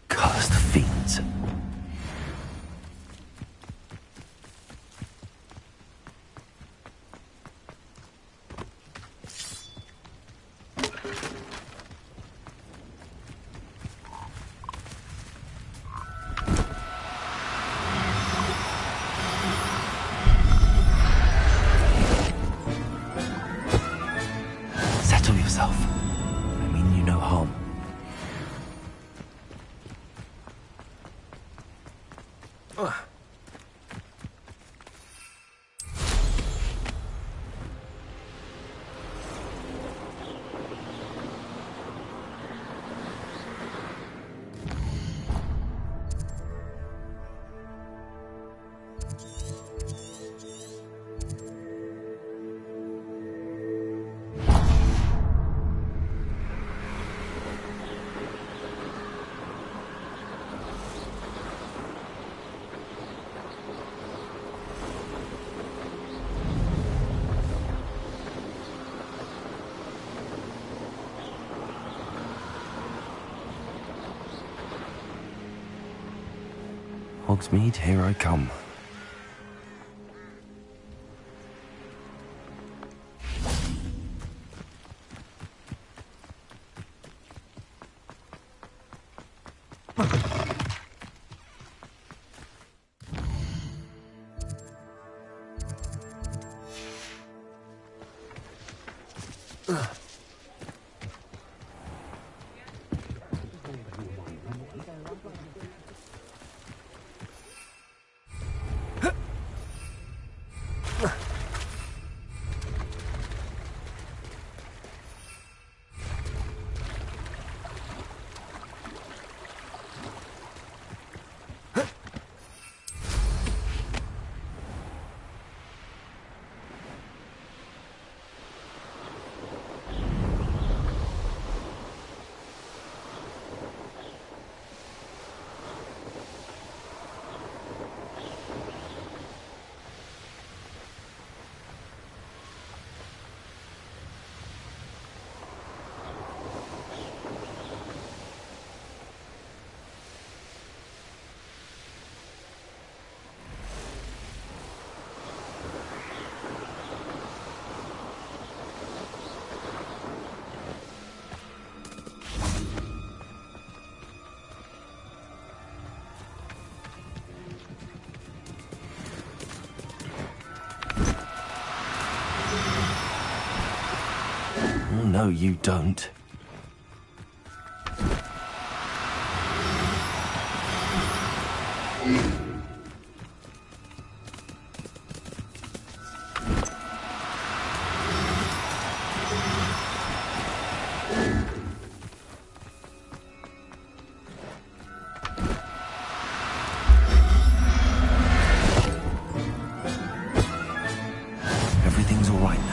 [SPEAKER 3] Cursed fiends. Settle yourself. I mean you no harm. Hogsmeade, here I come. Oh, no, you don't. Everything's all right now.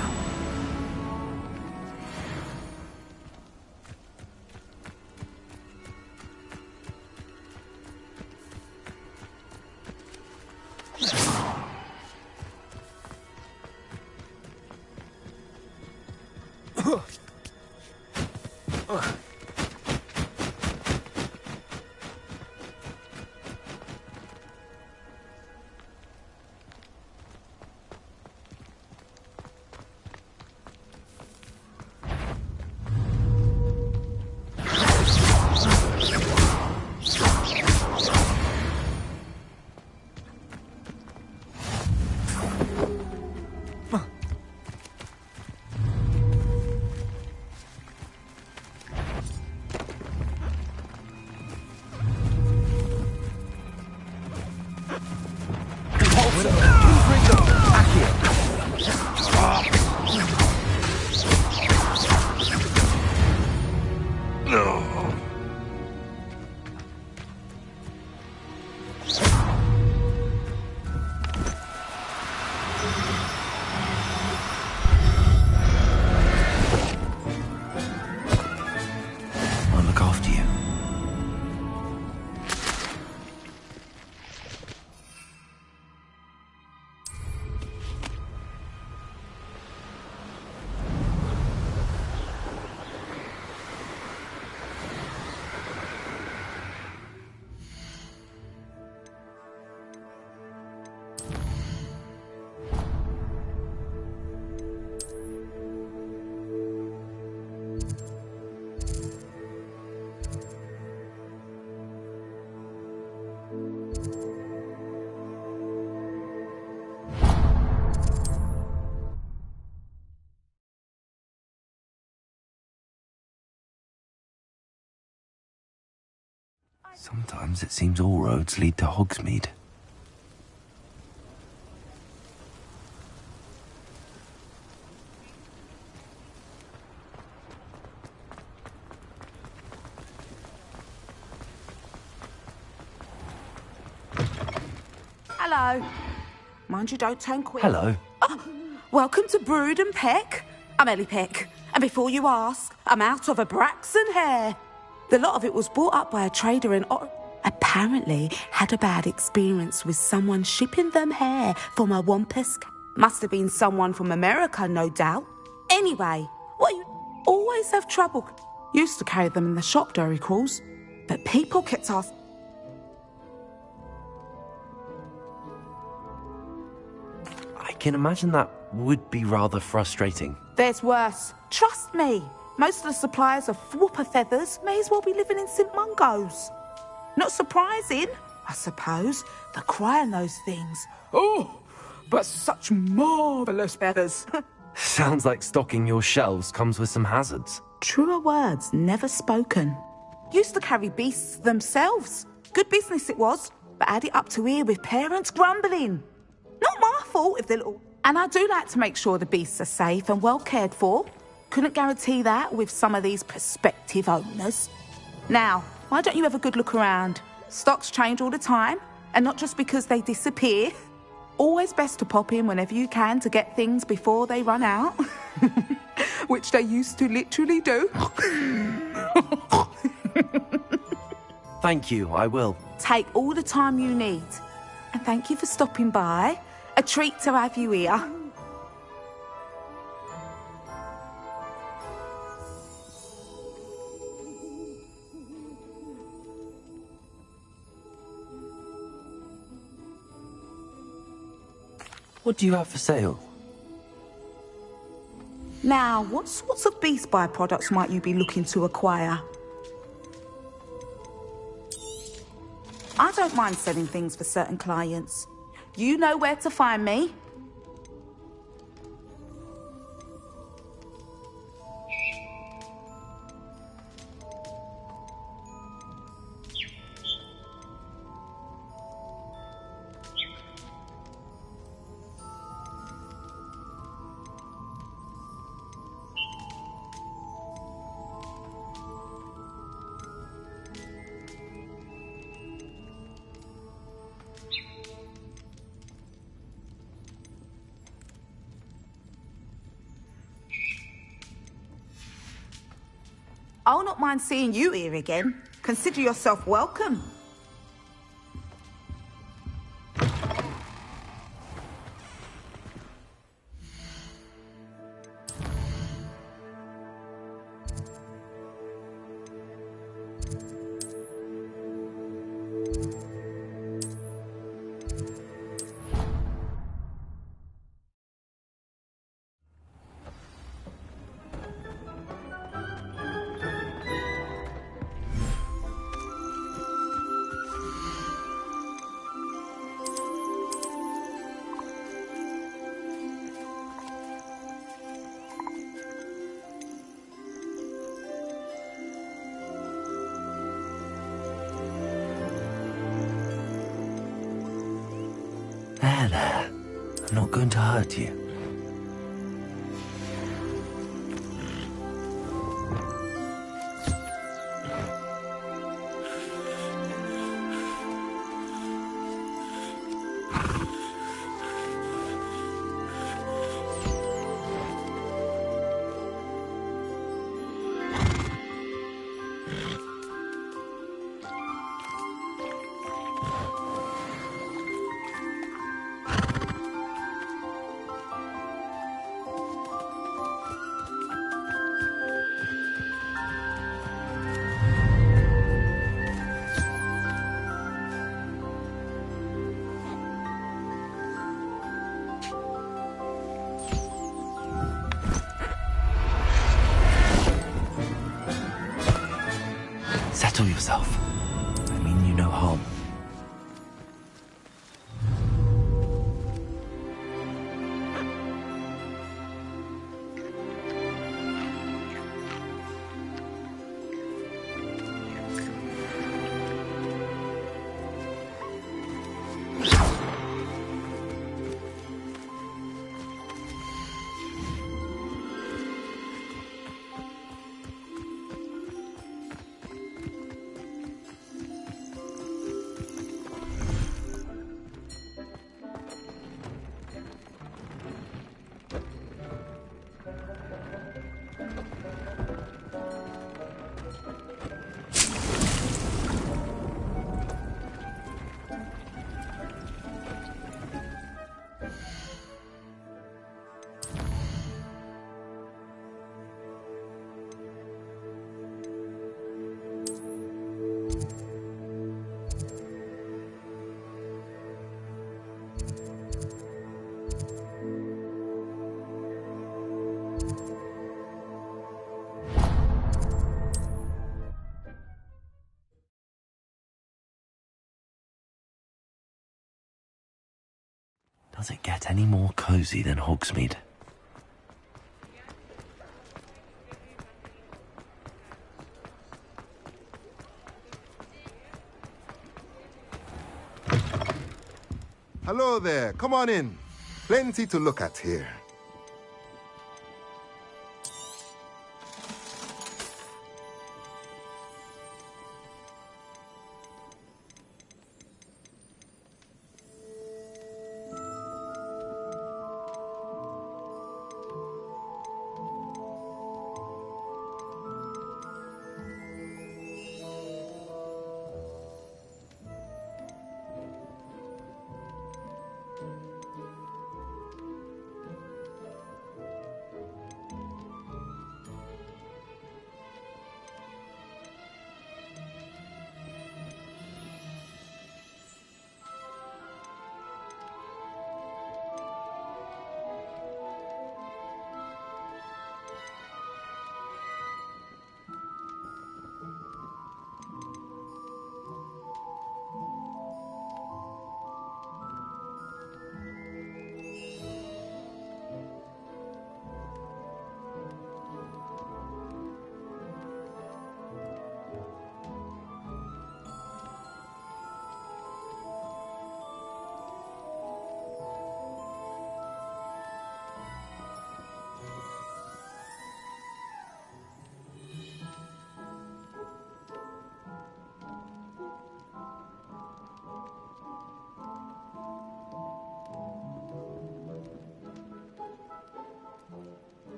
[SPEAKER 3] Sometimes it seems all roads lead to Hogsmeade.
[SPEAKER 11] Hello. Mind you don't turn quick.
[SPEAKER 3] Hello.
[SPEAKER 11] Oh, welcome to Brood and Peck. I'm Ellie Peck. And before you ask, I'm out of a Braxton hair. The lot of it was bought up by a trader in apparently had a bad experience with someone shipping them hair from a wampus. Must have been someone from America, no doubt. Anyway, what you always have trouble. Used to carry them in the shop, Dory Crawls. But people kept asking.
[SPEAKER 3] I can imagine that would be rather frustrating.
[SPEAKER 11] There's worse. Trust me. Most of the suppliers of whooper feathers may as well be living in St Mungo's. Not surprising, I suppose. The cry on those things. Oh, but such marvellous feathers.
[SPEAKER 3] Sounds like stocking your shelves comes with some hazards.
[SPEAKER 11] Truer words never spoken. Used to carry beasts themselves. Good business it was, but add it up to here with parents grumbling. Not my fault if they're little. And I do like to make sure the beasts are safe and well cared for. Couldn't guarantee that with some of these prospective owners. Now, why don't you have a good look around? Stocks change all the time, and not just because they disappear. Always best to pop in whenever you can to get things before they run out. Which they used to literally do.
[SPEAKER 3] Thank you, I will.
[SPEAKER 11] Take all the time you need. And thank you for stopping by. A treat to have you here.
[SPEAKER 3] What do you have for sale?
[SPEAKER 11] Now, what sorts of beast byproducts might you be looking to acquire? I don't mind selling things for certain clients. You know where to find me. I'll not mind seeing you here again. Consider yourself welcome.
[SPEAKER 3] There. I'm not going to hurt you. Settle yourself. I mean you no harm. Does it get any more cozy than Hogsmeade?
[SPEAKER 6] Hello there. Come on in. Plenty to look at here.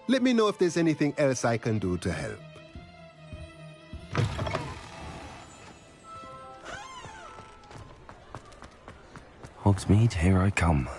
[SPEAKER 6] Let me know if there's anything else I can do to help.
[SPEAKER 3] Hogsmeade, here I come.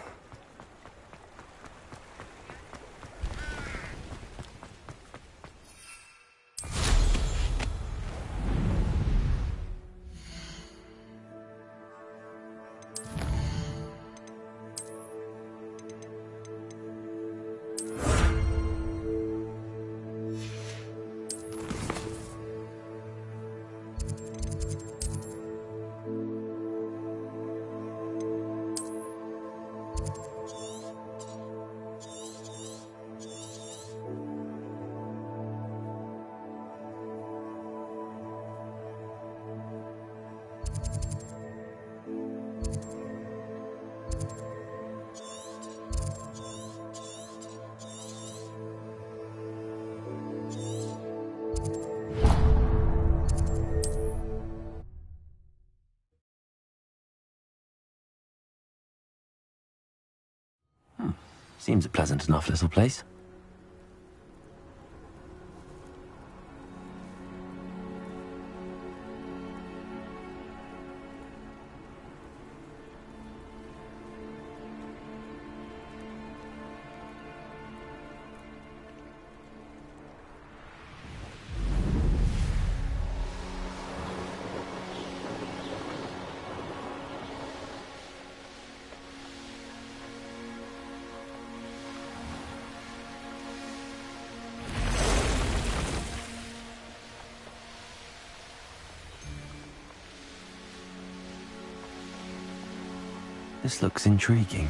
[SPEAKER 3] Seems a pleasant enough little place. This looks intriguing.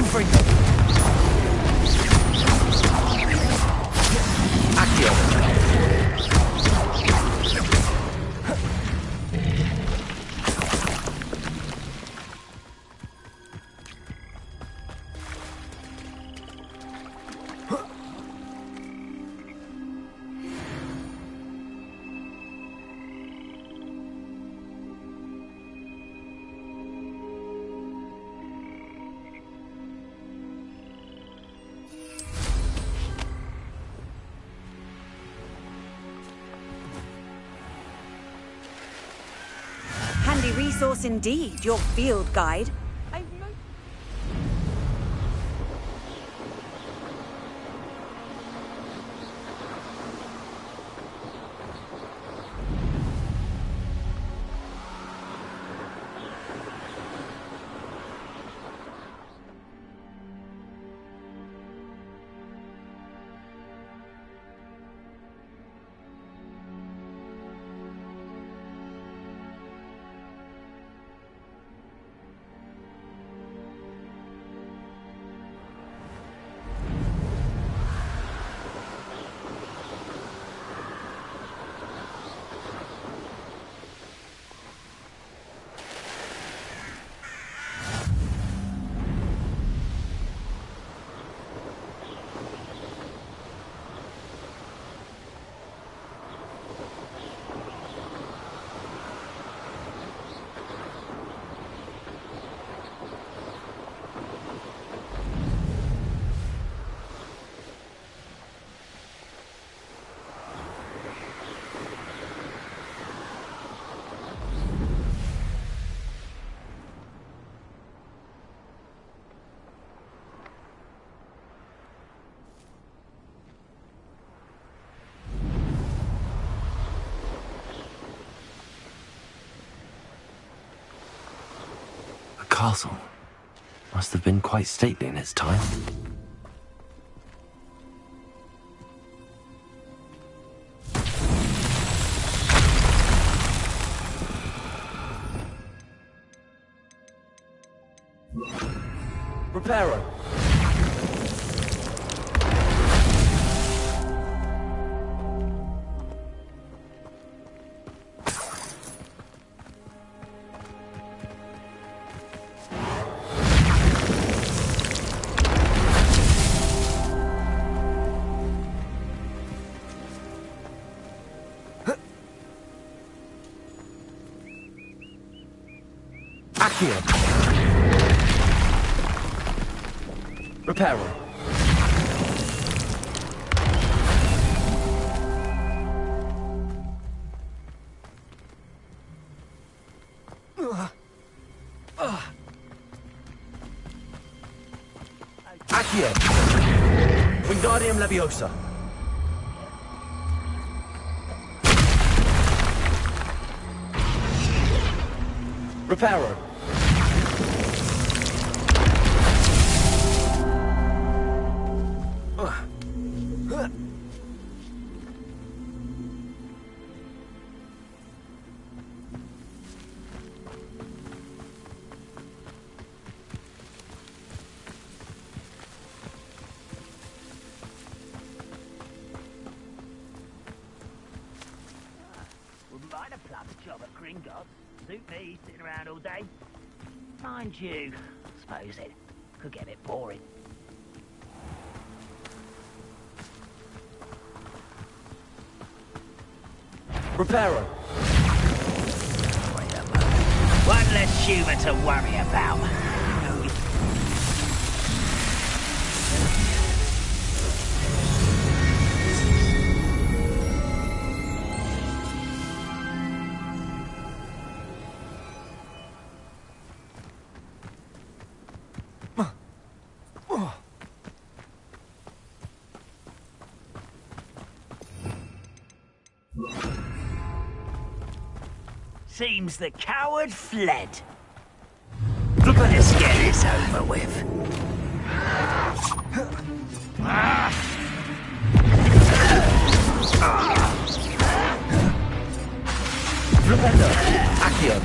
[SPEAKER 15] Confringo! Accio!
[SPEAKER 20] Handy resource indeed, your field guide.
[SPEAKER 3] Castle must have been quite stately in its time.
[SPEAKER 15] Reparo! Accio! Reparo! Accio! Wingardium Leviosa! Reparo!
[SPEAKER 10] Wouldn't mind a plump job at Gringotts. Suit me, sitting around all day. Mind you, suppose it could get a bit boring.
[SPEAKER 15] Reparo!
[SPEAKER 10] Wait a moment. One less human to worry about. Seems the coward fled. Let's get this over with.
[SPEAKER 15] Flipendo! Accio!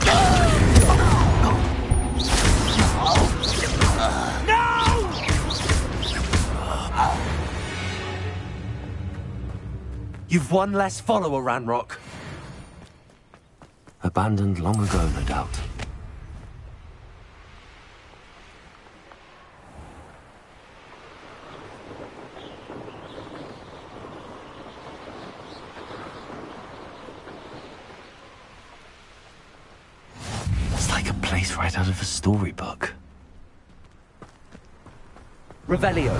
[SPEAKER 10] No!
[SPEAKER 3] You've one less follower, Ranrock. Abandoned long ago, no doubt. It's like a place right out of a storybook.
[SPEAKER 19] Revelio.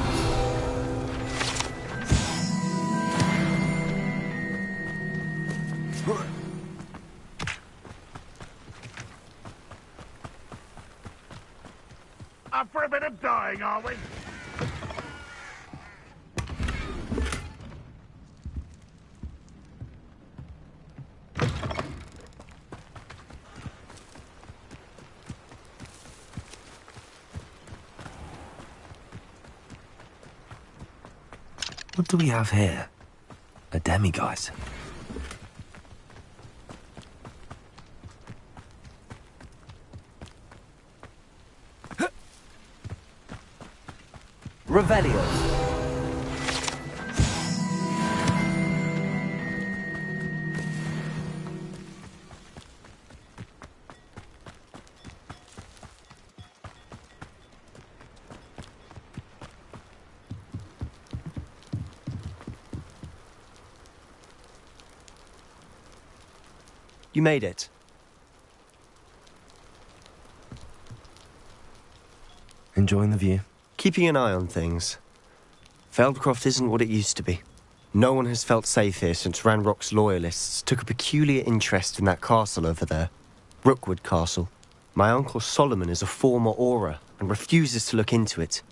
[SPEAKER 5] Up for a bit of dying, are we?
[SPEAKER 3] What do we have here? A demiguise.
[SPEAKER 19] Revelio.
[SPEAKER 13] You made it.
[SPEAKER 3] Enjoying the view?
[SPEAKER 13] Keeping an eye on things. Feldcroft isn't what it used to be. No one has felt safe here since Ranrock's loyalists took a peculiar interest in that castle over there. Rookwood Castle. My uncle Solomon is a former Auror and refuses to look into it,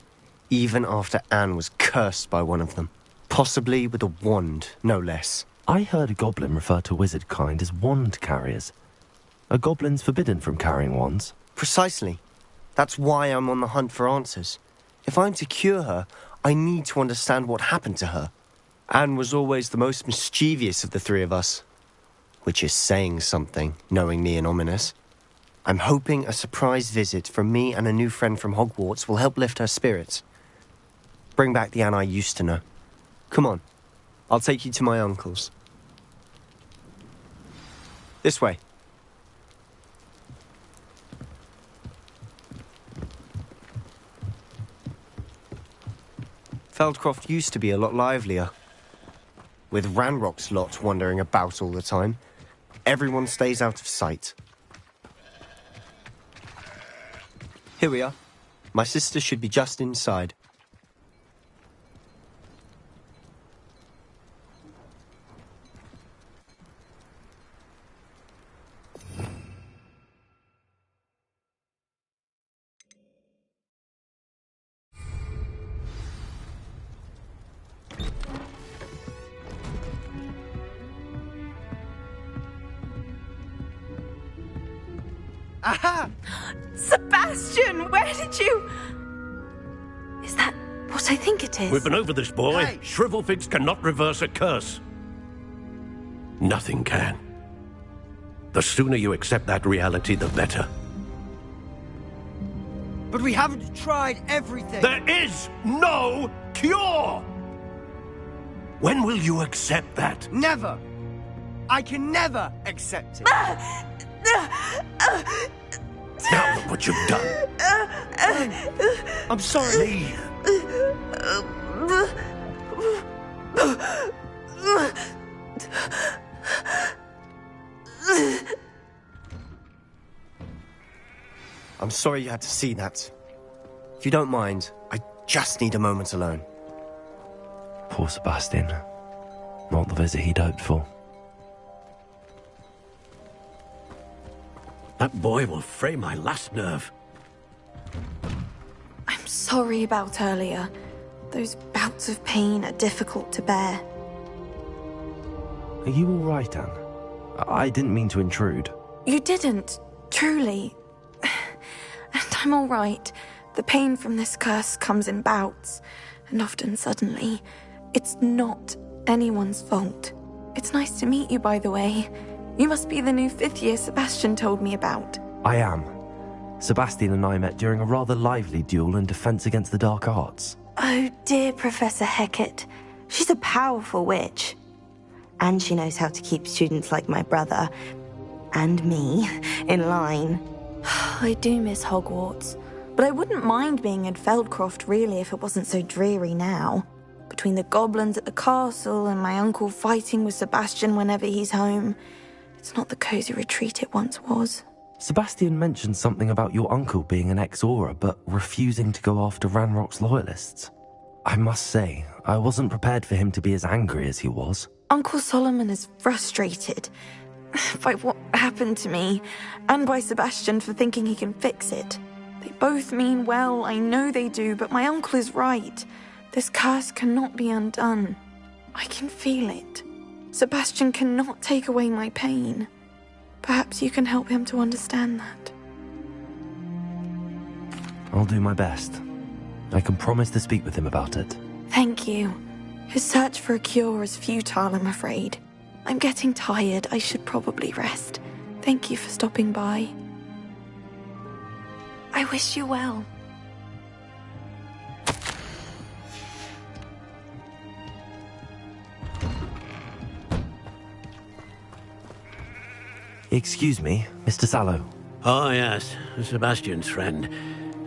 [SPEAKER 13] even after Anne was cursed by one of them. Possibly with a wand, no less.
[SPEAKER 3] I heard a goblin refer to wizard kind as wand carriers. Are goblins forbidden from carrying wands?
[SPEAKER 13] Precisely. That's why I'm on the hunt for answers. If I'm to cure her, I need to understand what happened to her. Anne was always the most mischievous of the three of us. Which is saying something, knowingly and ominous. I'm hoping a surprise visit from me and a new friend from Hogwarts will help lift her spirits. Bring back the Anne I used to know. Come on, I'll take you to my uncle's. This way. Feldcroft used to be a lot livelier. With Ranrock's lot wandering about all the time, everyone stays out of sight. Here we are. My sister should be just inside.
[SPEAKER 11] Aha! Sebastian, where did you... Is that what I think it is?
[SPEAKER 17] We've been over this, boy.
[SPEAKER 11] Hey.
[SPEAKER 17] Shrivelfigs cannot reverse a curse. Nothing can. The sooner you accept that reality, the better.
[SPEAKER 23] But we haven't tried everything.
[SPEAKER 17] There is no cure! When will you accept that?
[SPEAKER 23] Never. I can never accept it.
[SPEAKER 17] Now look what you've done.
[SPEAKER 23] I'm sorry.
[SPEAKER 17] Leave.
[SPEAKER 13] I'm sorry you had to see that. If you don't mind, I just need a moment alone.
[SPEAKER 3] Poor Sebastian. Not the visit he'd hoped for.
[SPEAKER 17] That boy will fray my last nerve.
[SPEAKER 24] I'm sorry about earlier. Those bouts of pain are difficult to bear.
[SPEAKER 3] Are you all right, Anne? I didn't mean to intrude.
[SPEAKER 24] You didn't, truly. And I'm all right. The pain from this curse comes in bouts, and often suddenly. It's not anyone's fault. It's nice to meet you, by the way. You must be the new 5th year Sebastian told me about.
[SPEAKER 3] I am. Sebastian and I met during a rather lively duel in defense against the dark arts.
[SPEAKER 24] Oh dear, Professor Hecat. She's a powerful witch.
[SPEAKER 7] And she knows how to keep students like my brother, and me, in line. I do miss Hogwarts, but I wouldn't mind being in Feldcroft, really, if it wasn't so dreary now. Between the goblins at the castle and my uncle fighting with Sebastian whenever he's home, it's not the cosy retreat it once was.
[SPEAKER 3] Sebastian mentioned something about your uncle being an ex-Auror, but refusing to go after Ranrock's loyalists. I must say, I wasn't prepared for him to be as angry as he was.
[SPEAKER 7] Uncle Solomon is frustrated by what happened to me, and by Sebastian for thinking he can fix it. They both mean well, I know they do, but my uncle is right. This curse cannot be undone. I can feel it. Sebastian cannot take away my pain. Perhaps you can help him to understand that.
[SPEAKER 3] I'll do my best. I can promise to speak with him about it.
[SPEAKER 7] Thank you. His search for a cure is futile, I'm afraid. I'm getting tired. I should probably rest. Thank you for stopping by. I wish you well.
[SPEAKER 3] Excuse me, Mr. Sallow.
[SPEAKER 21] Oh, yes, Sebastian's friend.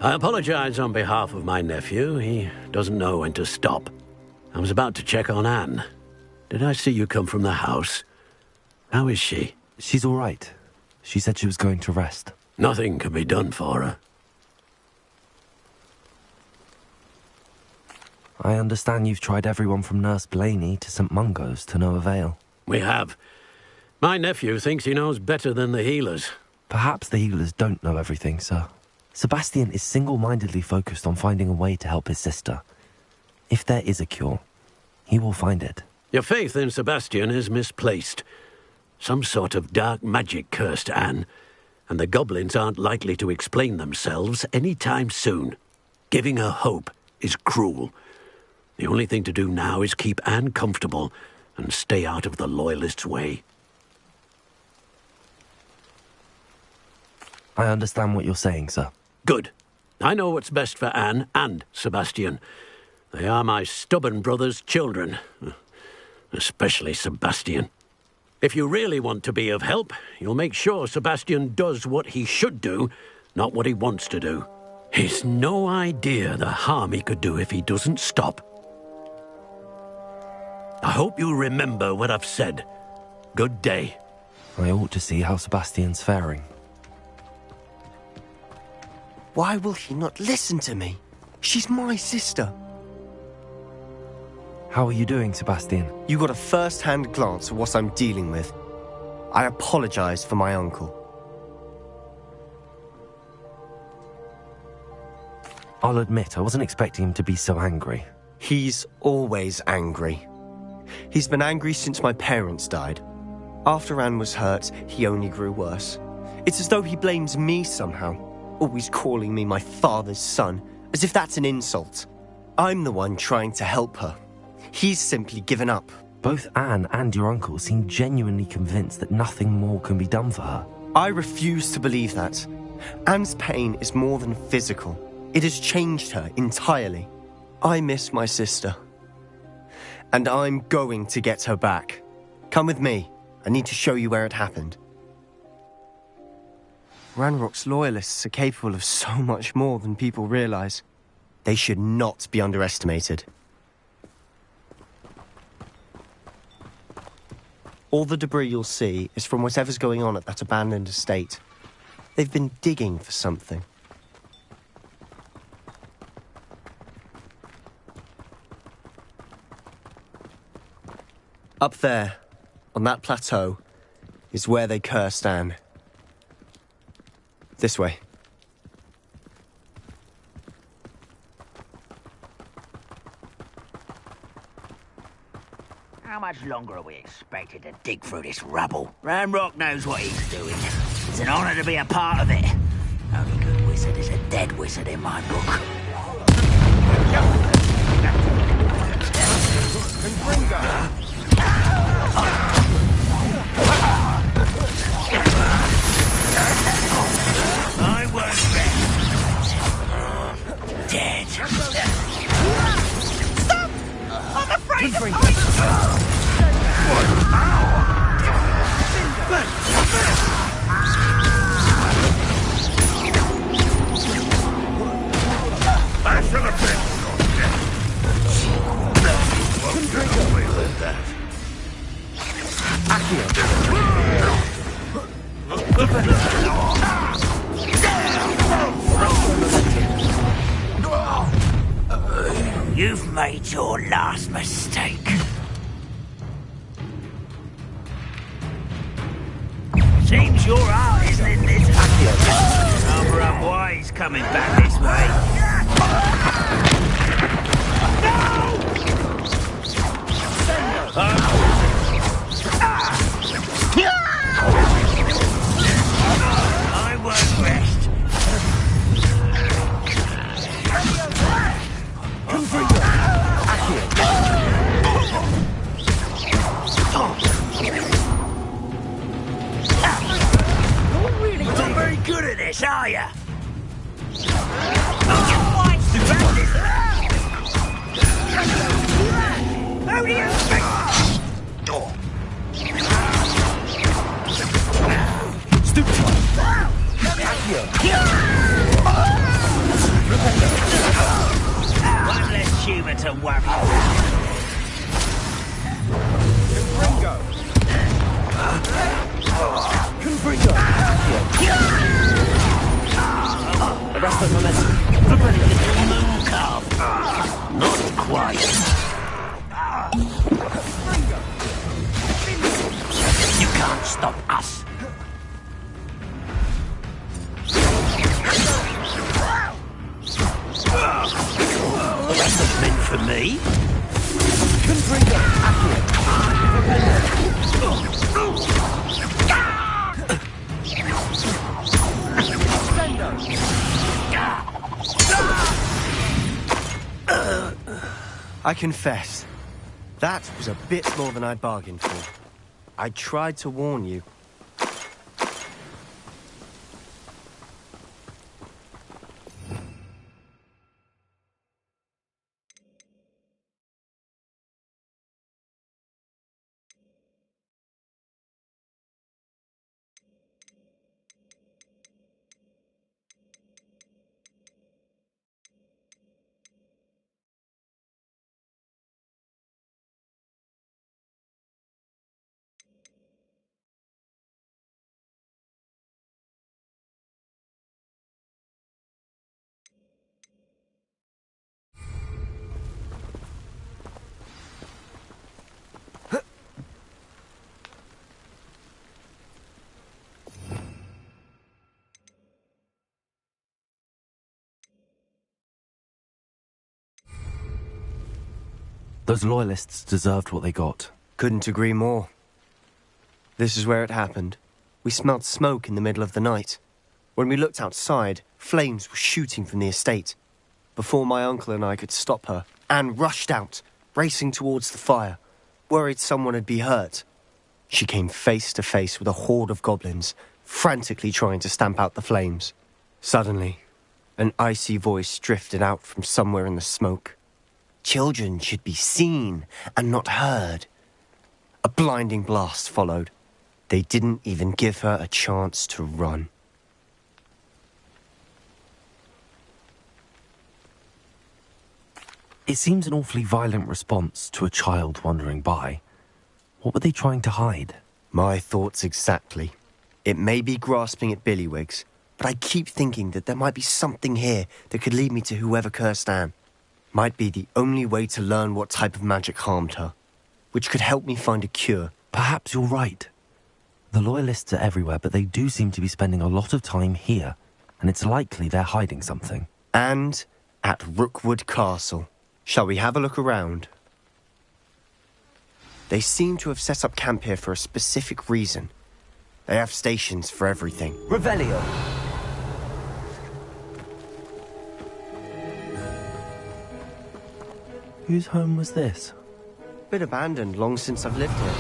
[SPEAKER 21] I apologize on behalf of my nephew. He doesn't know when to stop. I was about to check on Anne. Did I see you come from the house? How is she?
[SPEAKER 3] She's all right. She said she was going to rest.
[SPEAKER 21] Nothing can be done for her.
[SPEAKER 3] I understand you've tried everyone from Nurse Blaney to St. Mungo's to no avail.
[SPEAKER 21] We have. My nephew thinks he knows better than the healers.
[SPEAKER 3] Perhaps the healers don't know everything, sir. Sebastian is single-mindedly focused on finding a way to help his sister. If there is a cure, he will find it.
[SPEAKER 21] Your faith in Sebastian is misplaced. Some sort of dark magic cursed Anne, and the goblins aren't likely to explain themselves any time soon. Giving her hope is cruel. The only thing to do now is keep Anne comfortable and stay out of the Loyalists' way.
[SPEAKER 3] I understand what you're saying, sir.
[SPEAKER 21] Good. I know what's best for Anne and Sebastian. They are my stubborn brother's children. Especially Sebastian. If you really want to be of help, you'll make sure Sebastian does what he should do, not what he wants to do. He's no idea the harm he could do if he doesn't stop. I hope you'll remember what I've said. Good day.
[SPEAKER 3] I ought to see how Sebastian's faring.
[SPEAKER 13] Why will he not listen to me? She's my sister.
[SPEAKER 3] How are you doing, Sebastian?
[SPEAKER 13] You got a first-hand glance at what I'm dealing with. I apologize for my uncle.
[SPEAKER 3] I'll admit, I wasn't expecting him to be so angry.
[SPEAKER 13] He's always angry. He's been angry since my parents died. After Anne was hurt, he only grew worse. It's as though he blames me somehow, always calling me my father's son, as if that's an insult. I'm the one trying to help her. He's simply given up.
[SPEAKER 3] Both Anne and your uncle seem genuinely convinced that nothing more can be done for her.
[SPEAKER 13] I refuse to believe that. Anne's pain is more than physical. It has changed her entirely. I miss my sister. And I'm going to get her back. Come with me. I need to show you where it happened. Ranrock's loyalists are capable of so much more than people realize. They should not be underestimated. All the debris you'll see is from whatever's going on at that abandoned estate. They've been digging for something. Up there, on that plateau, is where they cursed Anne. This way.
[SPEAKER 10] How much longer are we expected to dig through this rubble? Ranrock knows what he's doing. It's an honor to be a part of it. Only good wizard is a dead wizard in my book. I won't rest. Dead.
[SPEAKER 11] Stop! I'm afraid of heights!
[SPEAKER 5] I should have been with that.
[SPEAKER 10] You've made your last mistake. Seems your art isn't in this. Rather unwise coming back this way. I won't rest. You're not very good at this, are you? How do you expect? One less humour to worry about.
[SPEAKER 23] Confringo!
[SPEAKER 10] The rest of the momentum. The pretty little moon calf. Not quite. You can't stop us. The rest is meant for me.
[SPEAKER 13] I confess, that was a bit more than I'd bargained for. I tried to warn you.
[SPEAKER 3] Those loyalists deserved what they got.
[SPEAKER 13] Couldn't agree more. This is where it happened. We smelled smoke in the middle of the night. When we looked outside, flames were shooting from the estate. Before my uncle and I could stop her, Anne rushed out, racing towards the fire, worried someone had been hurt. She came face to face with a horde of goblins, frantically trying to stamp out the flames. Suddenly, an icy voice drifted out from somewhere in the smoke. Children should be seen and not heard. A blinding blast followed. They didn't even give her a chance to run.
[SPEAKER 3] It seems an awfully violent response to a child wandering by. What were they trying to hide?
[SPEAKER 13] My thoughts exactly. It may be grasping at Billywigs, but I keep thinking that there might be something here that could lead me to whoever cursed Anne. Might be the only way to learn what type of magic harmed her, which could help me find a cure.
[SPEAKER 3] Perhaps you're right. The loyalists are everywhere, but they do seem to be spending a lot of time here, and it's likely they're hiding something.
[SPEAKER 13] And at Rookwood Castle. Shall we have a look around? They seem to have set up camp here for a specific reason. They have stations for everything.
[SPEAKER 19] Revelio.
[SPEAKER 3] Whose home was this?
[SPEAKER 13] Been abandoned long since I've lived here.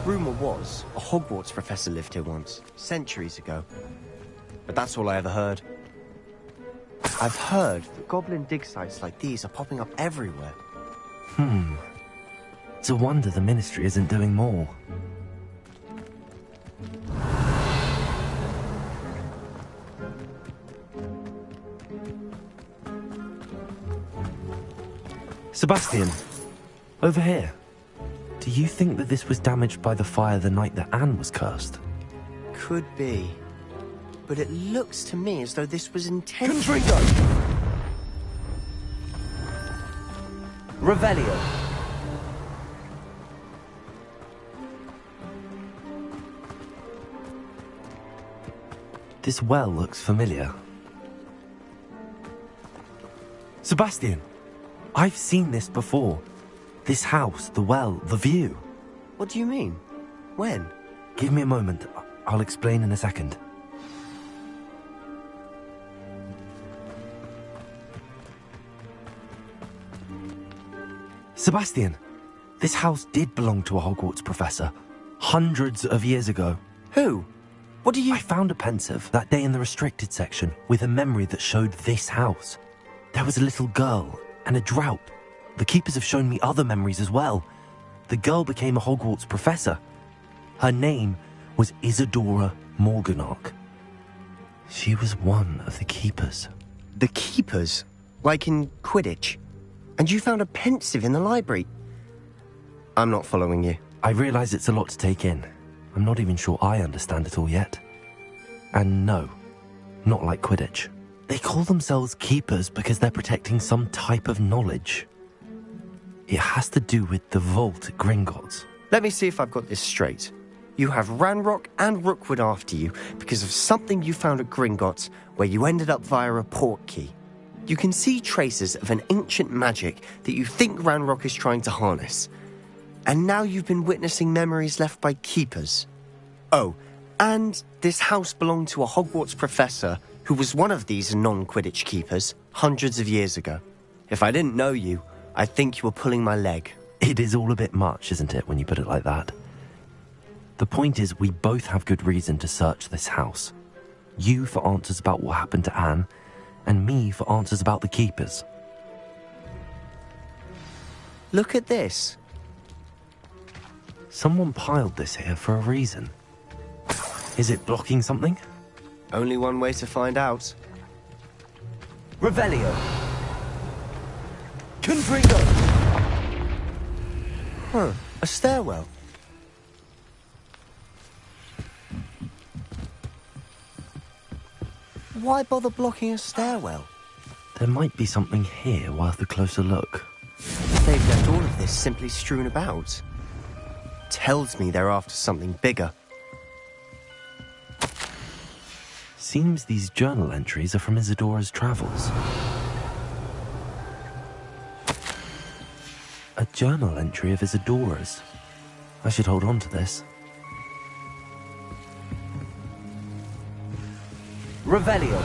[SPEAKER 13] Rumour was a Hogwarts professor lived here once, centuries ago. But that's all I ever heard. I've heard that goblin dig sites like these are popping up everywhere.
[SPEAKER 3] It's a wonder the Ministry isn't doing more. Sebastian, over here. Do you think that this was damaged by the fire the night that Anne was cursed?
[SPEAKER 13] Could be. But it looks to me as though this was intentional.
[SPEAKER 22] Confringo!
[SPEAKER 3] Revelio. This well looks familiar. Sebastian, I've seen this before. This house, the well, the view.
[SPEAKER 13] What do you mean? When?
[SPEAKER 3] Give me a moment. I'll explain in a second. Sebastian, this house did belong to a Hogwarts professor. Hundreds of years ago.
[SPEAKER 13] Who? What do you...
[SPEAKER 3] I found a pensive that day in the restricted section with a memory that showed this house. There was a little girl and a drought. The keepers have shown me other memories as well. The girl became a Hogwarts professor. Her name was Isadora Morganach. She was one of the keepers.
[SPEAKER 13] The keepers? Like in Quidditch? And you found a pensive in the library? I'm not following you.
[SPEAKER 3] I realise it's a lot to take in. I'm not even sure I understand it all yet. And no, not like Quidditch. They call themselves keepers because they're protecting some type of knowledge. It has to do with the vault at Gringotts.
[SPEAKER 13] Let me see if I've got this straight. You have Ranrock and Rookwood after you because of something you found at Gringotts where you ended up via a port key. You can see traces of an ancient magic that you think Ranrock is trying to harness. And now you've been witnessing memories left by keepers. Oh, and this house belonged to a Hogwarts professor who was one of these non-Quidditch keepers hundreds of years ago. If I didn't know you, I'd think you were pulling my leg.
[SPEAKER 3] It is all a bit much, isn't it, when you put it like that? The point is, we both have good reason to search this house. You for answers about what happened to Anne, and me for answers about the keepers.
[SPEAKER 13] Look at this.
[SPEAKER 3] Someone piled this here for a reason. Is it blocking something?
[SPEAKER 13] Only one way to find out.
[SPEAKER 3] Revelio.
[SPEAKER 22] Confringo!
[SPEAKER 13] Huh, a stairwell. Why bother blocking a stairwell?
[SPEAKER 3] There might be something here worth a closer look.
[SPEAKER 13] They've left all of this simply strewn about. Tells me they're after something bigger.
[SPEAKER 3] Seems these journal entries are from Isadora's travels. A journal entry of Isadora's. I should hold on to this. Revelio.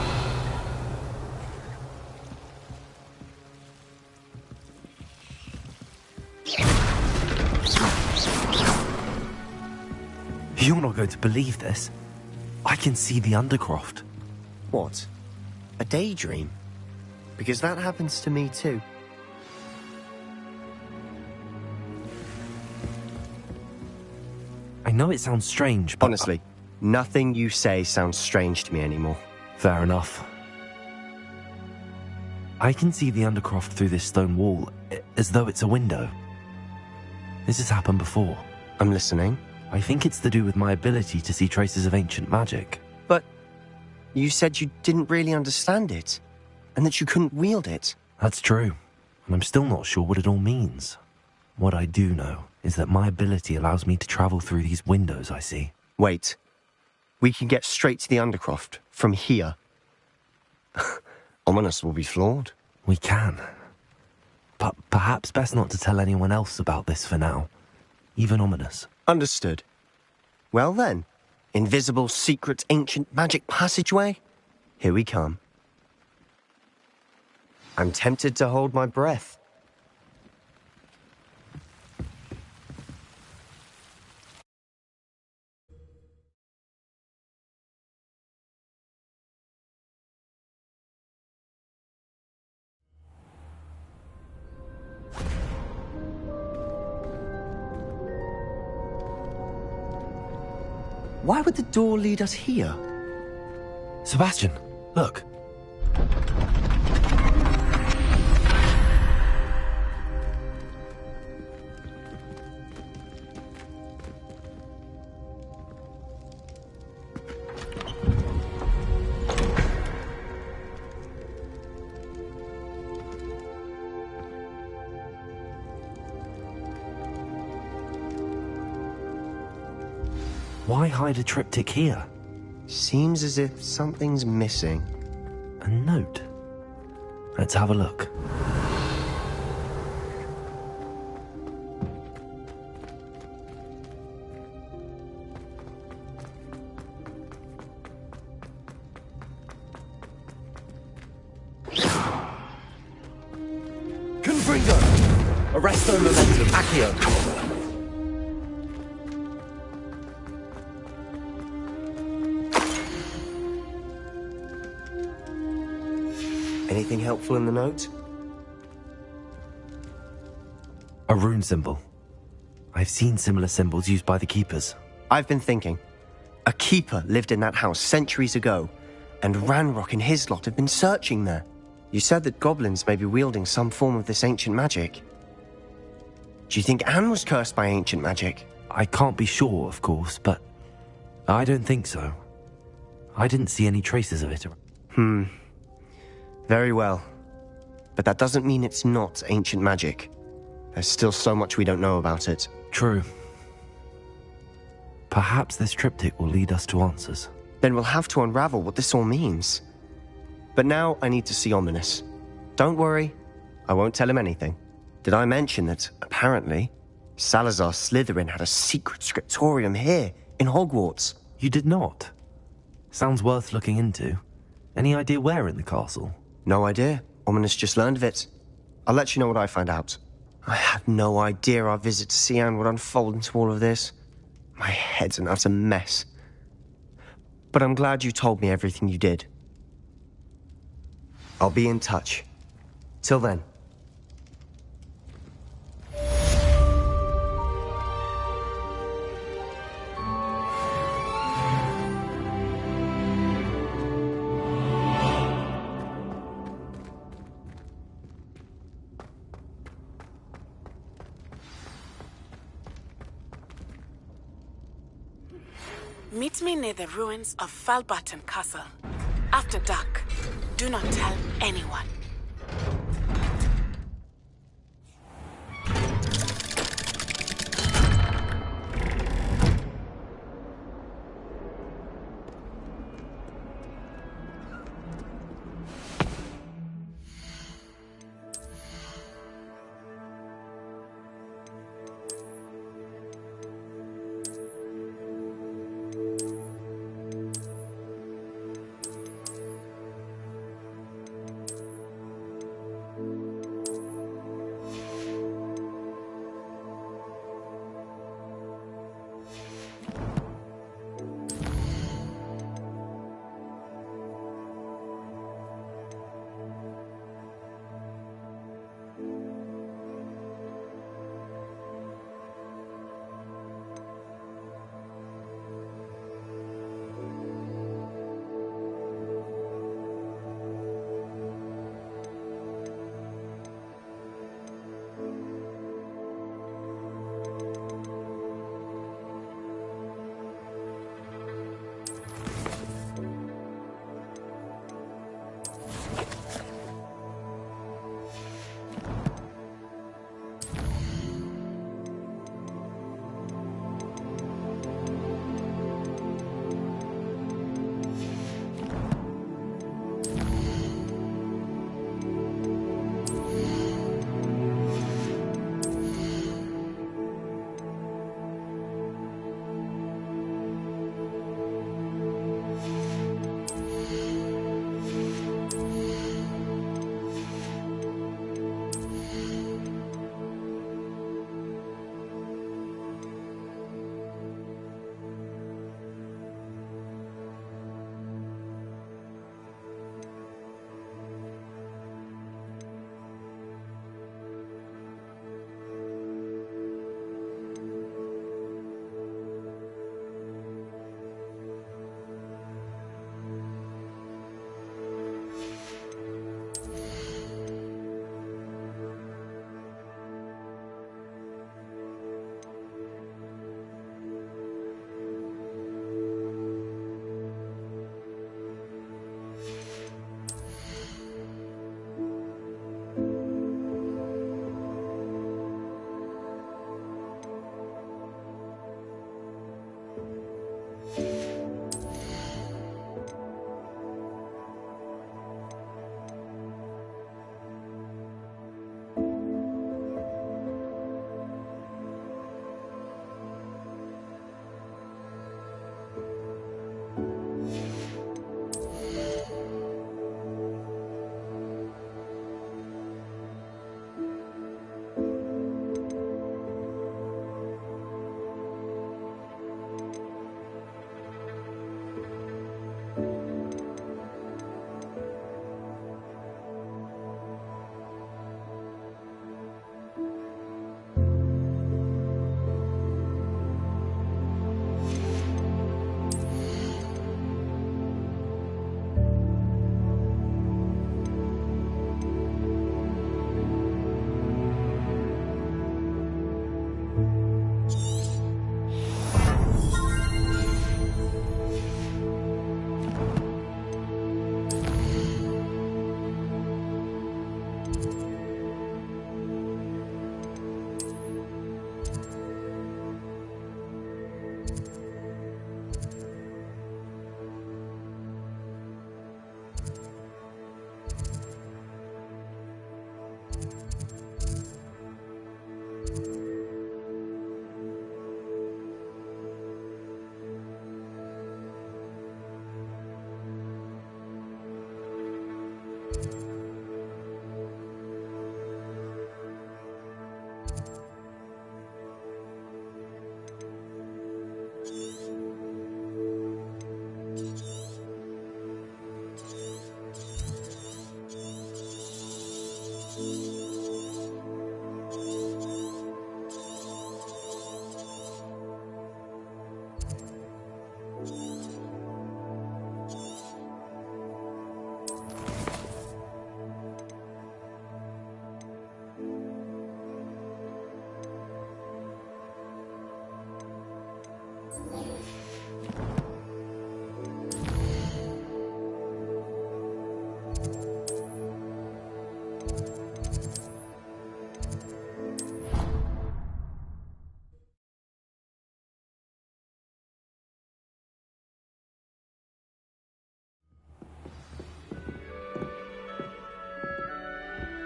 [SPEAKER 3] You're not going to believe this. I can see the Undercroft.
[SPEAKER 13] What? A daydream? Because that happens to me too.
[SPEAKER 3] I know it sounds strange, but...
[SPEAKER 13] Honestly, nothing you say sounds strange to me anymore.
[SPEAKER 3] Fair enough. I can see the Undercroft through this stone wall, as though it's a window. This has happened before.
[SPEAKER 13] I'm listening.
[SPEAKER 3] I think it's to do with my ability to see traces of ancient magic.
[SPEAKER 13] But you said you didn't really understand it, and that you couldn't wield it.
[SPEAKER 3] That's true, and I'm still not sure what it all means. What I do know is that my ability allows me to travel through these windows I see.
[SPEAKER 13] Wait. We can get straight to the Undercroft from here. Ominous will be flawed.
[SPEAKER 3] We can. But perhaps best not to tell anyone else about this for now. Even Ominous.
[SPEAKER 13] Understood. Well then, invisible, secret, ancient magic passageway? Here we come. I'm tempted to hold my breath. Why would the door lead us here?
[SPEAKER 3] Sebastian, look. Why hide a triptych here?
[SPEAKER 13] Seems as if something's missing.
[SPEAKER 3] A note. Let's have a look.
[SPEAKER 22] Confringo!
[SPEAKER 3] Arresto momentum. Accio.
[SPEAKER 13] Anything helpful in the note?
[SPEAKER 3] A rune symbol. I've seen similar symbols used by the keepers.
[SPEAKER 13] I've been thinking. A keeper lived in that house centuries ago, and Ranrock and his lot have been searching there. You said that goblins may be wielding some form of this ancient magic. Do you think Anne was cursed by ancient magic?
[SPEAKER 3] I can't be sure, of course, but I don't think so. I didn't see any traces of it.
[SPEAKER 13] Very well. But that doesn't mean it's not ancient magic. There's still so much we don't know about it.
[SPEAKER 3] True. Perhaps this triptych will lead us to answers.
[SPEAKER 13] Then we'll have to unravel what this all means. But now I need to see Ominous. Don't worry, I won't tell him anything. Did I mention that, apparently, Salazar Slytherin had a secret scriptorium here, in Hogwarts?
[SPEAKER 3] You did not? Sounds worth looking into. Any idea where in the castle?
[SPEAKER 13] No idea. Ominous just learned of it. I'll let you know what I find out. I had no idea our visit to see Anne would unfold into all of this. My head's an utter mess. But I'm glad you told me everything you did. I'll be in touch. Till then.
[SPEAKER 1] Meet me near the ruins of Falbarton Castle. After dark. Do not tell anyone.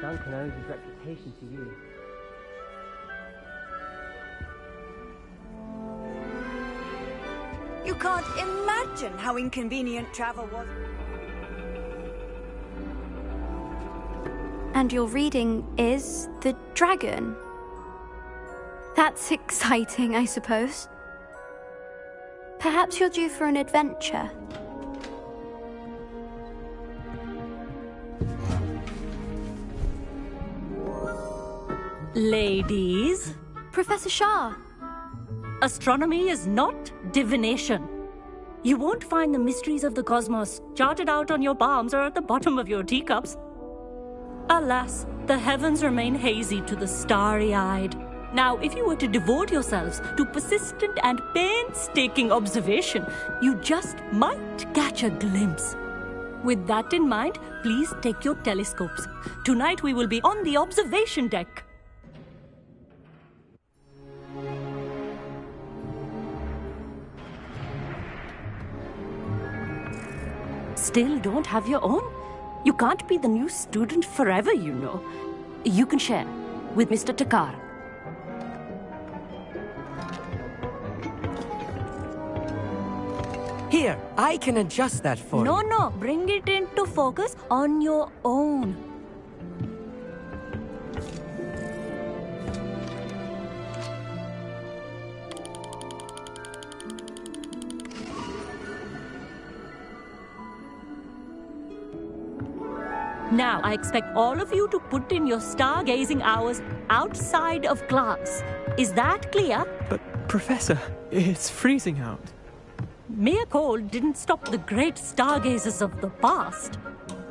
[SPEAKER 12] Duncan owes his reputation to you.
[SPEAKER 20] You can't imagine how inconvenient travel was.
[SPEAKER 9] And your reading is The Dragon. That's exciting, I suppose. Perhaps you're due for an adventure.
[SPEAKER 14] Ladies.
[SPEAKER 9] Professor Shah.
[SPEAKER 14] Astronomy is not divination. You won't find the mysteries of the cosmos charted out on your palms or at the bottom of your teacups. Alas, the heavens remain hazy to the starry-eyed. Now, if you were to devote yourselves to persistent and painstaking observation, you just might catch a glimpse. With that in mind, please take your telescopes. Tonight we will be on the observation deck. Still don't have your own? You can't be the new student forever, you know. You can share with Mr. Takar.
[SPEAKER 12] Here, I can adjust that for you.
[SPEAKER 14] No, bring it into focus on your own. Now, I expect all of you to put in your stargazing hours outside of class. Is that clear?
[SPEAKER 16] But, Professor, it's freezing out.
[SPEAKER 14] Mere cold didn't stop the great stargazers of the past.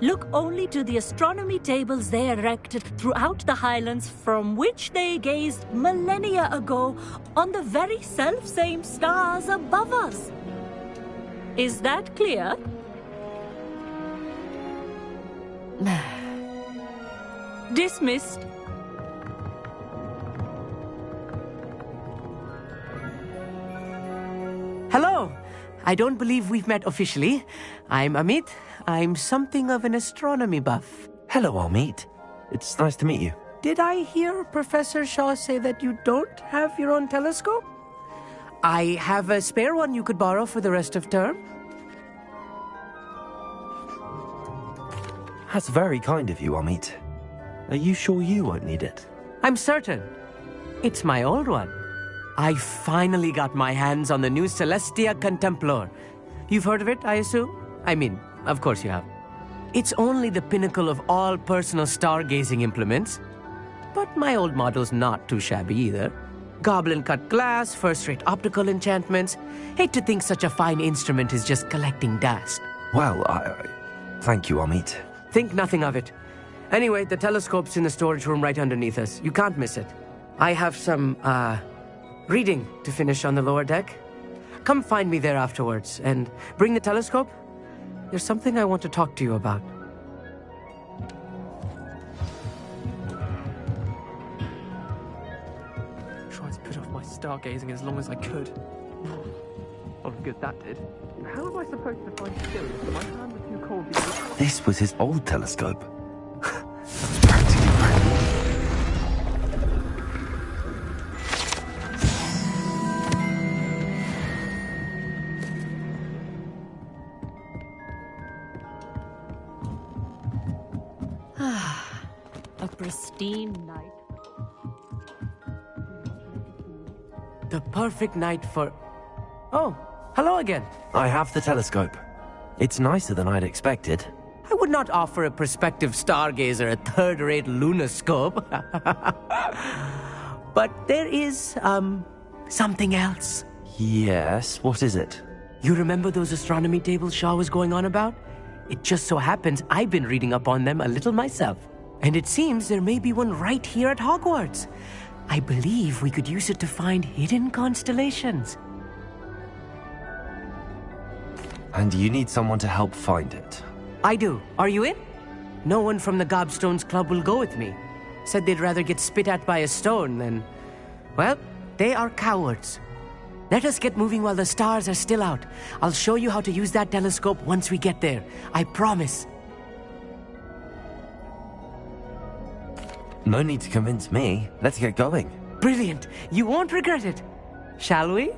[SPEAKER 14] Look only to the astronomy tables they erected throughout the highlands from which they gazed millennia ago on the very self-same stars above us. Is that clear? Dismissed.
[SPEAKER 12] Hello. I don't believe we've met officially. I'm Amit. I'm something of an astronomy buff.
[SPEAKER 3] Hello, Amit. It's nice to meet you.
[SPEAKER 12] Did I hear Professor Shaw say that you don't have your own telescope? I have a spare one you could borrow for the rest of term.
[SPEAKER 3] That's very kind of you, Amit. Are you sure you won't need it?
[SPEAKER 12] I'm certain. It's my old one. I finally got my hands on the new Celestia Contemplar. You've heard of it, I assume? I mean, of course you have. It's only the pinnacle of all personal stargazing implements. But my old model's not too shabby either. Goblin-cut glass, first-rate optical enchantments. Hate to think such a fine instrument is just collecting dust.
[SPEAKER 3] Well, thank you, Amit.
[SPEAKER 12] Think nothing of it. Anyway, the telescope's in the storage room right underneath us. You can't miss it. I have some, reading to finish on the lower deck. Come find me there afterwards, and bring the telescope. There's something I want to talk to you about.
[SPEAKER 16] Tried to put off my stargazing as long as I could. Not good that did. How am I supposed to find Sirius? My hand was too cold.
[SPEAKER 3] This was his old telescope. That's practically brand new.
[SPEAKER 14] A pristine night.
[SPEAKER 12] The perfect night for... Oh, hello again.
[SPEAKER 3] I have the telescope. It's nicer than I'd expected.
[SPEAKER 12] I would not offer a prospective stargazer a third-rate lunoscope. But there is, something else.
[SPEAKER 3] Yes, what is it?
[SPEAKER 12] You remember those astronomy tables Shaw was going on about? It just so happens I've been reading up on them a little myself. And it seems there may be one right here at Hogywarts. I believe we could use it to find hidden constellations.
[SPEAKER 3] And you need someone to help find it.
[SPEAKER 12] I do. Are you in? No one from the Gobstones Club will go with me. Said they'd rather get spit at by a stone than... Well, they are cowards. Let us get moving while the stars are still out. I'll show you how to use that telescope once we get there. I promise.
[SPEAKER 3] No need to convince me. Let's get going.
[SPEAKER 12] Brilliant. You won't regret it. Shall we?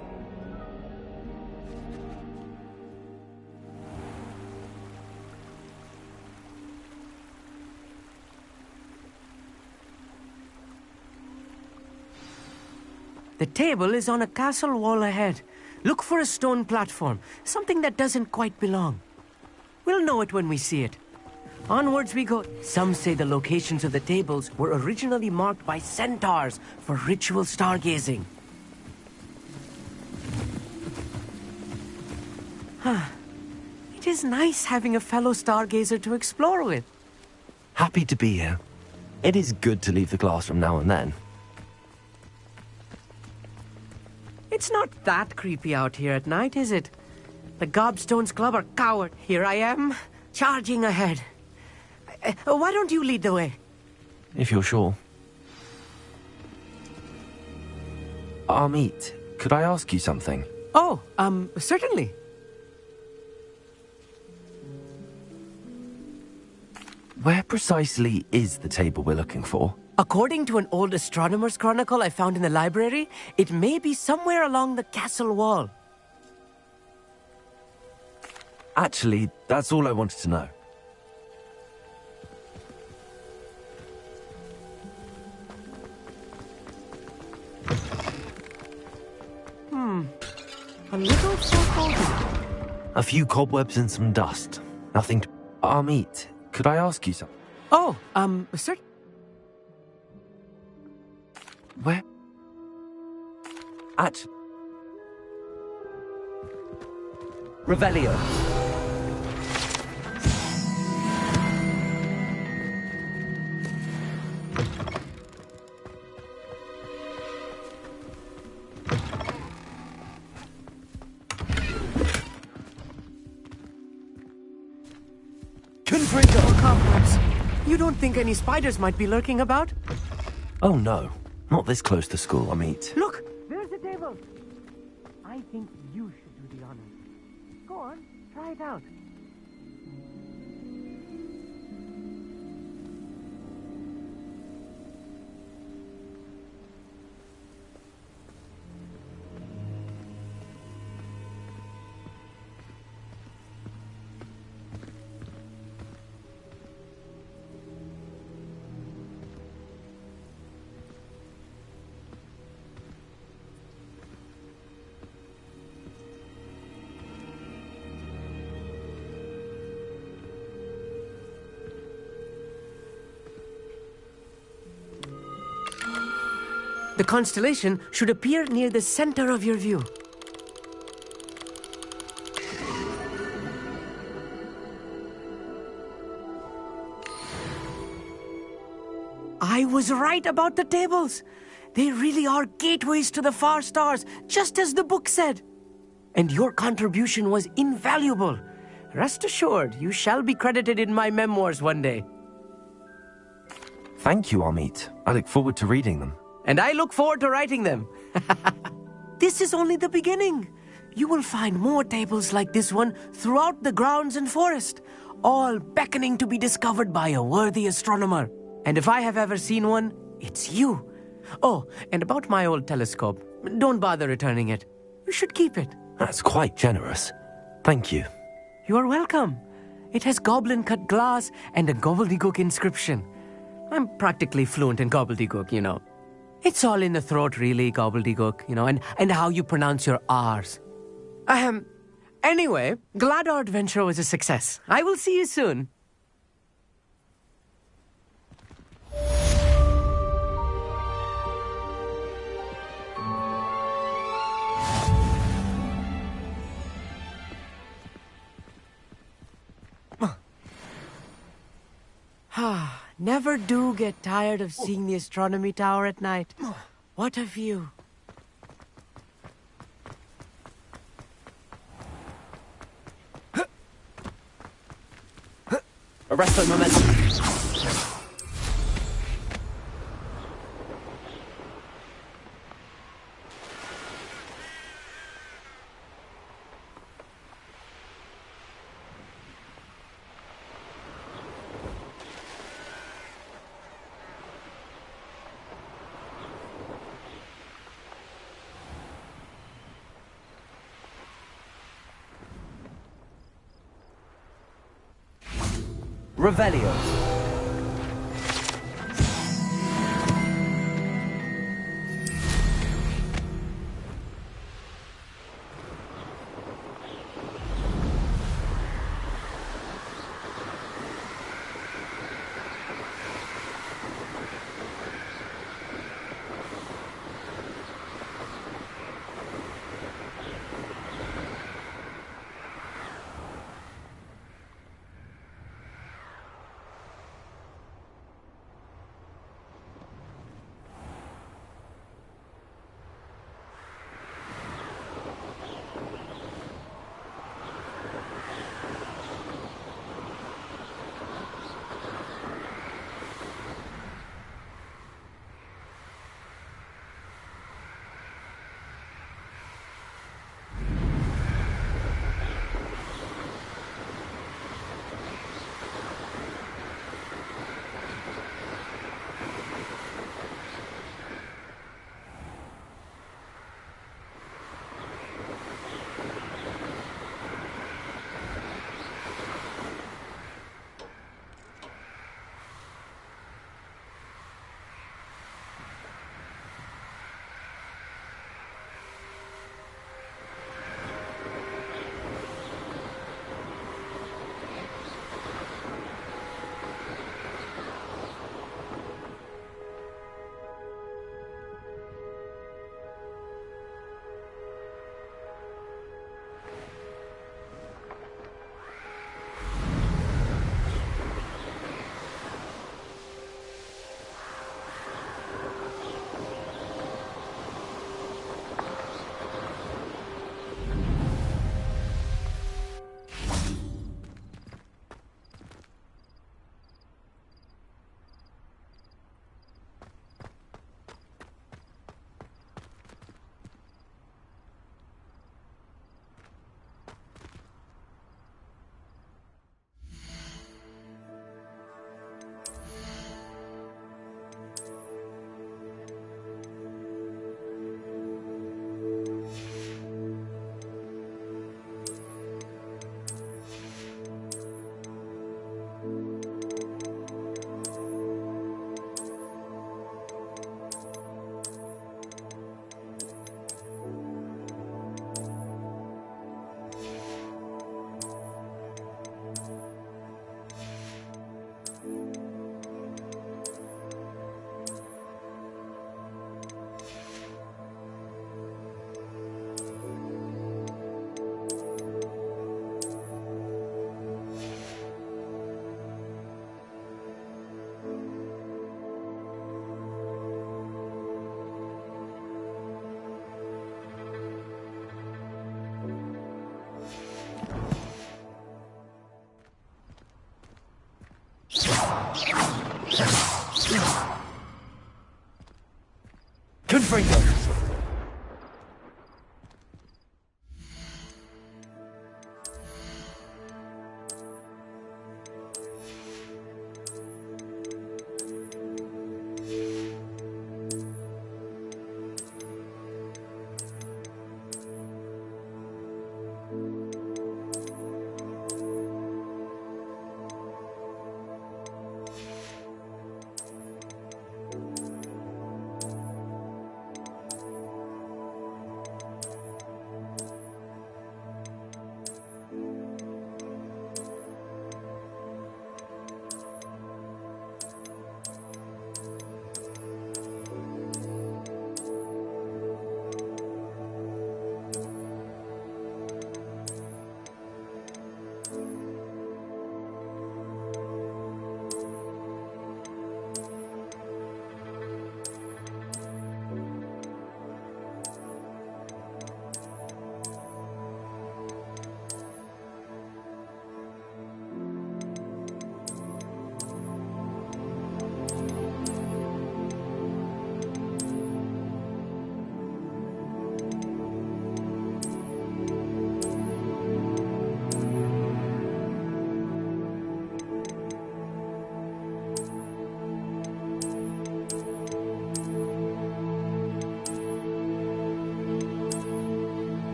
[SPEAKER 12] The table is on a castle wall ahead. Look for a stone platform, something that doesn't quite belong. We'll know it when we see it. Onwards we go. Some say the locations of the tables were originally marked by centaurs for ritual stargazing. It is nice having a fellow stargazer to explore with.
[SPEAKER 3] Happy to be here. It is good to leave the classroom now and then.
[SPEAKER 12] It's not that creepy out here at night, is it? The Gobstones Club are coward. Here I am, charging ahead. Why don't you lead the way?
[SPEAKER 3] If you're sure. Amit, could I ask you something?
[SPEAKER 12] Oh, certainly.
[SPEAKER 3] Where precisely is the table we're looking for?
[SPEAKER 12] According to an old astronomer's chronicle I found in the library, it may be somewhere along the castle wall.
[SPEAKER 3] Actually, that's all I wanted to know.
[SPEAKER 12] A little foreboding.
[SPEAKER 3] A few cobwebs and some dust. Nothing to... Amit, could I ask you something?
[SPEAKER 12] Oh, sir...
[SPEAKER 3] Where? At... Revelio.
[SPEAKER 12] Cobwebs. You don't think any spiders might be lurking about?
[SPEAKER 3] Oh no, not this close to school, Amit.
[SPEAKER 12] Look, there's the table. I think you should do the honors. Go on, try it out. The constellation should appear near the center of your view. I was right about the tables. They really are gateways to the far stars, just as the book said. And your contribution was invaluable. Rest assured, you shall be credited in my memoirs one day.
[SPEAKER 3] Thank you, Amit. I look forward to reading them.
[SPEAKER 12] And I look forward to writing them. This is only the beginning. You will find more tables like this one throughout the grounds and forest, all beckoning to be discovered by a worthy astronomer. And if I have ever seen one, it's you. Oh, and about my old telescope, don't bother returning it. You should keep it.
[SPEAKER 3] That's quite generous. Thank you.
[SPEAKER 12] You are welcome. It has goblin-cut glass and a gobbledygook inscription. I'm practically fluent in gobbledygook, you know. It's all in the throat, really, gobbledygook, you know, and how you pronounce your R's. Anyway, glad our adventure was a success. I will see you soon. Never do get tired of seeing the astronomy tower at night. What a view. Arresto momentum. Revelio. Confringo.